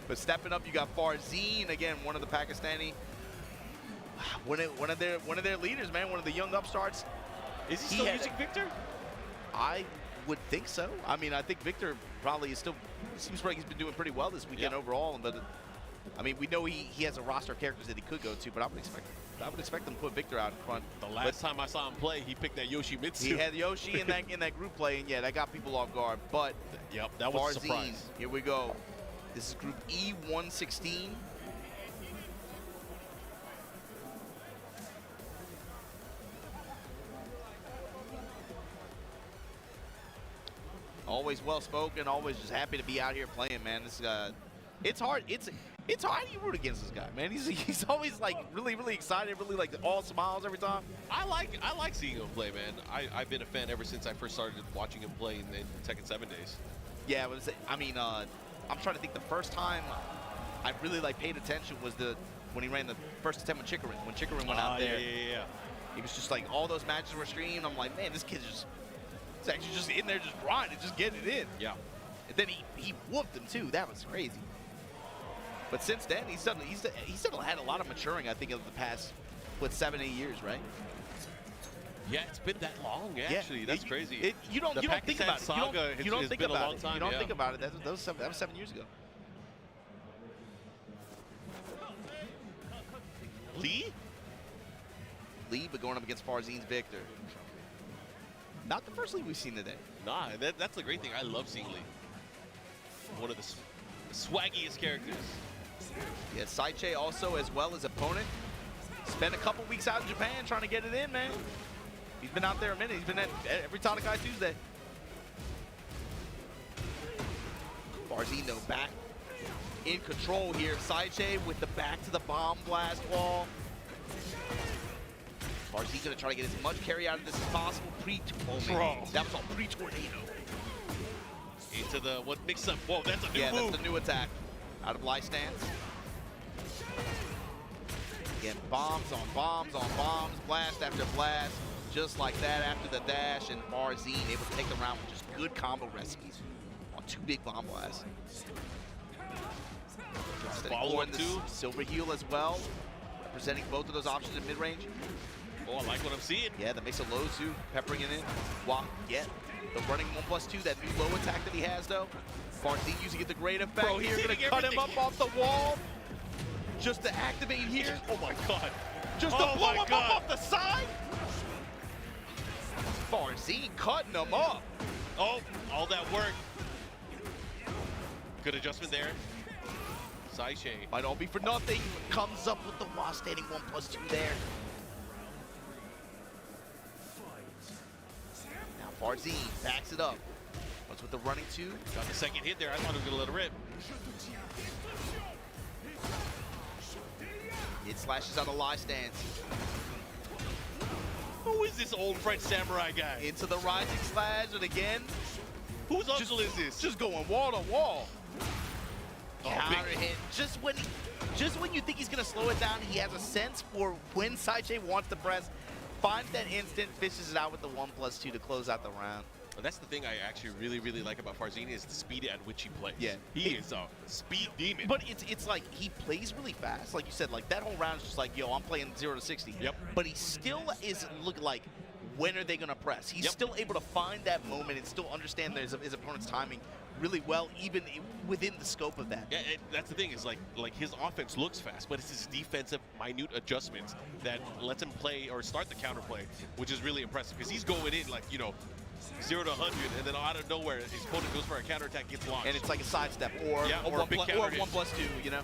But stepping up, you got Farzine, again, one of the Pakistani, one of their leaders, man, one of the young upstarts. Is he still using Victor? I would think so. I mean, I think Victor probably is still, seems like he's been doing pretty well this weekend overall. But I mean, we know he has a roster of characters that he could go to, but I would expect them to put Victor out in front. The last time I saw him play, he picked that Yoshimitsu. He had Yoshi in that group play, and yeah, that got people off guard. But yep, that was a surprise. Here we go. This is Group E116. Always well spoken, always just happy to be out here playing, man. This it's hard. It's hard. How do you root against this guy, man? He's always like really excited, really like all smiles every time. I like seeing him play, man. I've been a fan ever since I first started watching him play in Tekken 7 days. Yeah, I mean, I'm trying to think. The first time I really paid attention was when he ran the first attempt with Chikarin. When Chikarin went out there, yeah. He was just like, all those matches were streamed. I'm like, man, this kid's just He's actually just in there just grinding, just getting it in. Yeah. And then he whooped him too. That was crazy. But since then, he's suddenly had a lot of maturing, I think, over the past, what, 7-8 years, right? Yeah, it's been that long, actually. That's crazy. You don't think about it. Saga You don't has think been a about long it. time, You don't yeah. think about it. That was 7 years ago. Lee? Lee, but going up against Farzine's Victor. Not the first Lee we've seen today. Nah, that's the great thing. I love seeing Lee. One of the swaggiest characters. Yeah, Siche also, as well as opponent, spent a couple weeks out in Japan trying to get it in, man. He's been out there a minute. He's been at every Tanakai Tuesday. Farzine, though, back in control here. Siche with the back to the bomb blast wall. Farzine gonna try to get as much carry out of this as possible. That was all pre-tornado. Into the what mix up. Whoa, that's a new move. That's the new attack. Out of lie stance. Again, bombs on bombs on bombs, blast after blast, just like that after the dash, and Farzine able to take the round with just good combo recipes on 2 big bomb blasts. Follow up too. Silver heel as well, representing both of those options in mid-range. Oh, I like what I'm seeing. Yeah, the Mesa low too, peppering it in. Wow, yeah, the running 1+2, that new low attack that he has though. Farzine using it to great effect. Bro, he's gonna cut him up off the wall. Just to activate here. Oh my god. Just to blow him up off the side. Farzine cutting him up. Oh, all that work. Good adjustment there. Siche. Might all be for nothing. Comes up with the wall standing 1+2 there. Now Farzine backs it up. What's with the running 2? Got the second hit there. I thought he was gonna let it rip. It slashes on the lie stance. Who is this old French samurai guy? Into the rising slash, and again, whose uncle is this? Just going wall to wall. Oh, counter hit. Just when you think he's gonna slow it down, he has a sense for when Siche wants to press, finds that instant, fishes it out with the 1+2 to close out the round. Well, that's the thing I actually really like about Farzine is the speed at which he plays. Yeah. He is a speed demon. But it's like he plays really fast. Like you said, like that whole round is just like, yo, I'm playing 0 to 60. Yep. But he still is looking like, when are they gonna press? He's still able to find that moment and still understand his opponent's timing really well, even within the scope of that. Yeah, that's the thing is like his offense looks fast, but it's his defensive minute adjustments that lets him play or start the counterplay, which is really impressive because he's going in like, you know, 0 to 100, and then out of nowhere, his opponent goes for a counterattack, gets launched. And it's like a sidestep or a 1+2, you know?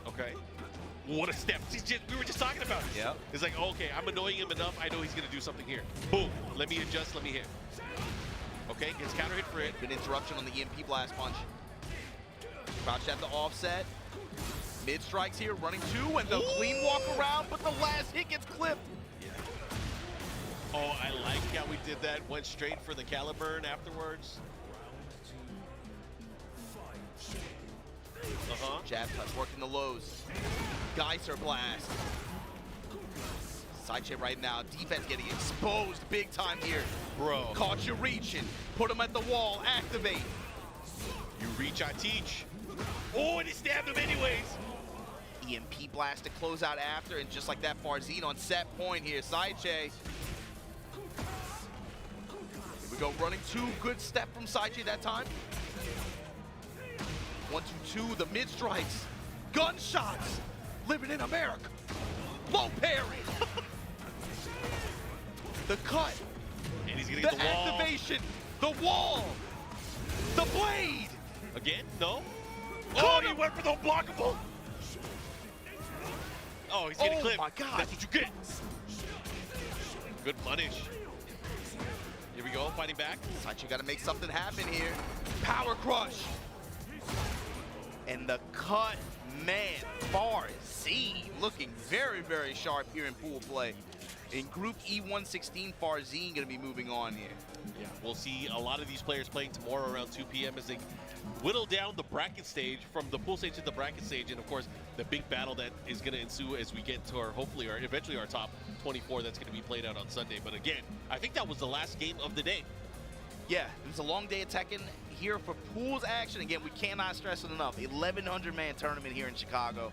Okay. What a step. We were just talking about it. Yeah. It's like, okay, I'm annoying him enough. I know he's going to do something here. Boom. Let me adjust. Let me hit. Okay, gets counter hit for it. Good interruption on the EMP blast punch. Crouched at the offset. Mid strikes here, running 2, and the clean walk around, but the last hit gets clipped. Oh, I like how we did that. Went straight for the Caliburn afterwards. Jab touch working the lows. Geyser blast. Siche right now, defense getting exposed big time here. Bro. Caught you reaching. Put him at the wall, activate. You reach, I teach. Oh, and he stabbed him anyways. EMP blast to close out after, and just like that, Farzine on set point here. Siche. Here we go, running 2, good step from Siche that time. 1, 2, 2, the mid strikes. Gunshots, living in America. Low parry. The cut. And he's gonna get the wall. Activation, the wall, the blade. Again? No? Oh, he went for the unblockable. Oh, he's getting clipped. Oh my God. That's what you get. Good punish. Here we go, fighting back. Siche got to make something happen here. Power crush. And the cut, man, Farzine looking very, very sharp here in pool play. In Group E116, Farzine going to be moving on here. Yeah, we'll see a lot of these players playing tomorrow around 2 p.m. as they whittle down the bracket stage from the pool stage to the bracket stage. And of course, the big battle that is going to ensue as we get to our, hopefully, our eventually our top 24 that's going to be played out on Sunday. But again, I think that was the last game of the day. Yeah, it was a long day of Tekken. Here for pools action. Again, we cannot stress it enough. 1,100-man tournament here in Chicago.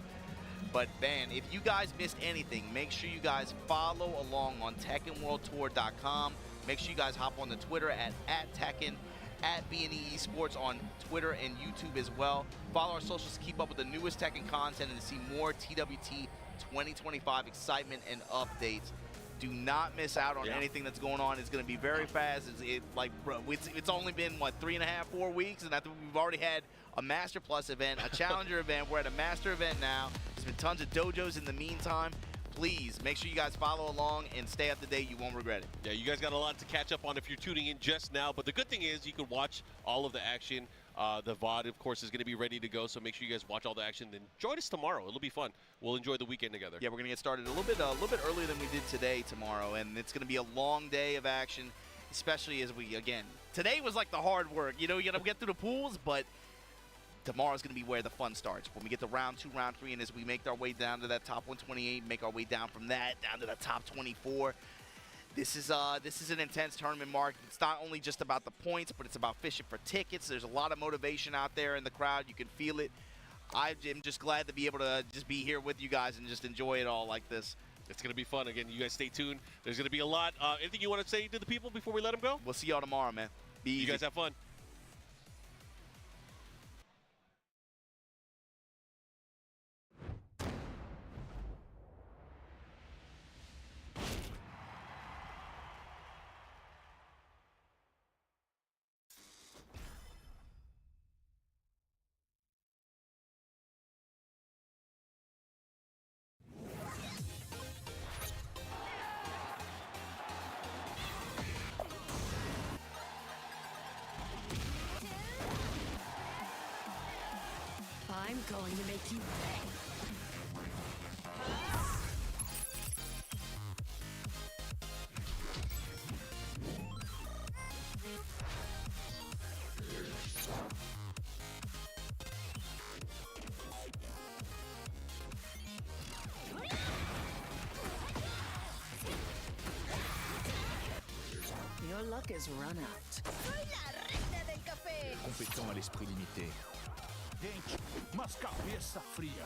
But, man, if you guys missed anything, make sure you guys follow along on TekkenWorldTour.com. Make sure you guys hop on the Twitter at Tekken, at B&E Esports on Twitter and YouTube as well. Follow our socials to keep up with the newest Tekken content and to see more TWT 2025 excitement and updates. Do not miss out on anything that's going on. It's going to be very fast. It's only been, what, 3.5, 4 weeks? And I think we've already had a Master Plus event, a Challenger event. We're at a Master event now. There's been tons of dojos in the meantime. Please make sure you guys follow along and stay up to date. You won't regret it. Yeah, you guys got a lot to catch up on if you're tuning in just now. But the good thing is you can watch all of the action. The VOD, of course, is going to be ready to go. So make sure you guys watch all the action. Then join us tomorrow. It'll be fun. We'll enjoy the weekend together. Yeah, we're going to get started a little bit earlier than we did today, tomorrow. And it's going to be a long day of action, especially as we, again, today was like the hard work. You know, you got to get through the pools, but tomorrow's going to be where the fun starts. When we get to round 2, round 3, and as we make our way down to that top 128, make our way down from that down to the top 24. This is an intense tournament, Mark. It's not only just about the points, but it's about fishing for tickets. There's a lot of motivation out there in the crowd. You can feel it. I'm just glad to be able to just be here with you guys and just enjoy it all like this. It's going to be fun. Again, you guys stay tuned. There's going to be a lot. Anything you want to say to the people before we let them go? We'll see y'all tomorrow, man. Be easy. You guys have fun. I'm going to make you pay. Your luck is run out. Compétent à l'esprit limité. Dente, mas cabeça fria.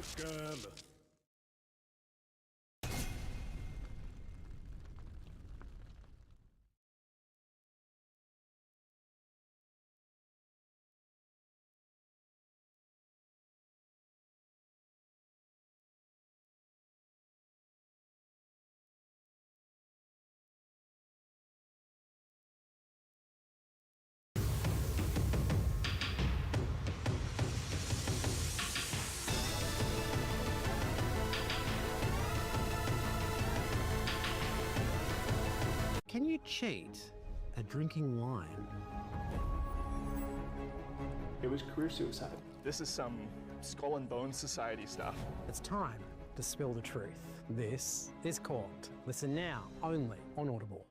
Ghirlanda. Can you cheat at drinking wine? It was career suicide. This is some skull and bones society stuff. It's time to spill the truth. This is Caught. Listen now, only on Audible.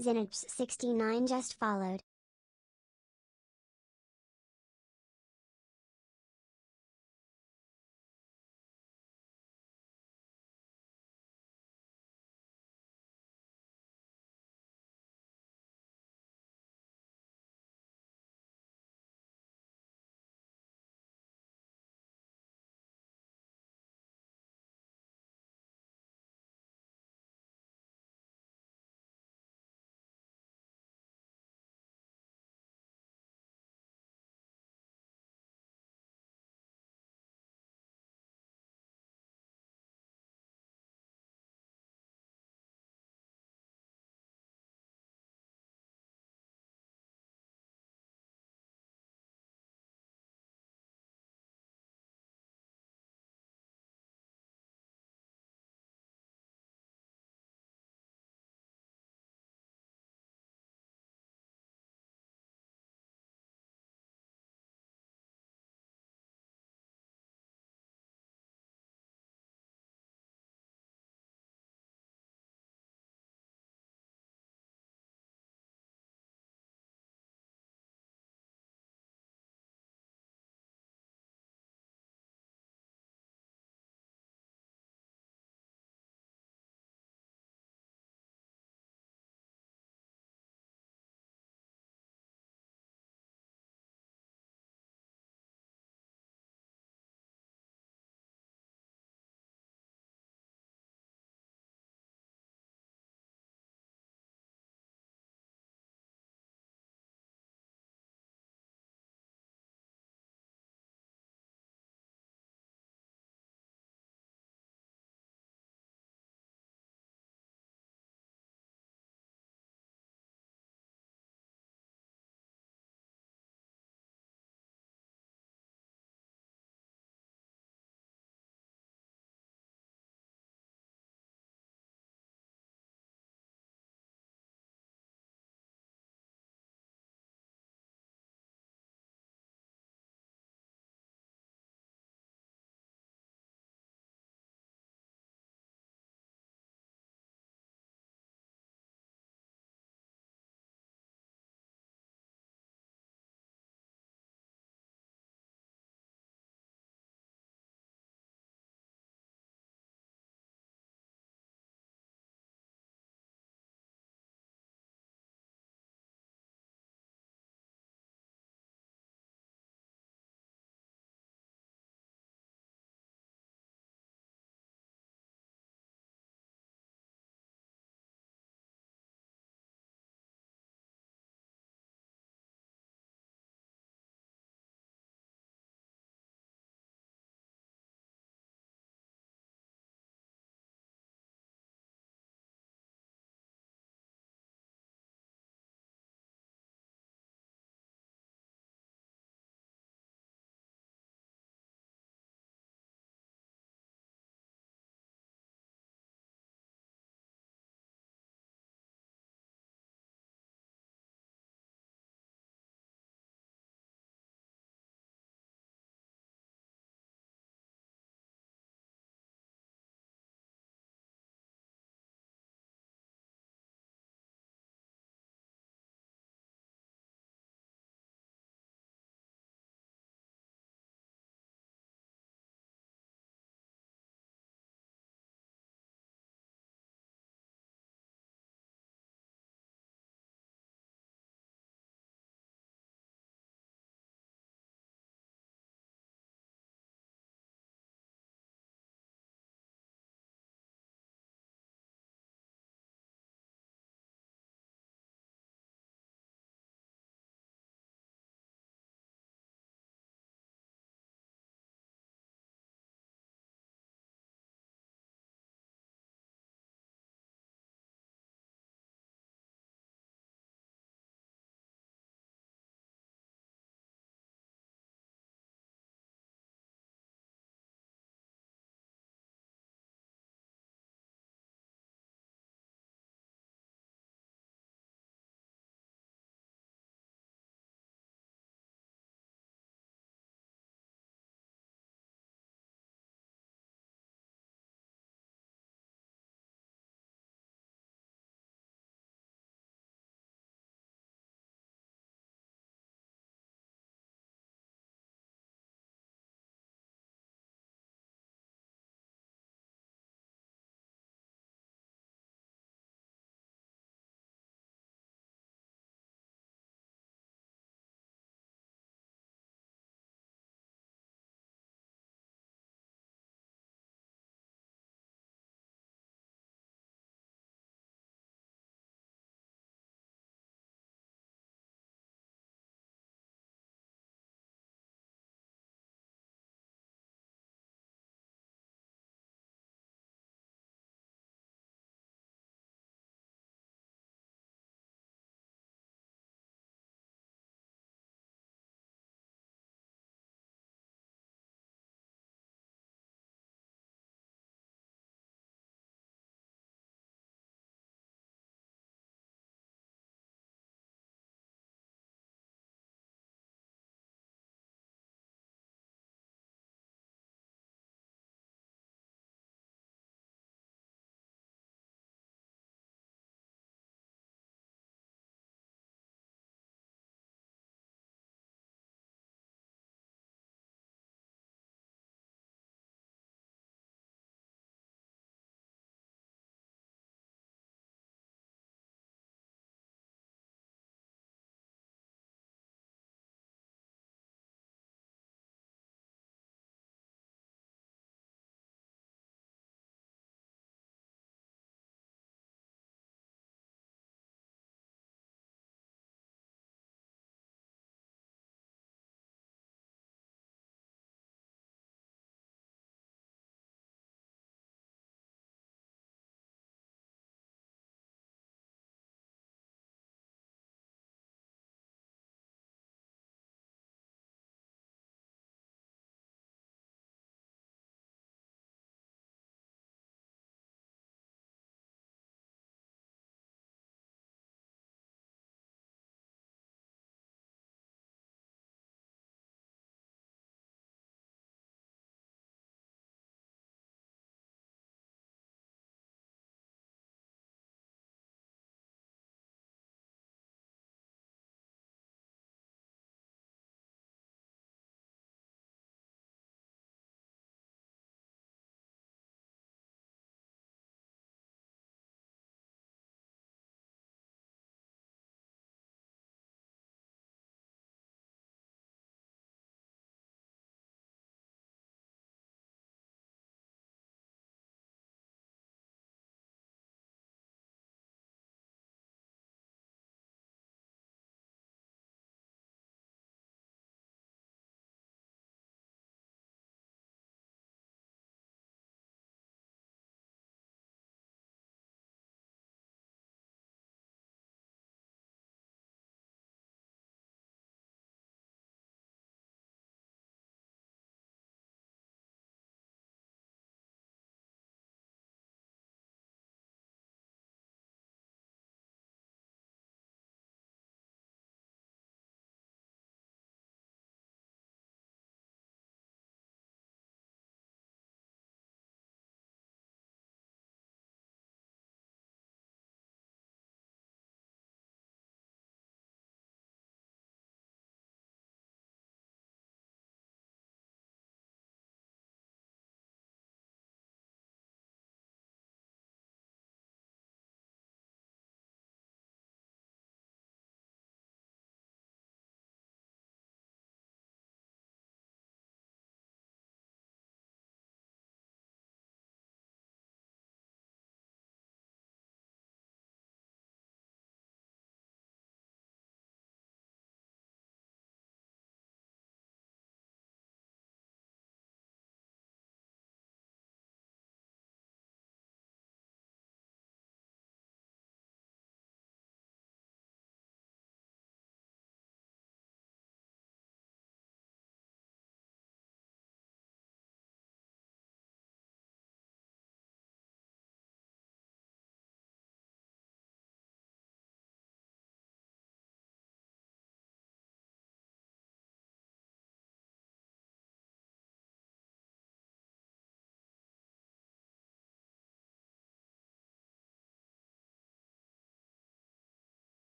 Zinabs69 just followed.